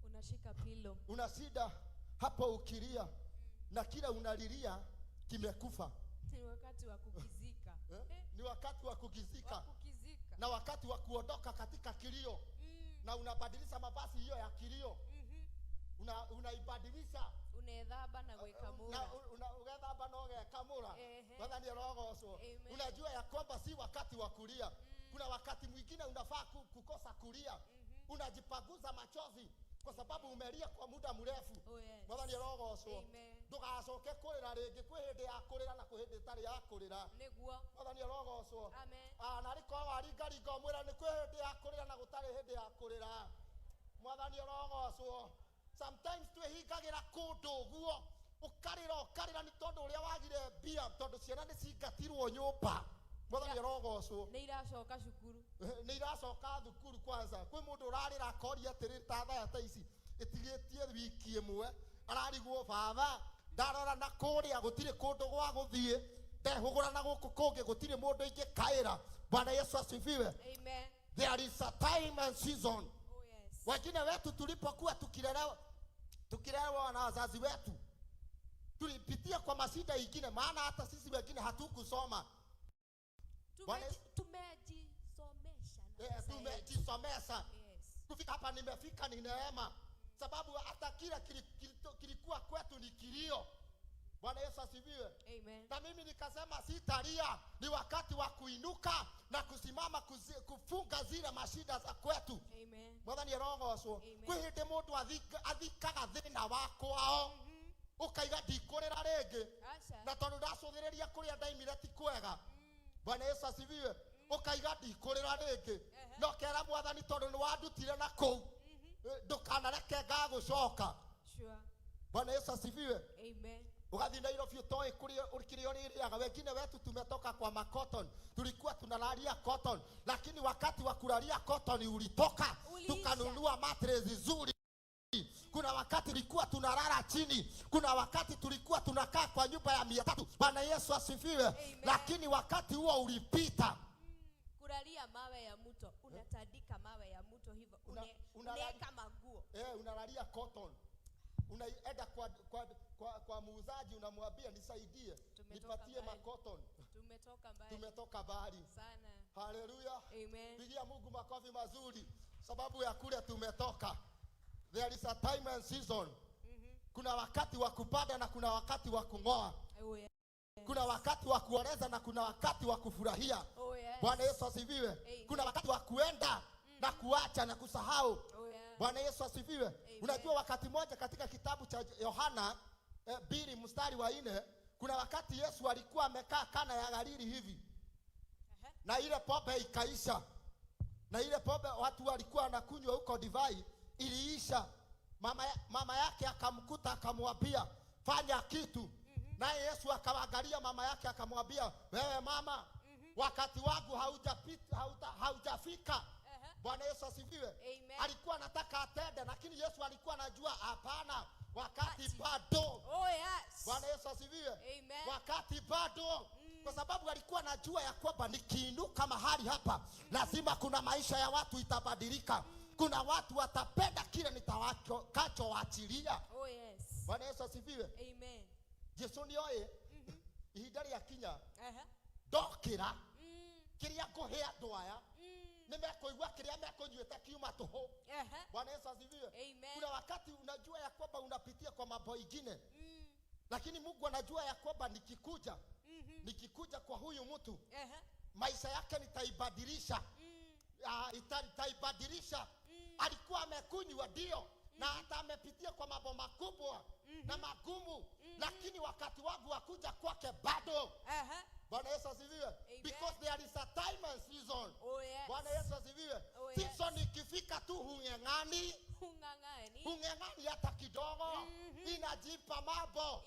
Unashika pillow. Unasida hapo ukilia na kila unalilia kimekufa. Ni wakati wa kukizika. Ni wakati wa kukizika. Na wakati wa kuondoka katika kilio. Na unabadilisha mavazi hiyo ya kilio. Unaibadilisha. Unaedhaba na kuekamura. Unaedhaba na kuekamura. Bwana ni roho so. Unajua ya kwamba si wakati wa kulia. Kuna wakati mwingine unafaa kukosa kulia. Unajipaguza machozi kwa sababu umelia kwa muda mrefu. Bwana ni roho so. Ndugacoke kurira ringi kwi hindi ya kurira na kwi hindi tari ya kurira. Niguo. Bwana ni roho so. Amen. Na riko waringaringa mwira ni kwi hindi ya kurira na gutari hindi ya kurira. Bwana ni roho so. Sometimes twehingagira kundu guo ukarira ni tondu uria wagire bia tondu ciana ni cingatirwo nyumba. Bwana ni roho so. Ni iracoka cukuru. Ni iracoka thukuru kwanza. Kwi mundu urarira akoria atiri tatha ya taisi itigetie wiki imwe ararigwo baba ndarora na kuria gutire kundu gwa guthie ndehugura na guku kungi gutire mundu ingi kaira. Bwana Yesu asifiwe. Amen. There is a time and season. Oh yes. Wengine wetu tulipokuwa tukilelewa na wazazi wetu tulipitia kwa masida ingine, maana hata sisi wengine hatukusoma. Tumejisomesha. Yes. Kufika hapa nimefika ni neema. Sababu hata kila kilikuwa kwetu ni kilio. Bwana Yesu asifiwe. Amen. Na mimi nikasema sitalia, ni wakati wa kuinuka na kusimama kufunga zile mashida za kwetu. Amen. Bwana ni roho so. Kwihinde mundu athikaga thina wakwao. Ukaiga ndikurira ringi. Na tondu ndacuthiriria kuria ndaimire ti kwega. Bwana Yesu asifiwe. Ukaiga ndikurira ringi. No kera mwathani tondu ni wandutire na kou. Ndukanareke ngagucoka. Sure. Bwana Yesu asifiwe. Amen. Ugathi Nairobi utoi kurio ririaga. Wengine wetu tumetoka kwa makoton. Tulikuwa tunalalia cotton, lakini wakati wa kulalia cotton ulitoka. Tukanunua mattress nzuri. Kuna wakati tulikuwa tunalala chini. Kuna wakati tulikuwa tunakaa kwa nyumba ya 300. Bwana Yesu asifiwe. Amen. Lakini wakati huo ulipita. Kulalia mawe ya mto, unatandika mawe ya mto hivyo. Unaweka maguo. Unalalia cotton. Unaenda kwa muuzaji unamwambia nisaidie, nipatie makoton. Tumetoka mbali. Tumetoka mbali sana. Haleluya. Amen. Pigia Mungu makofi mazuri. sababu ya kule tumetoka. There is a time and season. Kuna wakati wa kupanda na kuna wakati wa kung'oa. Oh, yes. Kuna wakati wa kuoleza na kuna wakati wa kufurahia. Oh, yes. Bwana Yesu asifiwe. Amen. Kuna wakati wa kuenda na kuacha na kusahau. Oh, yes. Bwana Yesu asifiwe. Unajua wakati moja katika kitabu cha Yohana 2:4, kuna wakati Yesu alikuwa amekaa Kana ya Galili hivi. Na ile pombe ikaisha. Na ile pombe watu walikuwa wanakunywa huko divai iliisha. Mama yake akamkuta akamwambia fanya kitu. Naye Yesu akaangalia mama yake akamwambia, wewe mama, wakati wangu haujafika. Bwana Yesu asifiwe. Alikuwa anataka atende, lakini Yesu alikuwa anajua hapana, wakati bado. Oh, yes. Bwana Yesu asifiwe. Amen. Wakati bado. Kwa sababu alikuwa anajua ya kwamba nikiinuka mahali hapa lazima kuna maisha ya watu itabadilika. Kuna watu watapenda kile nitakachoachilia. Oh, yes. Bwana Yesu asifiwe. Amen. Yesu ni oye. Ihidari ya kinya. Dokira. Kiria kuhea doaya. Nimekuigua kiria mekonyueta kiuma toho. Bwana Yesu asifiwe. Amen. Kuna wakati unajua ya kwamba unapitia kwa mambo mengine. Lakini Mungu anajua ya kwamba nikikuja kwa huyu mtu maisha yake nitaibadilisha. Nitaibadilisha. Alikuwa amekunywa ndio na hata amepitia kwa mambo makubwa na magumu, lakini wakati wangu wa kuja kwake bado. Bwana Yesu asifiwe. Because there is a time and season. Oh, yes. Bwana Yesu asifiwe. Oh, yes. Season ikifika tu hung'ang'ani hata kidogo. Inajipa mambo.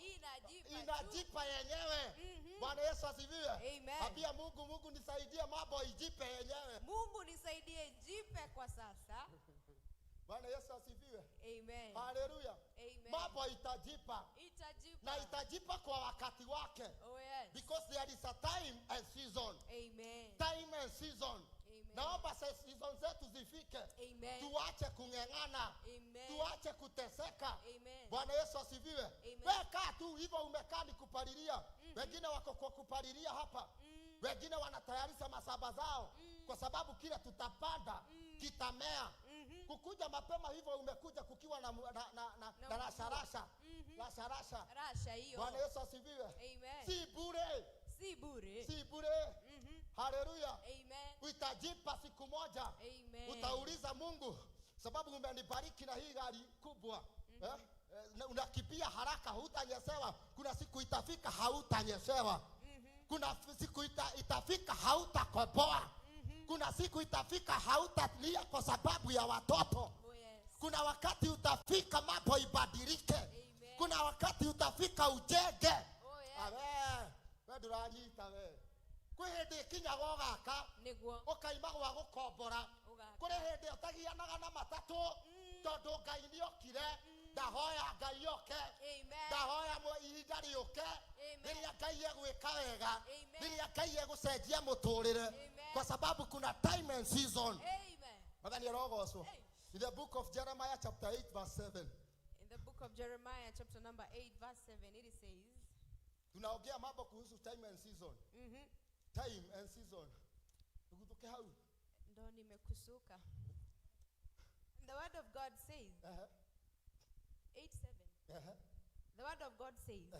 Inajipa yenyewe. Bwana Yesu asifiwe. Amen. Ambia Mungu nisaidie mambo ijipe yenyewe. Mungu nisaidie jipe kwa sasa. Bwana Yesu asifiwe. Amen. Haleluya. Amen. Mambo itajipa. Na itajipa kwa wakati wake. Oh, yes. Because there is a time and season. Amen. Time and season. Amen. Naomba season zetu zifike. Amen. Tuache kung'ang'ana. Amen. Tuache kuteseka. Amen. Bwana Yesu asifiwe. Amen. Wewe kaa tu hivyo umekaa ni kupalilia. Wengine wako kwa kupalilia hapa. Wengine wanatayarisha masaba zao kwa sababu kile tutapanda kitamea. Kukuja mapema hivyo umekuja kukiwa na rasharasha. Rasha hiyo. Bwana Yesu asifiwe. Amen. Si bure. Si bure. Haleluya. Amen. Utajipa siku moja. Amen. Utauliza Mungu, sababu umenibariki na hii gari kubwa. Unakipia haraka hutanyeshewa. Kuna siku itafika hautanyeshewa. Kuna siku itafika hautakopoa. Kuna siku itafika hautalia kwa sababu ya watoto. Oh, yes. Kuna wakati utafika mambo ibadilike. Amen. Kuna wakati utafika ujenge. Oh, yes. Wewe nduranyita wewe. Kwi hindi kinya gogaka Niguo. ukaima gwa gukombora. Kuri hindi utagianaga na matatu tondu Ngai ni okire. Ndahoya Ngai oke. Amen. Ndahoya ihinda riuke. Riria Ngai egwika wega. Riria Ngai egucenjia muturire. Kwa sababu kuna time and season. Amen. Madhani rogocwo. In the book of Jeremiah chapter 8 verse 7. In the book of Jeremiah chapter number 8 verse 7 it says, tunaongea mambo kuhusu time and season. Time and season. Tukutoke hau. Ndo nimekusuka. The word of God says 8:7. The word of God says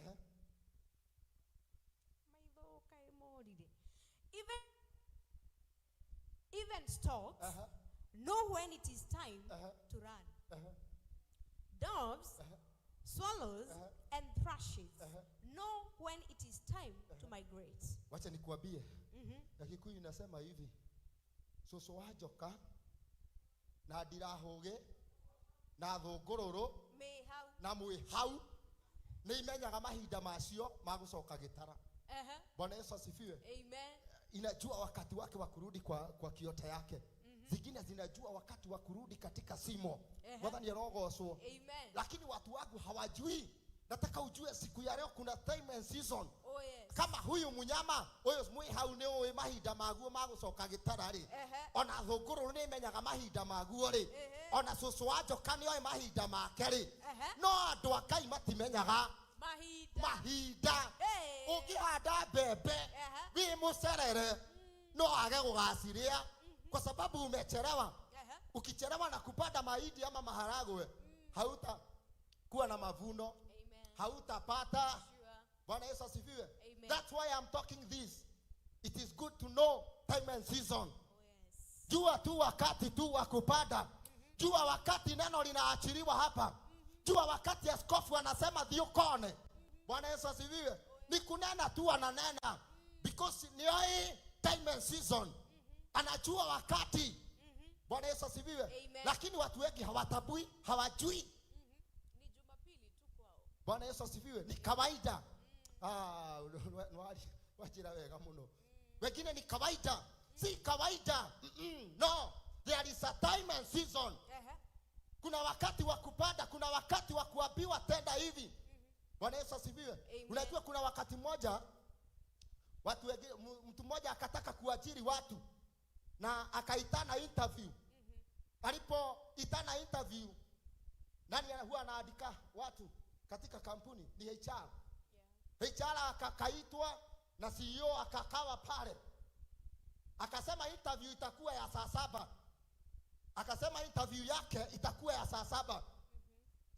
even stalks know when it is time to run. Doves, swallows, and thrushes know when it is time to migrate. Wacha nikuambie. Ya Kikuyu inasema hivi. Soso wa joka na ndirahuge na thungururu na mwihau ni imenyaga mahinda macio magucoka gitara. Bwana Yesu asifiwe. Amen. Inajua wakati wake wa kurudi kwa kiota yake. Zingine zinajua wakati wa kurudi katika simo. Wadhani rogocwo. Amen. Lakini watu wangu hawajui. Nataka ujue siku ya leo kuna time and season. Oh, yes. Kama huyu munyama uyu mwihau ni uwi mahinda maguo magucoka gitara ri. Ona thunguru ni menyaga mahinda maguo ri. Ona cucu wa njoka ni oĩ mahinda make ri. No andu a Ngai matimenyaga mahinda. Ungihanda mbembe wi mucerere no age gugaciria kwa sababu umechelewa. Ukichelewa na kupanda mahindi ama maharagwe, hautakuwa na mavuno. Amen. Hautapata. Sure. Bwana Yesu asifiwe. Amen. That's why I'm talking this. It is good to know time and season. Oh, yes. Jua tu wakati tu wa kupanda. Jua wakati neno linaachiliwa hapa. Jua wakati askofu anasema dhiokone. Bwana Yesu asifiwe. Ni kunena tu ananena. Because ni hii time and season. Anajua wakati. Bwana Yesu asifiwe. Amen. Lakini watu wengi hawatambui, hawajui. Ni Jumapili tu kwao. Bwana Yesu asifiwe. Ni kawaida. Wachira wega muno. Wengine ni kawaida. Si kawaida. No. There is a time and season. Kuna wakati wa kupanda, kuna wakati wa kuambiwa tenda hivi. Bwana Yesu asifiwe. Unajua kuna wakati mmoja watu wengine, mtu mmoja akataka kuajiri watu na akaitana interview. Alipoitana interview, nani huwa anaandika watu katika kampuni? Ni HR. HR akakaitwa na CEO akakawa pale. Akasema interview itakuwa ya saa 7. Akasema interview yake itakuwa ya saa 7.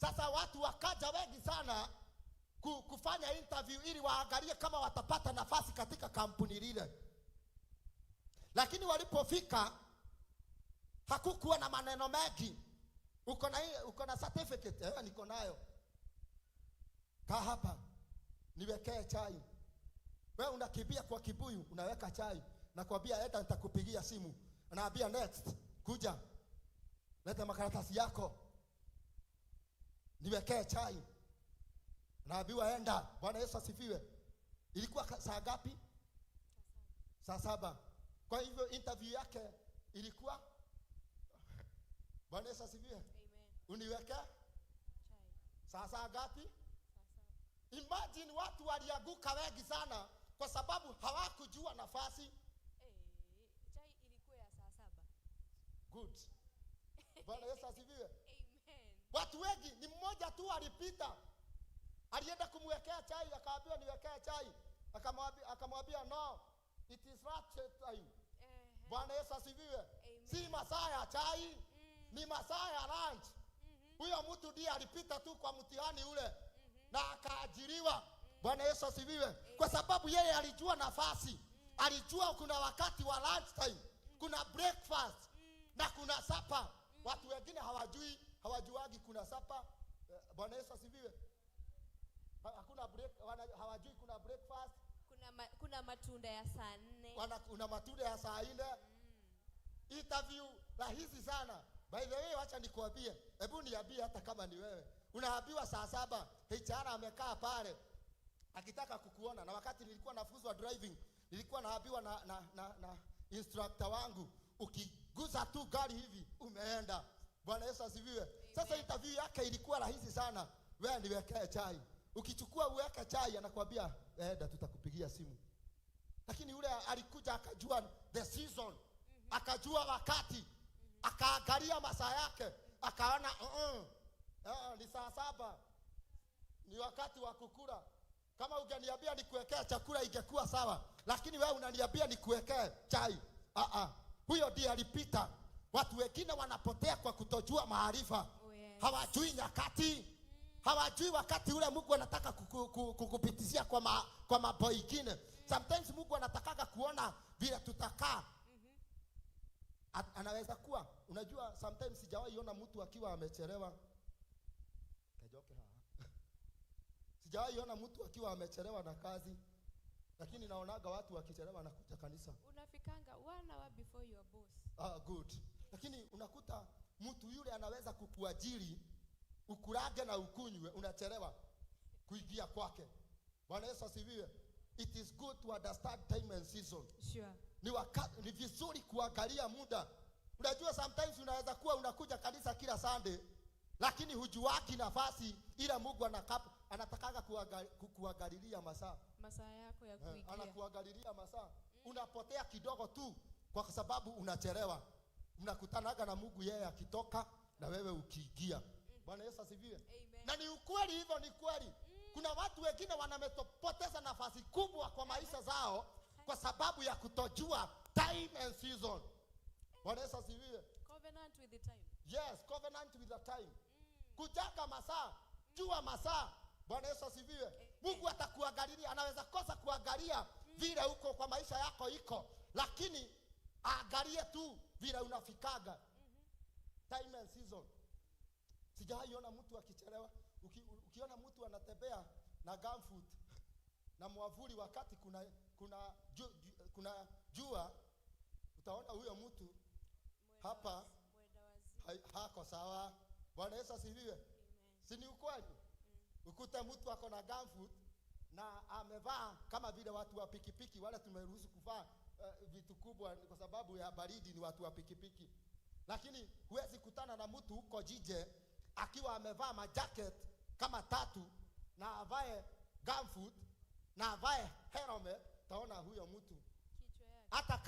Sasa watu wakaja wengi sana kufanya interview ili waangalie kama watapata nafasi katika kampuni lile. Lakini walipofika hakukuwa na maneno mengi. Uko na certificate? Niko nayo. Kaa hapa. Niwekee chai. Wewe unakimbia kwa kibuyu, unaweka chai. Nakwambia enda nitakupigia simu. Anaambia next, kuja. Leta makaratasi yako. Niwekee chai. Naambiwa enda. Bwana Yesu asifiwe. Ilikuwa saa ngapi? Saa 7. Kwa hivyo interview yake ilikuwa Bwana Yesu asifiwe. Amen. Uniweke Chai. saa ngapi? Saa 7. Imagine watu walianguka wengi sana kwa sababu hawakujua nafasi. Chai ilikuwa ya saa 7. Good. Bwana Yesu asifiwe. Amen. Watu wengi, ni mmoja tu alipita. Alienda kumwekea chai, akaambiwa niwekee chai. Akamwambia no, it is not time. Bwana Yesu asifiwe. Si masaa ya chai, ni masaa ya lunch. Huyo mtu ndiye alipita tu kwa mtihani ule na akaajiriwa. Bwana Yesu asifiwe. Kwa sababu yeye alijua nafasi. Alijua kuna wakati wa lunch time, kuna breakfast na kuna supper. Watu wengine hawajuagi kuna supper. Bwana Yesu asifiwe. Hakuna hawajui kuna breakfast. Kuna matunda ya saa 4. Kuna matunda ya saa 4. Interview rahisi sana. By the way, wacha nikuambie. Hebu niambie hata kama ni wewe. Unaambiwa saa 7, HR amekaa pale akitaka kukuona. Na wakati nilikuwa nafunzwa driving, nilikuwa naambiwa na instructor wangu, ukiguza tu gari hivi umeenda. Bwana Yesu asifiwe. Sasa interview yake ilikuwa rahisi sana. Wewe niwekee chai. Ukichukua uweke chai, anakuambia enda tutakupigia simu. Lakini yule alikuja akajua the season. Akajua wakati. Akaangalia masaa yake. Akaona ni saa 7. Ni wakati wa kukula. Kama ungeniambia nikuwekea chakula ingekuwa sawa. Lakini wewe unaniambia nikuwekee chai. Huyo ndiye alipita. Watu wengine wanapotea kwa kutojua maarifa. Hawajui nyakati. Hawajui wakati ule Mungu anataka kukupitishia kwa mambo mengine. Sometimes Mungu anataka kuona vile tutakaa. Anaweza kuwa, unajua sometimes sijawahi ona mtu akiwa amechelewa. Sijawahi ona mtu akiwa amechelewa na kazi. Lakini naonaga watu wakichelewa na kuja kanisa. Unafikanga 1 hour before your boss. Good. Lakini unakuta mtu yule anaweza kukuajiri, ukurage na ukunywe, unachelewa kuingia kwake. Bwana Yesu asifiwe. It is good to understand time and season. Sure. Ni vizuri kuangalia muda. Unajua sometimes unaweza kuwa unakuja kanisa kila Sunday, lakini hujuaki nafasi ila Mungu anataka kuangalilia masaa. Masaa yako ya kuingia. Anakuangalilia masaa. Unapotea kidogo tu kwa sababu unachelewa. Mnakutanaga na Mungu yeye akitoka na wewe ukiingia. Bwana Yesu asifiwe. Na ni ukweli hivyo, ni kweli. Kuna watu wengine wanapoteza nafasi kubwa kwa maisha zao kwa sababu ya kutojua time and season. Bwana Yesu asifiwe. covenant with the time. Yes, covenant with the time. Kujaga masaa, jua masaa. Bwana Yesu asifiwe. Mungu atakuangalia, anaweza kosa kuangalia vile uko kwa maisha yako iko, lakini aangalie tu vile unafikaga. Time and season. Sijaiona mtu akichelewa. Ukiona mtu anatembea na gumfoot na mwavuli wakati kuna jua, utaona huyo mtu hapa hako sawa. Bwana Yesu asifiwe. Si ni ukweli? Ukute mtu ako na gumfoot na amevaa kama vile watu wa pikipiki, wale tumeruhusu kuvaa vitu kubwa kwa sababu ya baridi, ni watu wa pikipiki. Lakini huwezi kutana na mtu huko jije akiwa amevaa majacket kama 3 na avae gumfoot na avae helmet. Taona huyo mtu hata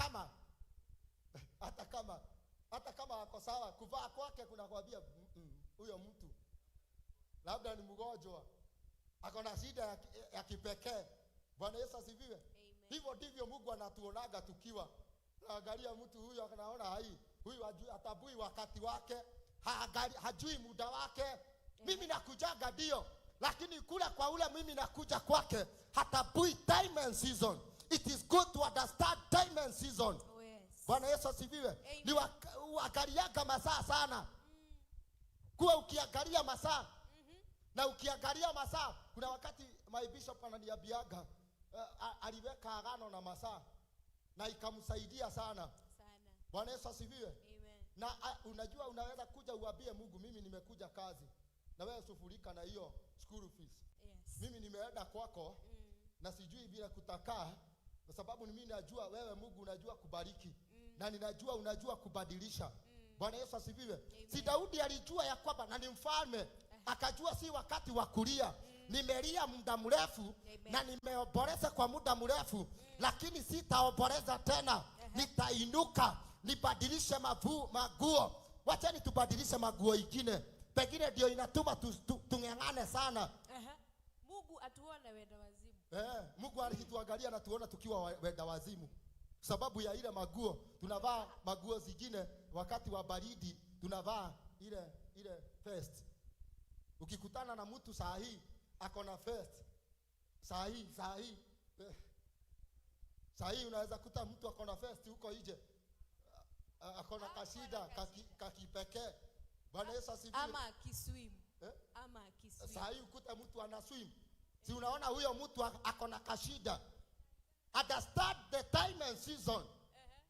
kama ako sawa kuvaa kwake, kuna kwambia huyo mtu labda ni mgonjwa, ako na shida ya kipekee. Bwana Yesu asifiwe. Hivyo ndivyo Mungu anatuonaga tukiwa. Angalia mtu huyo anaona huyu atabui wakati wake, hajui muda wake. Mimi nakujaga ndio, lakini kula kwa ule mimi nakuja kwake hatabui time and season. It is good to understand time and season. Oh, yes. Bwana Yesu asifiwe. Ni uangaliaga masaa sana. Kuwa ukiangalia masaa na ukiangalia masaa, kuna wakati my bishop ananiambiaga aliweka agano na masaa na ikamsaidia sana. Bwana Yesu asifiwe. Na unajua unaweza kuja uambie Mungu, mimi nimekuja kazi na wewe sufurika na hiyo school fees. Yes. Mimi nimeenda kwako na sijui vile kutakaa, kwa sababu mimi najua wewe Mungu unajua kubariki na ninajua unajua kubadilisha. Bwana Yesu asifiwe. Si Daudi alijua ya kwamba na ni mfalme, akajua si wakati wa kulia. Nimelia muda mrefu na nimeomboleza kwa muda mrefu, lakini sitaomboleza tena. Nitainuka nibadilishe maguo. Wacheni tubadilishe maguo ingine, pengine ndio inatuma tung'ang'ane sana. Mungu atuone wenda wazimu. Mungu alituangalia na tuona tukiwa wenda wazimu, sababu ya ile maguo. Tunavaa maguo zingine wakati wa baridi, tunavaa ile vest. Ukikutana na mtu saa hii ako na vest, saa hii unaweza kuta mtu ako na vest huko nje, ako na kashida kakipekee. Bwana Yesu asifiwe. Ama kiswim. Ama kiswim. Saa hii ukuta mtu ana swim, si unaona huyo mtu ako na kashida. Understand the time and season.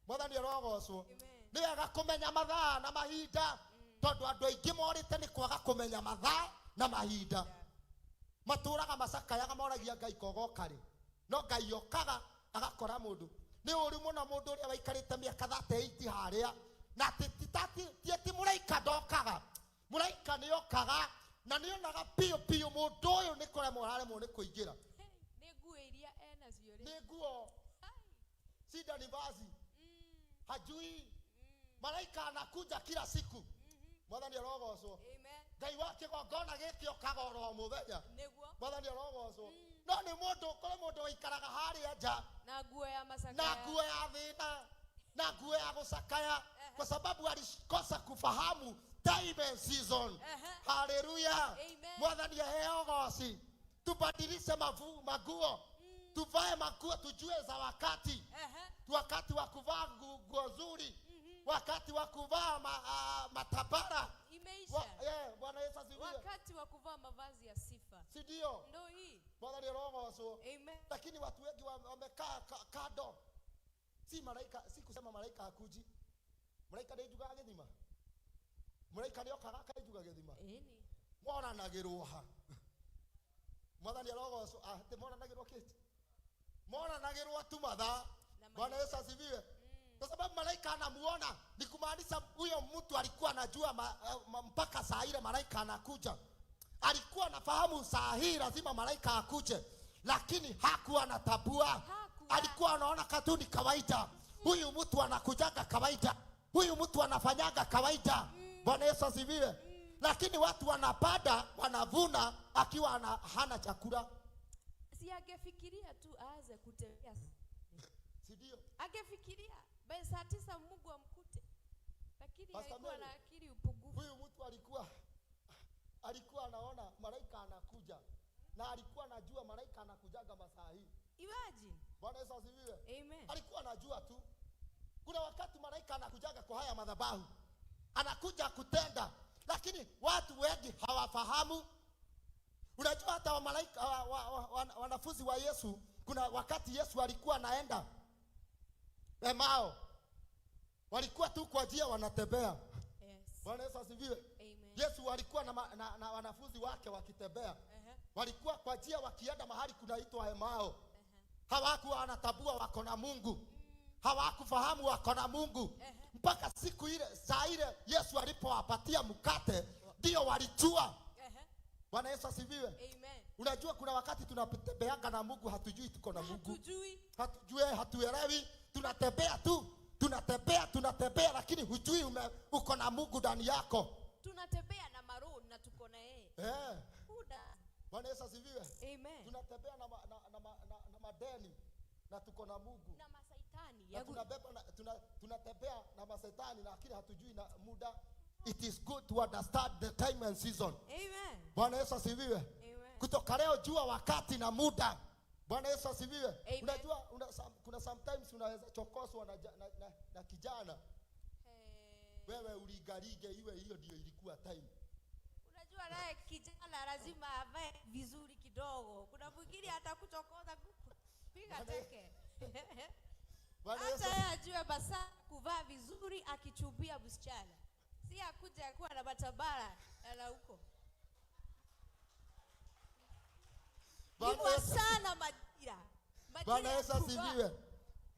Mwana ni roho so. Ni wega kumenya mathaa na mahinda. Tondu andu aingi morite ni kwaga kumenya mathaa na mahinda. Maturaga macakayaga moragia Ngai kogokari. No Ngai okaga agakora mundu. Ni uri muno mundu uria waikarite miaka 38 haria na ti muraika ndokaga. Muraika ni okaga na ni onaga pio mundu uyu ni kuremwo haremwo ni kuingira. Ni nguo iria ena cio ri. Ni nguo. Sida ni vazi. Hajui. Malaika anakuja kila siku. Mwathani arogocwo. Amen. Ngai wake gongona giki okaga oro muthenya. Niguo. Mwathani arogocwo. No ni mundu kore mundu waikaraga haria nja na nguo ya masakaya, na nguo ya thina, na nguo ya gusakaya, kwa sababu alikosa kufahamu time and season. Haleluya. Mwathani aheogoci. Tubadilishe maguo. Tuvae maguo tujue za wakati. Wakati wa kuvaa nguo nzuri, wakati wa kuvaa matabara. Imeisha. Bwana Yesu asifiwe. Wakati wa kuvaa mavazi ya sifa. Si ndio? Ndio hii. Bwana ni roho so. Amen. Lakini watu wengi wamekaa kado. Si malaika, si kusema malaika hakuji. Malaika ndio juga githima. Malaika ndio kagaka juga githima. Eni. Mwana nagirwo ha. Mwana ni roho so. Te mwana nagirwo kiti. Mwana nagirwo tu mathaa. Bwana Yesu asifiwe. Kwa sababu malaika anamuona, ni kumaanisha huyo mtu alikuwa anajua mpaka saa ile malaika anakuja. Alikuwa anafahamu saa hii lazima malaika akuje, lakini hakuwa anatabua. Alikuwa anaona katuni kawaida. Huyu mtu anakujaga kawaida. Huyu mtu anafanyaga kawaida. Bwana Yesu asifiwe. Lakini watu wanapanda, wanavuna akiwa hana chakula. Si angefikiria tu aanze kutembea. Si ndio? Angefikiria saa 9 Mungu amkute. Lakini Pastor alikuwa Mary, na akili upungufu. huyu mtu alikuwa anaona malaika anakuja na alikuwa anajua malaika anakujaga masaa hii. Imagine. Bwana Yesu asifiwe. Amen. Alikuwa anajua tu. Kuna wakati malaika anakujaga kwa haya madhabahu, anakuja kutenda, lakini watu wengi hawafahamu. Unajua hata wa malaika wanafunzi wa Yesu, kuna wakati Yesu alikuwa anaenda Emao, walikuwa tu kwa njia wanatembea. Yes. Bwana Yesu asifiwe. Amen. Yesu alikuwa na wanafunzi wake wakitembea. Walikuwa kwa njia wakienda mahali kunaitwa Emao. Hawakuwa wanatabua wako na Mungu. Hawakufahamu wako na Mungu. Mpaka siku ile, saa ile Yesu alipowapatia mkate, ndio walijua. Bwana Yesu asifiwe. Amen. Unajua kuna wakati tunatembeanga na Mungu hatujui tuko na Mungu. Hatujui. Hatuelewi, tunatembea tu. Tunatembea lakini hujui uko na Mungu ndani yako. Tunatembea na maroho na tuko na yeye. Bwana Yesu asifiwe. Amen. Tunatembea na madeni na tuko na Mungu. Na masaitani. Na tunatembea na masaitani lakini hatujui na muda. It is good to understand the time and season. Amen. Bwana Yesu asifiwe. Amen. Kutoka leo jua wakati na muda. Bwana Yesu asifiwe. Amen. Unajua kuna sometimes unaweza chokoswa na kijana. Wewe uligarige iwe hiyo ndio ilikuwa time. Unajua naye kijana lazima avae vizuri kidogo. Kuna mwingine atakuchokoza piga teke. Hata yeye ajue basa kuvaa vizuri akichumbia msichana. Si akuja kuwa na matabara na huko. Bwana sana majira. Bwana Yesu asifiwe.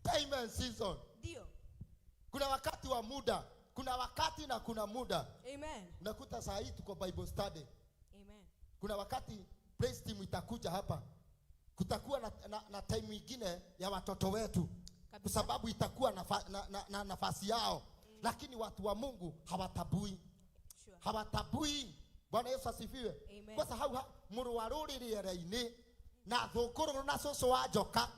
Time and season. Ndio. Kuna wakati wa muda, kuna wakati na kuna muda. Amen. Unakuta saa hii tuko Bible study. Amen. Kuna wakati praise team itakuja hapa. Kutakuwa na time nyingine ya watoto wetu. Kwa sababu itakuwa na nafasi yao. Lakini watu wa Mungu hawatabui. Sure. Hawatabui. Bwana Yesu asifiwe. Kwa sababu muru waruri riere-ini na thukuru na soso wa joka.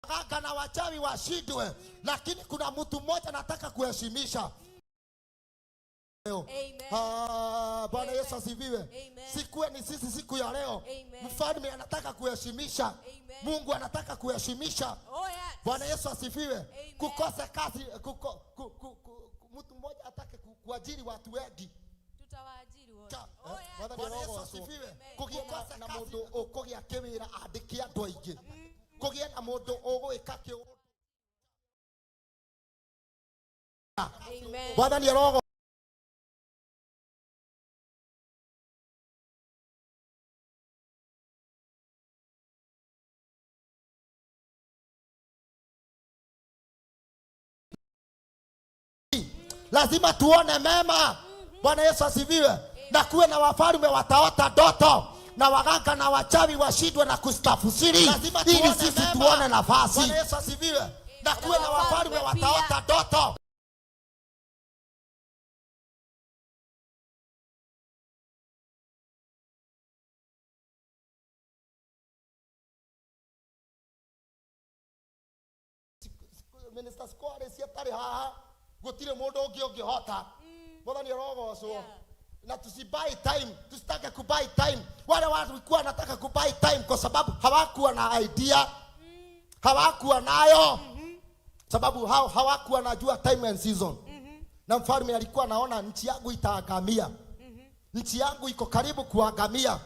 Waganga na wachawi washindwe, lakini kuna mtu mmoja nataka kuheshimisha. Bwana Yesu asifiwe. Siku ni sisi siku ya leo. Mfalme anataka kuheshimisha. Mungu anataka kuheshimisha. Bwana Yesu asifiwe. Kukosa kazi mtu mmoja atake kuajiri watu wengi. Tutawaajiri wote. Bwana Yesu asifiwe. Kugikosa na mundu ukogia kiwira andiki andu aingi. Kugia na mundu ugwika kiu. Amen. Bwana ni roho. Lazima tuone mema. Bwana Yesu asifiwe. Na kuwe na wafalme wataota ndoto, na waganga na wachawi washindwe na kustafsiri, ili sisi tuone nafasi. Bwana Yesu asifiwe. Na kuwe na wafalme wataota ndoto. Minister Square siatari haha gutire mundu ungi hota. Bwana ni roho so. Na tusibai time, tusitake kubai time. Wale watu walikuwa wanataka kubai time kwa sababu hawakuwa na idea. Hawakuwa nayo. Sababu hawakuwa najua time and season. Na mfalme alikuwa anaona nchi yangu itaangamia. Nchi yangu iko karibu kuangamia.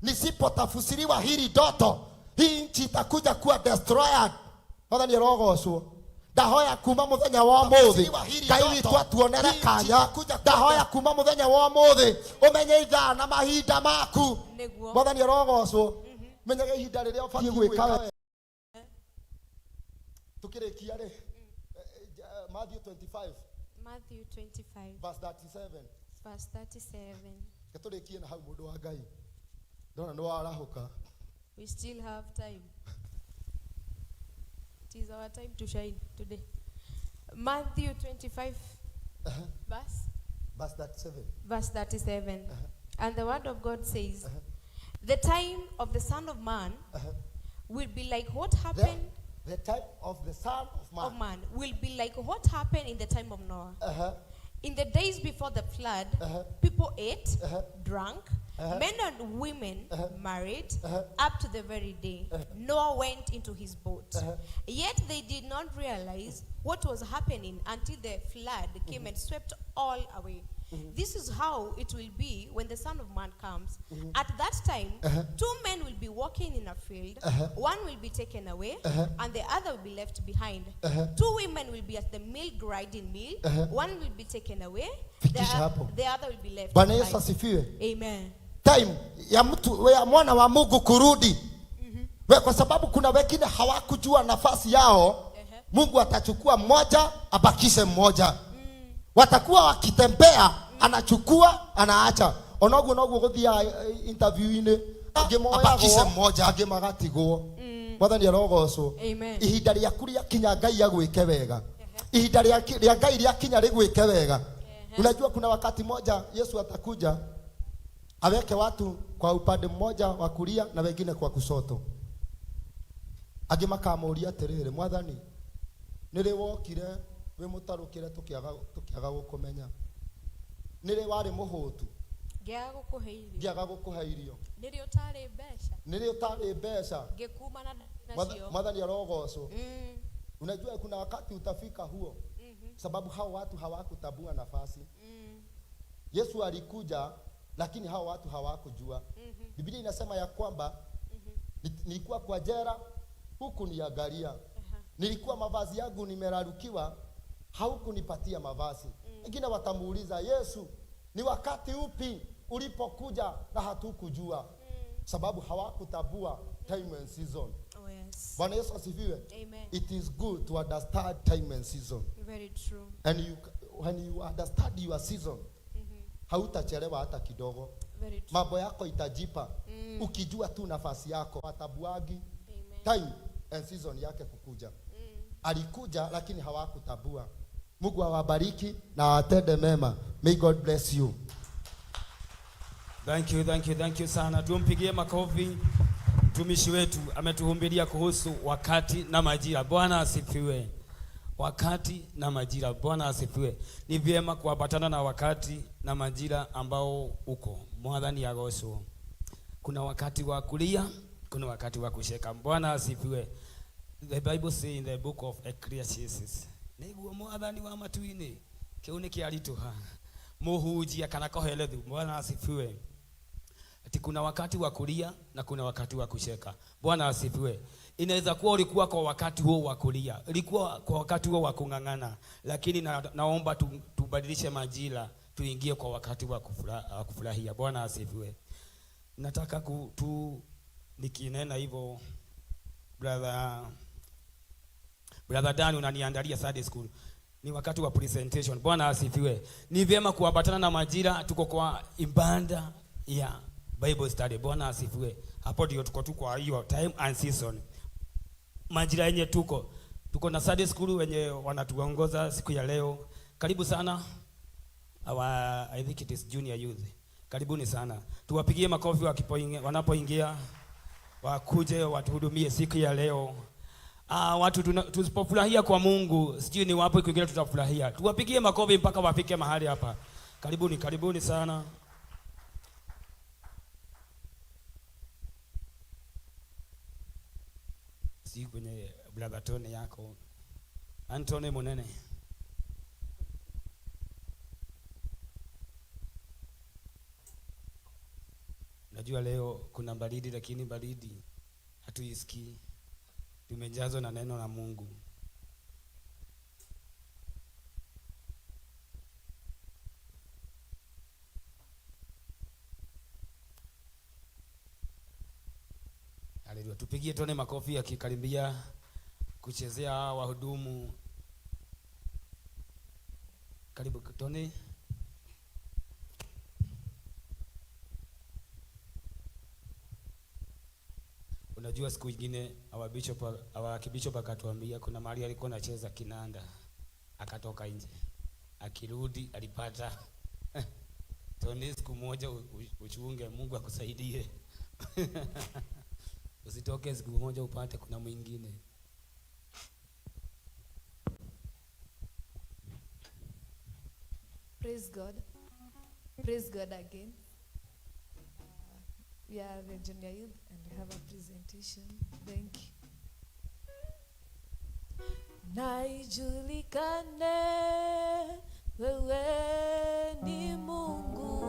Nisipotafsiriwa hili ndoto, hii nchi itakuja kuwa destroyed. Bwana ni roho so. Ndahoya kuma muthenya wa muthi Ngai twatuonera kanya. Ndahoya kuma muthenya wa muthi umenye ithaa na mahinda maku. Mwathani arogocwo menye ihinda riria ubatie gwika. Tukirikia ri Matthew 25 verse 37 gaturikie na hau mundu wa Ngai ndona no arahuka. We still have time. It is our time to shine today. Matthew 25 verse 37. And the word of God says, the time of the Son of Man will be like what happened. The time of the Son of Man will be like what happened in the time of Noah. In the days before the flood, people ate, drank, men and women married, up to the very day Noah went into his boat. Yet they did not realize what was happening until the flood came and swept all away. This is how it will be when the Son of Man comes. At that time, two men will be walking in a field. One will be taken away, and the other will be left behind. Two women will be at the mill grinding meal. One will be taken away, the other will be left behind. Amen. Time ya mtu ya mwana wa Mungu kurudi. Kwa sababu kuna wengine hawakujua nafasi yao. Mungu atachukua mmoja abakishe mmoja. Watakuwa wakitembea, anachukua, anaacha. Onogu guthia interview ine abakishe mmoja agimagatigwo. Mwathani arogocwo. Ihinda ria kuria kinya Ngai agwike wega. Ihinda ria Ngai ria kinya rigwike wega. Unajua kuna wakati moja Yesu atakuja aweke watu kwa upande mmoja wa kulia na wengine kwa kushoto. Agimakamuria atiriri, Mwathani nire wokire we mutarukire tukiaga gukumenya. Nire wari muhutu ngiaga gukuheirio. Nire utari besha ngikuma nacio. Mwathani arogocwo. Unajua kuna wakati utafika huo. Sababu hao watu hawakutabua nafasi. Yesu alikuja lakini hao watu hawakujua. Biblia inasema ya kwamba nilikuwa kwa jela huku niangalia. Nilikuwa mavazi yangu nimerarukiwa, haukunipatia mavazi. Wengine watamuuliza Yesu, ni wakati upi ulipokuja na hatukujua? Sababu hawakutabua time and season. Bwana Yesu asifiwe. It is good to understand time and season. Very true. And when you understand your season, hautachelewa hata kidogo. Mambo yako itajipa. Ukijua tu nafasi yako. Watabuagi time season yake kukuja. Alikuja lakini hawakutambua. Mungu awabariki na atende mema. May God bless you. Thank you sana. Tumpigie makofi. Mtumishi wetu ametuhubiria kuhusu wakati na majira. Bwana asifiwe. Wakati na majira. Bwana asifiwe. Ni vyema kuambatana na wakati na majira ambao uko. Mwathani agocwo. Kuna wakati wa kulia, kuna wakati wa kusheka. Bwana asifiwe. The Bible says in the book of Ecclesiastes, niguo mwathani wa matuini kiu ni kiarituha muhunjia kana kohelethu. Bwana asifiwe. Ati kuna wakati wa kulia na kuna wakati wa kusheka. Bwana asifiwe. Inaweza kuwa ulikuwa kwa wakati huo wa kulia, ulikuwa kwa wakati huo wa kung'ang'ana, lakini naomba tubadilishe majira, tuingie kwa wakati wa kufurahia. Bwana asifiwe. Nataka nikinena hivyo, brother Dan, unaniandalia Sunday school. Ni wakati wa presentation. Bwana asifiwe. Ni vyema kuambatana na majira. Tuko kwa ibada ya Bible study. Bwana asifiwe. Hapo ndio tuko kwa hiyo time and season. Majira yenye tuko na Sunday school wenye wanatuongoza siku ya leo. Karibu sana. I think it is junior youth. Karibuni sana. Tuwapigie makofi wanapoingia. Wakuje watuhudumie siku ya leo. Watu tusipofurahia kwa Mungu, sijui ni wapo kwingine tutafurahia. Tuwapigie makofi mpaka wafike mahali hapa. Karibuni sana. Si kwenye brother Tony yako. Anthony Munene. Najua leo kuna baridi, lakini baridi hatuisikii. Tumejazwa na neno la Mungu. Haleluya. Tupigie Tone makofi akikaribia kuchezea wahudumu. Karibu Tone. Unajua siku nyingine our bishop akatuambia kuna mahali alikuwa anacheza kinanda akatoka nje. Akirudi alipata Tone, siku moja uchunge, Mungu akusaidie. Usitoke siku moja upate kuna mwingine. Praise God. Praise God again. We are the junior youth and we have a presentation. Thank you. Na ijulikane wewe ni Mungu.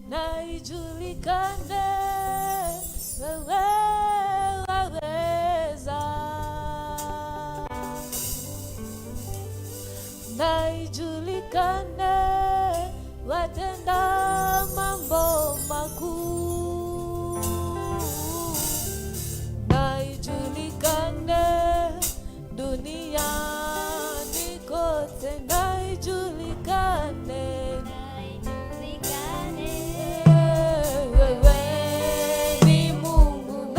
Na ijulikane wewe waweza. Na ijulikane watenda mambo makuu. Na ijulikane duniani kote. Na ijulikane wewe ni Mungu.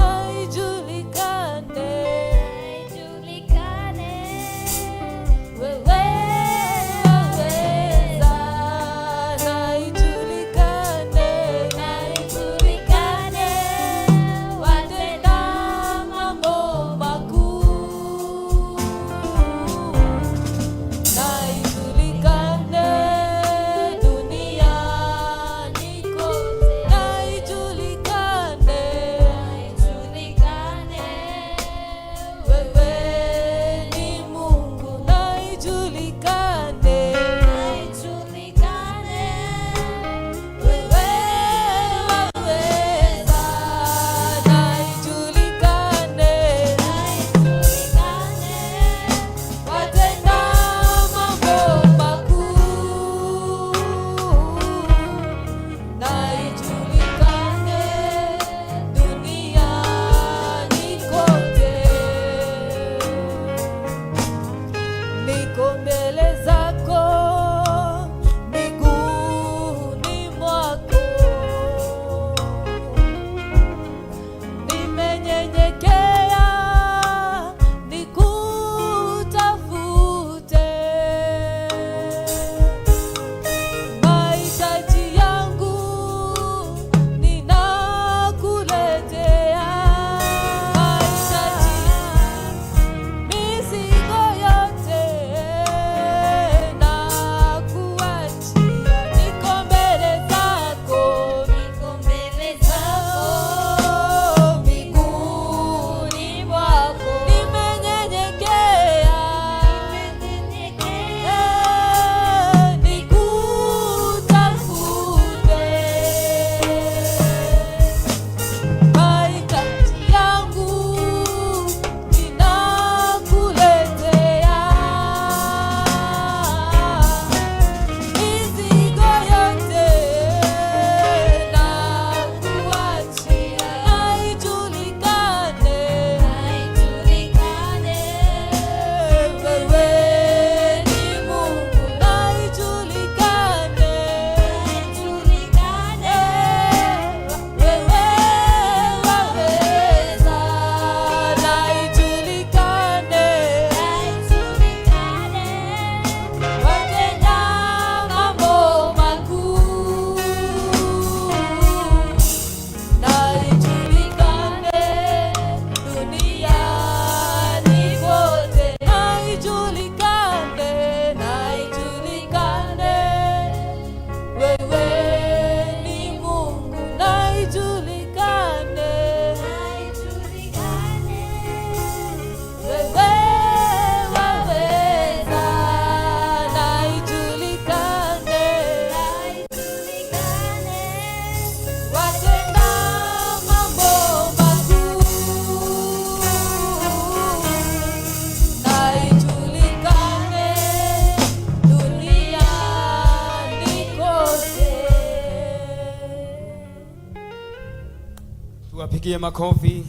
Tuwapigie makofi.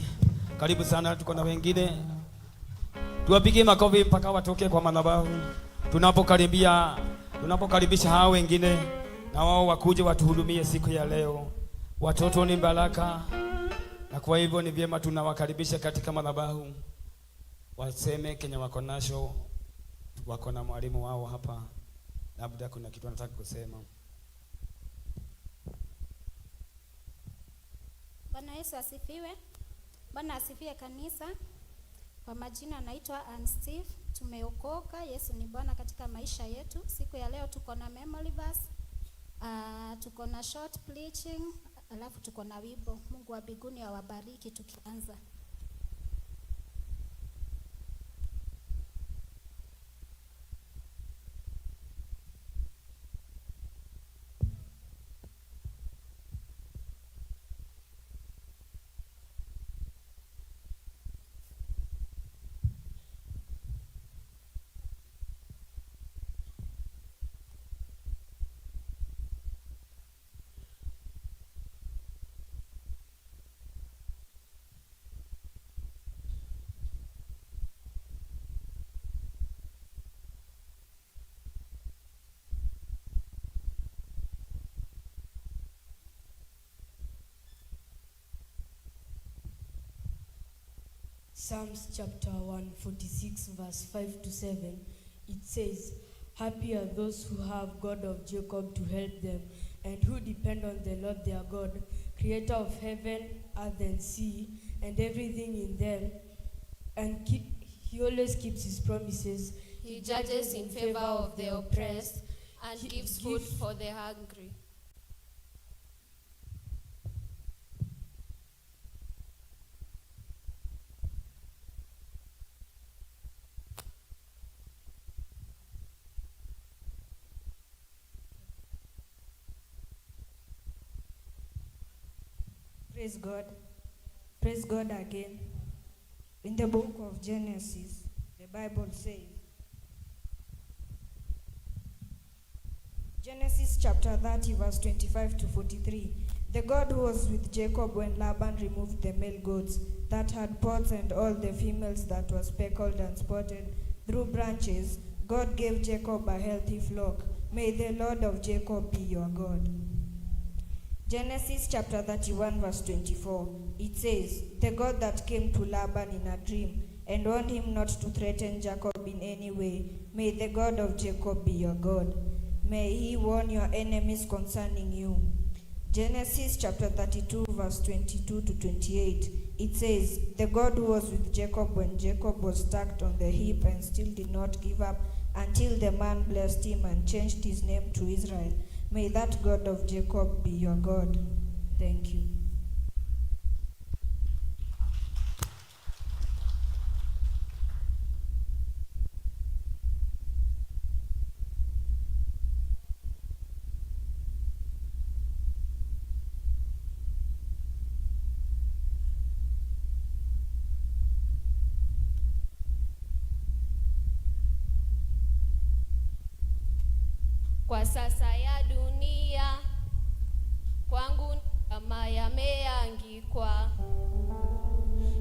Karibu sana, tuko na wengine. Tuwapigie makofi mpaka watoke kwa madhabahu. Tunapokaribisha hao wengine na wao wakuje watuhudumie siku ya leo. Watoto ni baraka, na kwa hivyo ni vyema tunawakaribisha katika madhabahu. Waseme Kenya wako nacho, wako na mwalimu wao hapa. Labda kuna kitu anataka kusema. Bwana Yesu asifiwe. Bwana asifiwe kanisa. Kwa majina naitwa Ann Steve. Tumeokoka. Yesu ni Bwana katika maisha yetu. Siku ya leo tuko na memory verse. Tuko na short preaching, alafu tuko na wimbo. Mungu wa mbinguni awabariki tukianza. Psalms chapter 146 verse 5 to 7, it says, "Happy are those who have God of Jacob to help them, and who depend on the Lord their God, creator of heaven, earth and sea, and everything in them, and he always keeps his promises. He judges in favor of the oppressed, and gives food for the hungry." Praise God. Praise God again. In the book of Genesis, the Bible says, Genesis chapter 30 verse 25 to 43. The God who was with Jacob when Laban removed the male goats that had pods and all the females that were speckled and spotted through branches, God gave Jacob a healthy flock. May the Lord of Jacob be your God. Genesis chapter 31 verse 24, it says, "The God that came to Laban in a dream and warned him not to threaten Jacob in any way, may the God of Jacob be your God. May he warn your enemies concerning you." Genesis chapter 32 verse 22 to 28, it says, "The God who was with Jacob when Jacob was stacked on the hip and still did not give up until the man blessed him and changed his name to Israel. May that God of Jacob be your God." Thank you. Kwa sasa ya dunia kwangu kama yameangikwa,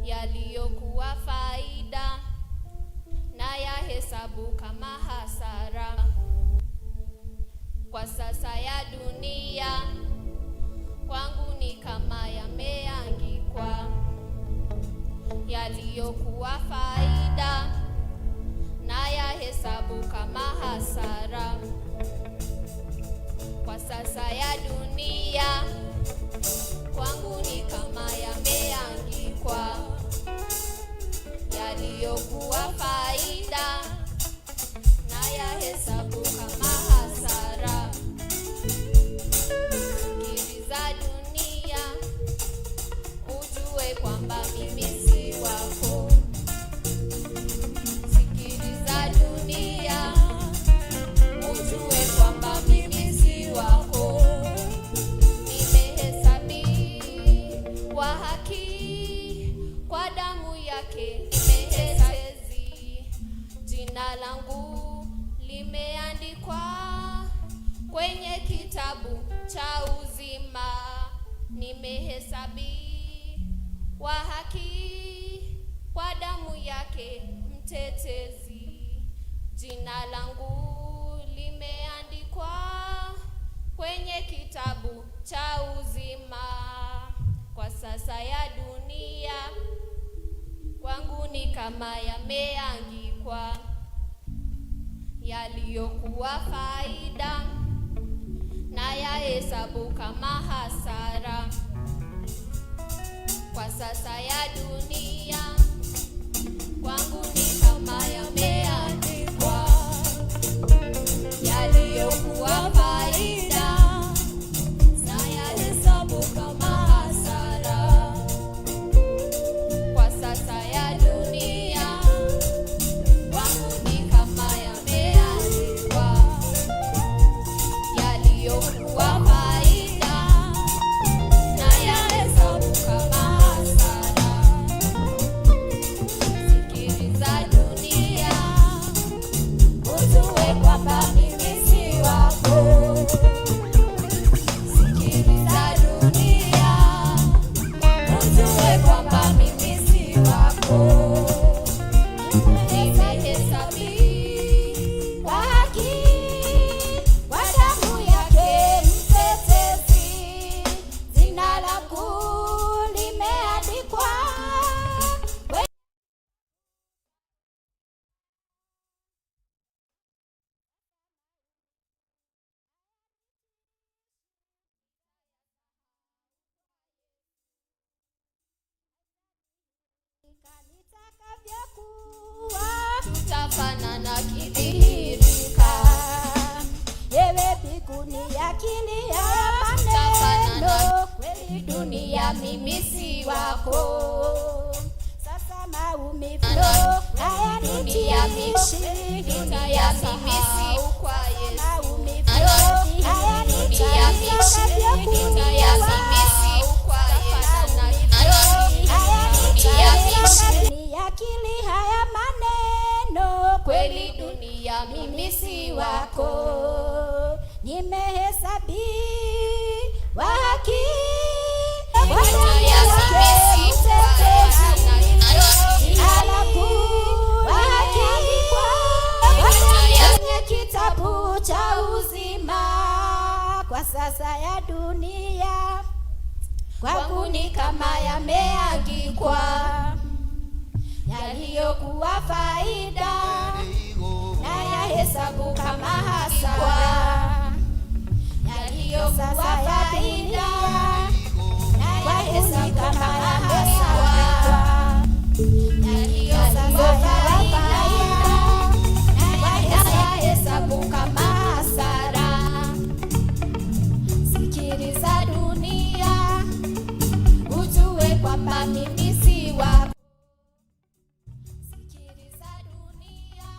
yaliyokuwa faida na yahesabu kama hasara. Kwa sasa ya dunia kwangu ni kama yameangikwa, yaliyokuwa faida na yahesabu kama hasara. Kwa sasa ya dunia kwangu ni kama yameangikwa, yaliyokuwa faida na yahesabu kama hasara. Fikiri za dunia ujue kwamba mimi si wako. Fikiri za dunia ujue kwamba mimi si wako. Nimehesabiwa haki kwa damu yake, nimehesezi. Jina langu limeandikwa kwenye kitabu cha uzima. Nimehesabiwa wa haki kwa damu yake mtetezi. Jina langu limeandikwa kwenye kitabu cha uzima. Kwa sasa ya dunia kwangu ni kama yameandikwa, yaliyokuwa faida na yahesabu kama hasara. Kwa sasa ya dunia kwangu ni kama yameandikwa, yaliyokuwa faida na yahesabu kama hasara. Kwa sasa ya dunia kwangu ni kama yameandikwa, yaliyokuwa faida na yahesabu kama hasara. Sikiliza dunia, ujue kwamba mimi si wako. Sikiliza dunia, ujue kwamba mimi si wako. Nimehesabiwa haki kwa damu yake mtetezi. Jina langu limeandikwa tutafanana kidhihirika. Ewe mbinguni akili ya maneno, kweli dunia mimi si wako. Sasa maumivu hayanitia mishi, dunia mimi si kwa Yesu. Maumivu hayanitia mishi, dunia mimi si kwa Yesu. Ni akili haya maneno, kweli dunia mimi si wako. Nimehesabiwa haki kwa damu yake mtetezi. Jina langu limeandikwa kwenye kitabu cha uzima. Kwa sasa ya dunia kwangu ni kama yameandikwa, yaliyokuwa faida na yahesabu kama hasara. Yaliyokuwa faida na yahesabu kama hasara. Yaliyokuwa faida na yahesabu kama hasara. Sikiliza dunia, ujue kwamba mimi si wako. Sikiliza dunia,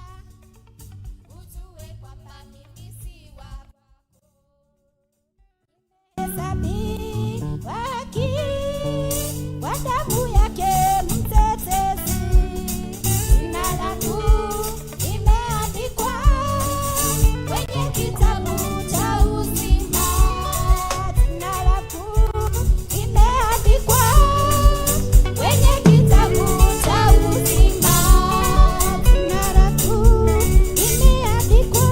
ujue kwamba mimi si wako. Nimehesabiwa haki kwa damu yake mtetezi. Jina langu limeandikwa kwenye kitabu cha uzima. Jina langu limeandikwa kwenye kitabu cha uzima. Jina langu limeandikwa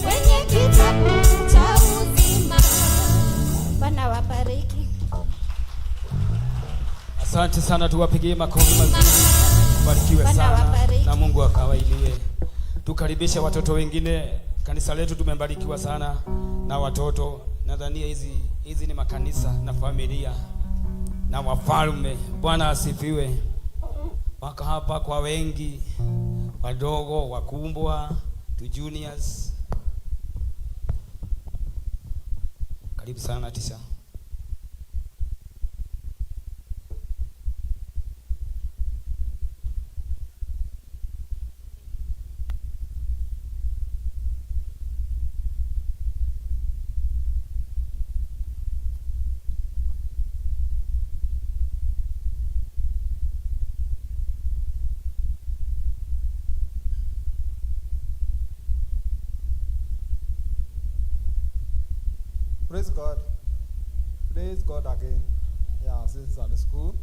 kwenye kitabu cha uzima. Bwana wabariki. Asante sana, tuwapigie makofi mazuri. Barikiwe Bwana sana wabariki. na Mungu akawainie. Tukaribishe watoto wengine. Kanisa letu tumebarikiwa sana na watoto. Nadhania hizi ni makanisa na familia na wafalme. Bwana asifiwe. Waka hapa kwa wengi, wadogo, wakumbwa, tu juniors. Karibu sana Tisha. Praise God. Praise God again. Yeah, since Sunday school.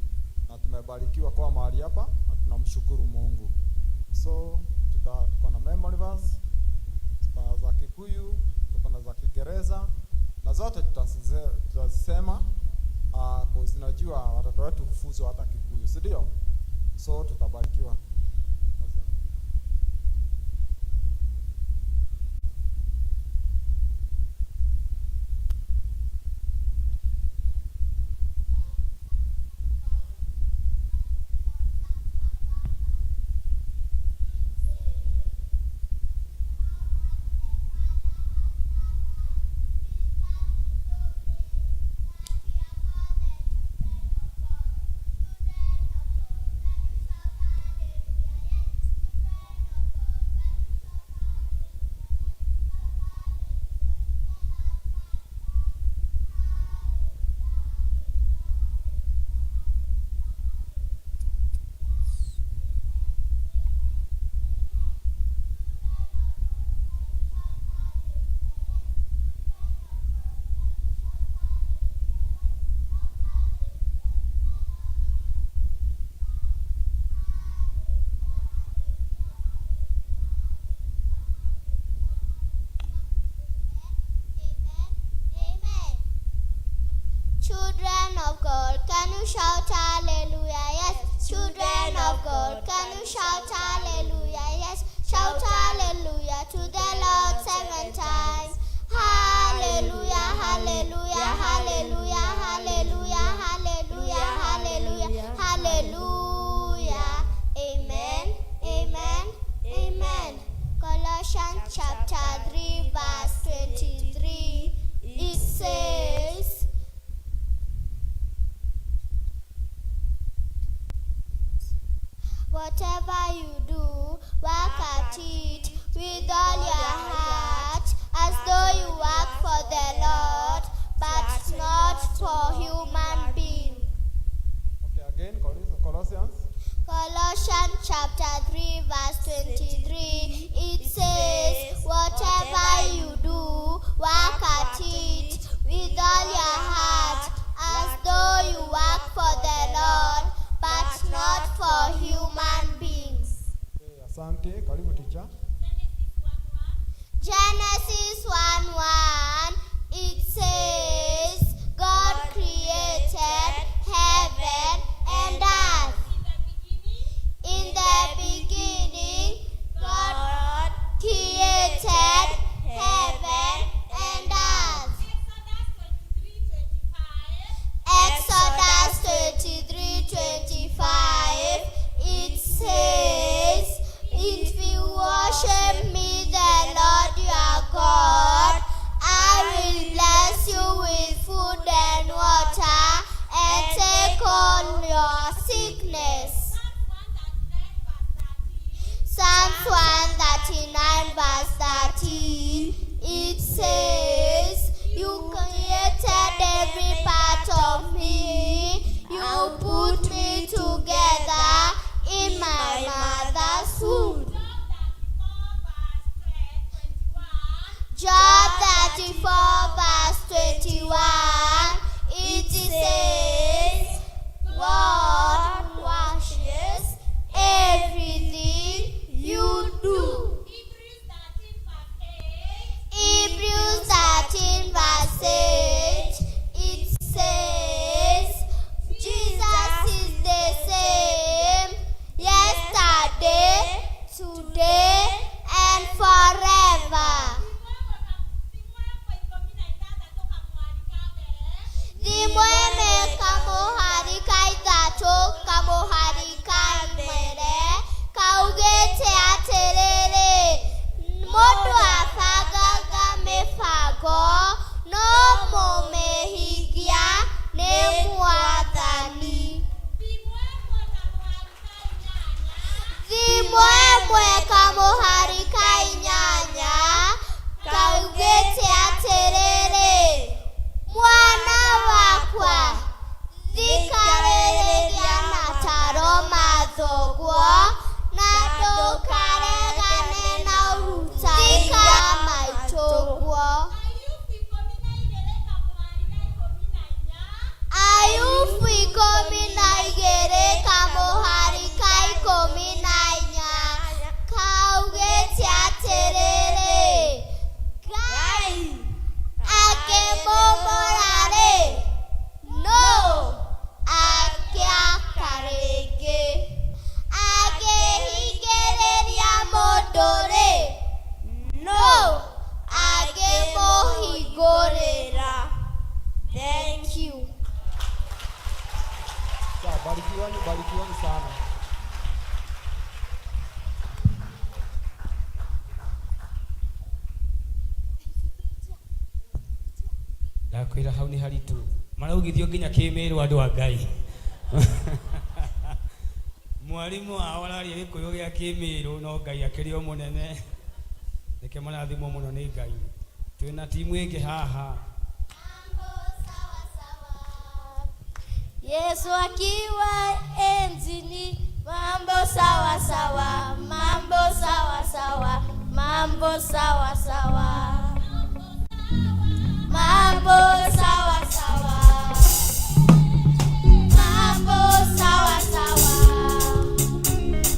na tumebarikiwa kwa mahali hapa na tunamshukuru Mungu. So tuko na memory verse za Kikuyu, tuko na za Kiingereza na zote tutasema kwa zinajua watoto wetu hufuzu hata Kikuyu, si ndio? So tutabarikiwa. Children of God, can you shout hallelujah? Yes. Children of God, can you shout hallelujah? Yes. Shout hallelujah to the Lord 7 times. Hallelujah, hallelujah, hallelujah, hallelujah, hallelujah, hallelujah, hallelujah. Amen, amen, amen. Colossians chapter 3 verse 23. It says, whatever you do, work at it with all your heart, as though you work for the Lord, but not for human beings. Okay, again, Colossians. Colossians chapter 3 verse 23. It says, whatever you do, work at it with all your heart, as though you work for the Lord, but not for human beings. Okay, asante, karibu teacher. Genesis 1:1, it says, God created heaven and earth. In the beginning, God created heaven and earth. Exodus 23:25, it says, if you worship me, the Lord your God, I will bless you with food and water and take all your sickness. Psalms 139 verse 13, it says, you created every part of me, you put me together in my mother's womb. Job 34 verse 21, it says, God washes everything you do. Hebrews 13 verse 8, it says, Jesus is the same yesterday, today, and forever. Dimweme kamuharika idhato kamuharika imere kaugete aterere modu afagaga mefago no momehigia ne mwathani. Dimweme kamuharika inyanya kaugete aterere mwana wakwa Barikiwani sana. Ndakwira hau ni haritu maraugithio nginya kimeru andu a Ngai mwarimu awararia gikuyu gia kimeru no Ngai akirio munene nike marathimo muno ni Ngai twina timu ingi haha. Yesu akiwa enzini, mambo sawa sawa, mambo sawa sawa, mambo sawa sawa, mambo sawa sawa, mambo sawa sawa.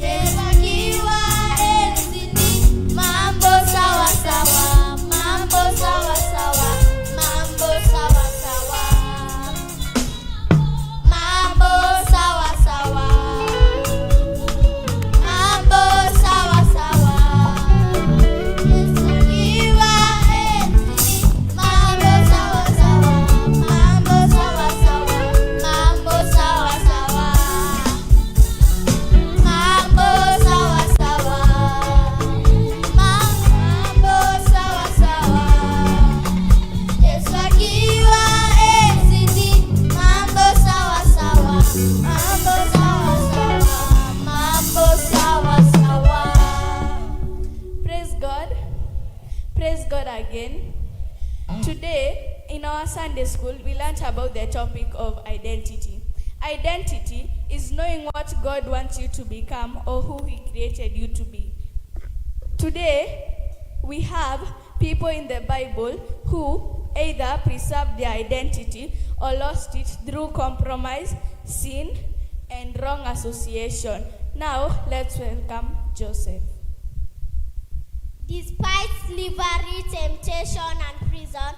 Yesu akiwa enzini, mambo sawa sawa, mambo sawa sawa, mambo sawa sawa. Mambo sawa sawa, mambo sawa sawa. Yesu akiwa enzini, mambo sawa sawa, mambo sawa sawa, mambo sawa sawa, mambo sawa sawa, mambo sawa sawa. Yesu akiwa enzini, mambo sawa sawa, mambo sawa sawa, mambo sawa sawa. Praise God. Praise God again. Today, in our Sunday school, we learned about the topic of identity. Identity is knowing what God wants you to become or who He created you to be. Today, we have people in the Bible who either preserved their identity or lost it through compromise, sin, and wrong association. Now, let's welcome Joseph. Despite slavery, temptation, and prison,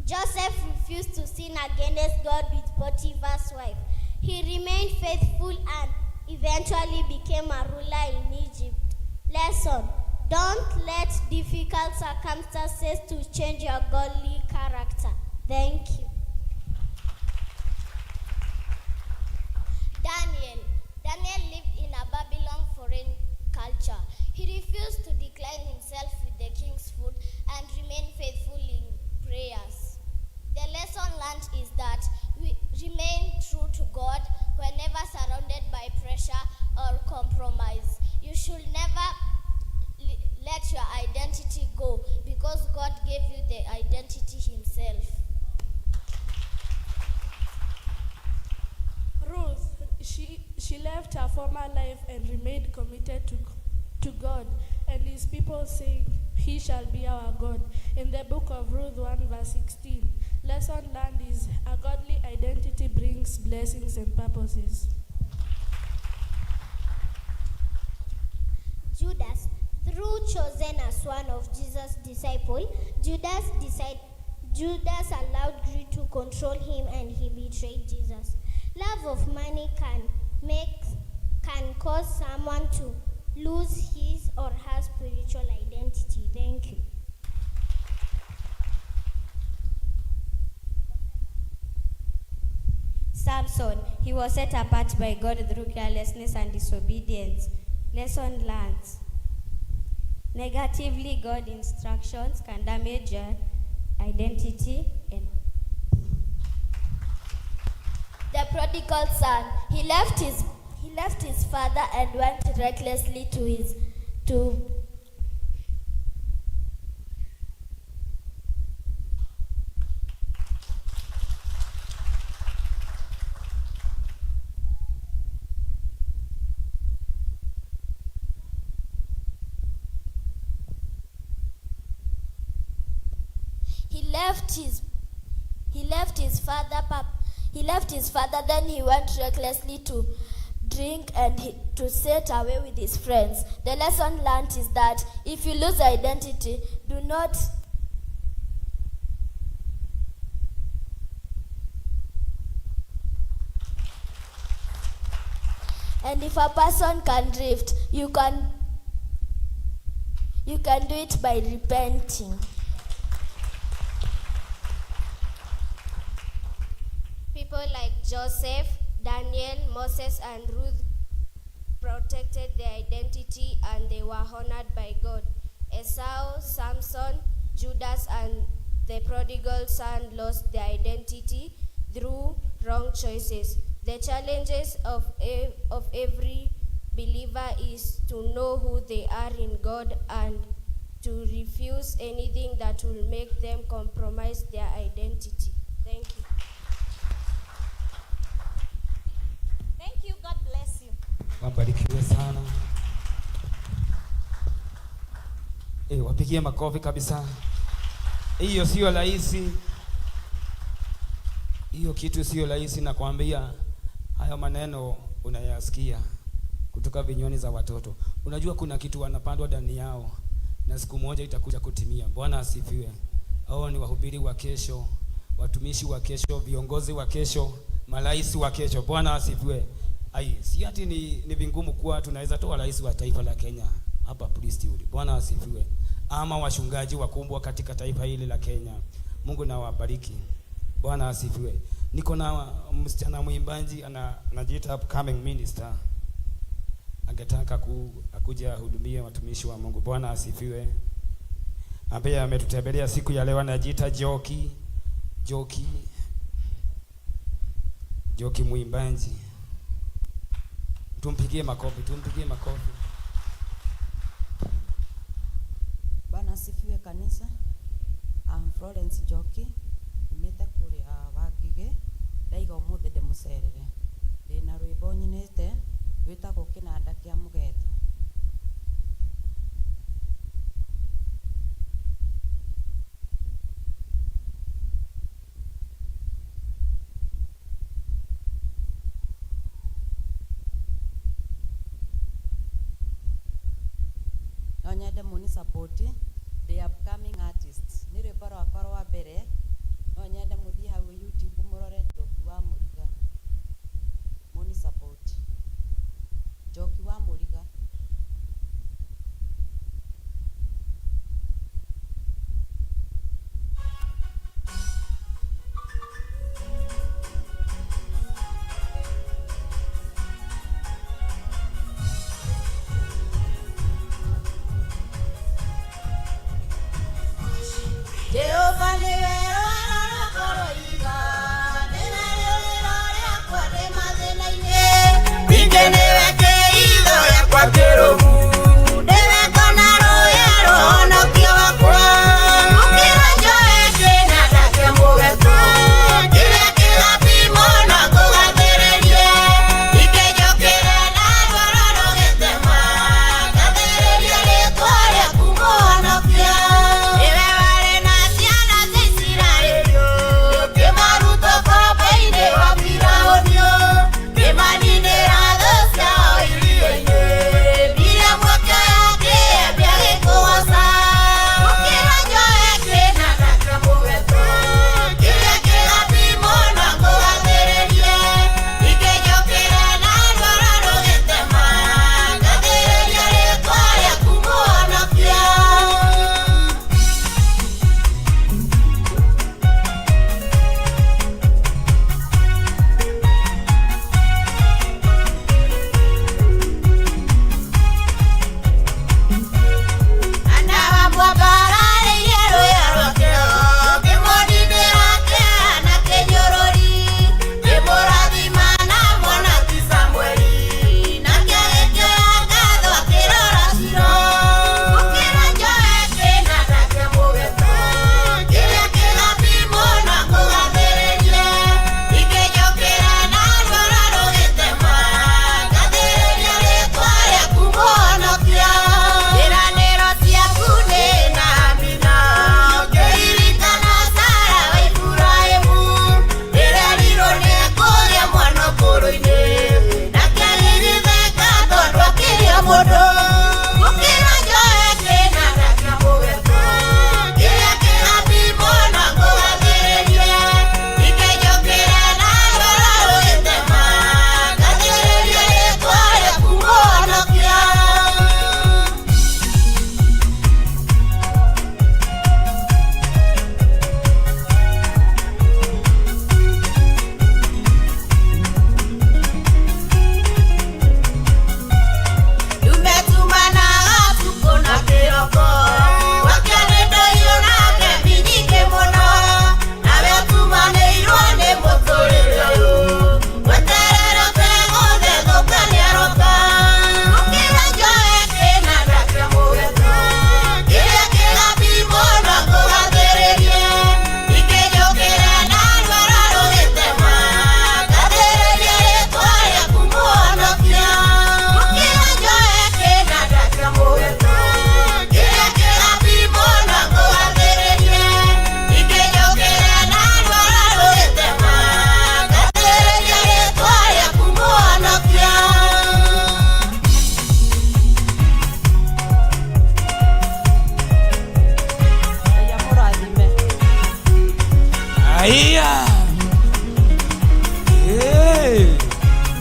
Joseph refused to sin against God with Potiphar's wife. He remained faithful and eventually became a ruler in Egypt. Lesson: don't let difficult circumstances to change your godly character. Thank you. Daniel lived in a Babylon foreign culture. He refused to decline himself with the king's food and remained faithful in prayers. The lesson learned is that we remain true to God whenever surrounded by pressure or compromise. You should never let your identity go because God gave you the identity Himself. Ruth, she left her former life and remained committed to God and His people, saying, He shall be our God. In the book of Ruth 1 verse 16, lesson learned is a godly identity brings blessings and purposes. Judas, though chosen as one of Jesus' disciples, Judas allowed greed to control him and he betrayed Jesus. Love of money can cause someone to lose his or her spiritual identity. Thank you. Samson, he was set apart by God through carelessness and disobedience. Lesson learned. Negatively, God instructions can damage your identity. And the prodigal son, he left his father and went recklessly He left his father, then he went recklessly to drink and to sit away with his friends. The lesson learned is that if you lose identity, do not and if a person can drift, you can do it by repenting. People like Joseph, Daniel, Moses, and Ruth protected their identity and they were honored by God. Esau, Samson, Judas, and the prodigal son lost their identity through wrong choices. The challenges of every believer is to know who they are in God and to refuse anything that will make them compromise their identity. Thank you. Thank you. God bless you. Wabarikiwe sana. Wapigie makofi kabisa. Hiyo sio rahisi. Hiyo kitu sio rahisi, na kuambia hayo maneno unayasikia kutoka vinywani za watoto. Unajua kuna kitu wanapandwa ndani yao na siku moja itakuja kutimia. Bwana asifiwe. Hao ni wahubiri wa kesho, watumishi wa kesho, viongozi wa kesho, marais wa kesho. Bwana asifiwe. Si ati ni vingumu kuwa tunaweza toa rais wa taifa la Kenya hapa priesthood. Bwana asifiwe. Ama washungaji wakubwa katika taifa hili la Kenya. Mungu na wabariki. Bwana asifiwe. Niko na msichana mwimbaji anajiita upcoming minister. Angetaka akuja hudumie watumishi wa Mungu. Bwana asifiwe. Ambaye ametutembelea siku ya leo anajiita Joki mwimbaji. Tumpigie makofi. Bwana asifiwe kanisa. I'm Florence Joki. Nimete kuri Wangige. Ndaiga umuthi ndimucerere. Ndina rwimbo nyinite rwitagwo kinanda kia mugeto. Nyende muni support the upcoming artists. Ni rwimbo rwakwa rwa mbere. No nyende muthie hau YouTube murore Joki wa Muriga. Muni support Joki wa Muriga. Jehova ni wero ararokoro iga nena rĩũrĩro rĩakwa rĩ mathĩna-inĩ ningĩ nĩweke itho rĩakwa kĩrũmu ndĩwekona rũũĩ rũhonokio wakwa ũkĩra njoe kĩnanda kĩa mũgeto kĩrĩa kĩgathimo na kũgathĩrĩrie ingĩnjũkĩra na rwaro rũgĩtema ngathĩrĩrie rĩĩtwa rĩaku mũhonokia nĩwe warĩ na ciana cia Isiraeli ũkĩmaruta baba-inĩ wa Firaũni ũkĩmaninĩra thũ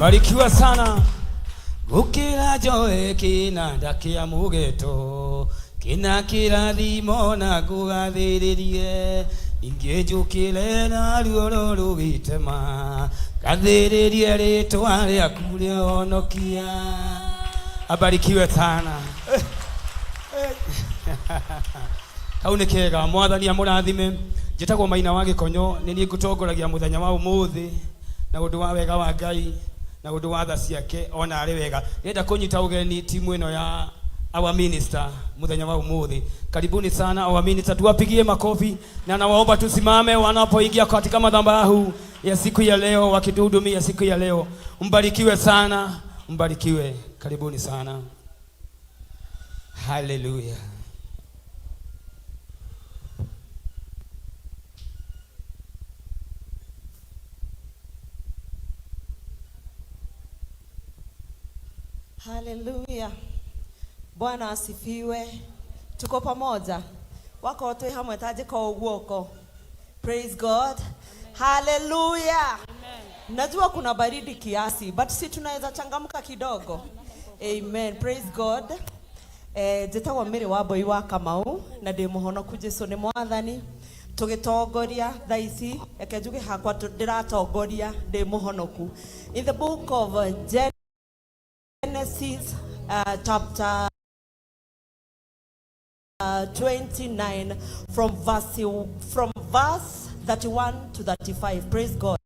Barikiwa sana. Gukira joe kina ndakia mugeto kina kirathimo na kugathiririe ingejukire na ruoro rugitema gathiririe ritwa riaku rionokia. Abarikiwe sana. Kau nĩ kega. Mwathani amũrathime. Njĩtagwo Maina wa Gĩkonyo, nĩ niĩ ngũtongoragia mũthenya wa ũmũthĩ na ũndũ wa wega wa Ngai na ũndũ wa tha ciake ona arĩ wega. Nĩenda kũnyita ũgeni timu ĩno ya our minister mũthenya wa ũmũthĩ. Karibuni sana our minister, tuwapigie makofi na nawaomba tusimame wanapoingia katika madhabahu ya siku ya leo wakituhudumia siku ya leo. Mbarikiwe sana, mbarikiwe. Karibuni sana. Hallelujah. Hallelujah. Bwana asifiwe. Tuko pamoja. Wako tu hamwe taje kwa uwoko. Praise God. Hallelujah. Najua kuna baridi kiasi, but si tunaweza changamka kidogo. Amen. Praise God. Jetawa mire wa boy wa Kamau na de muhonoku Jesu ni mwathani. Tugitongoria thaisi ekejuge hakwa ndiratongoria de muhonoku. In the book of Genesis chapter 29 from verse 31 to 35. Praise God.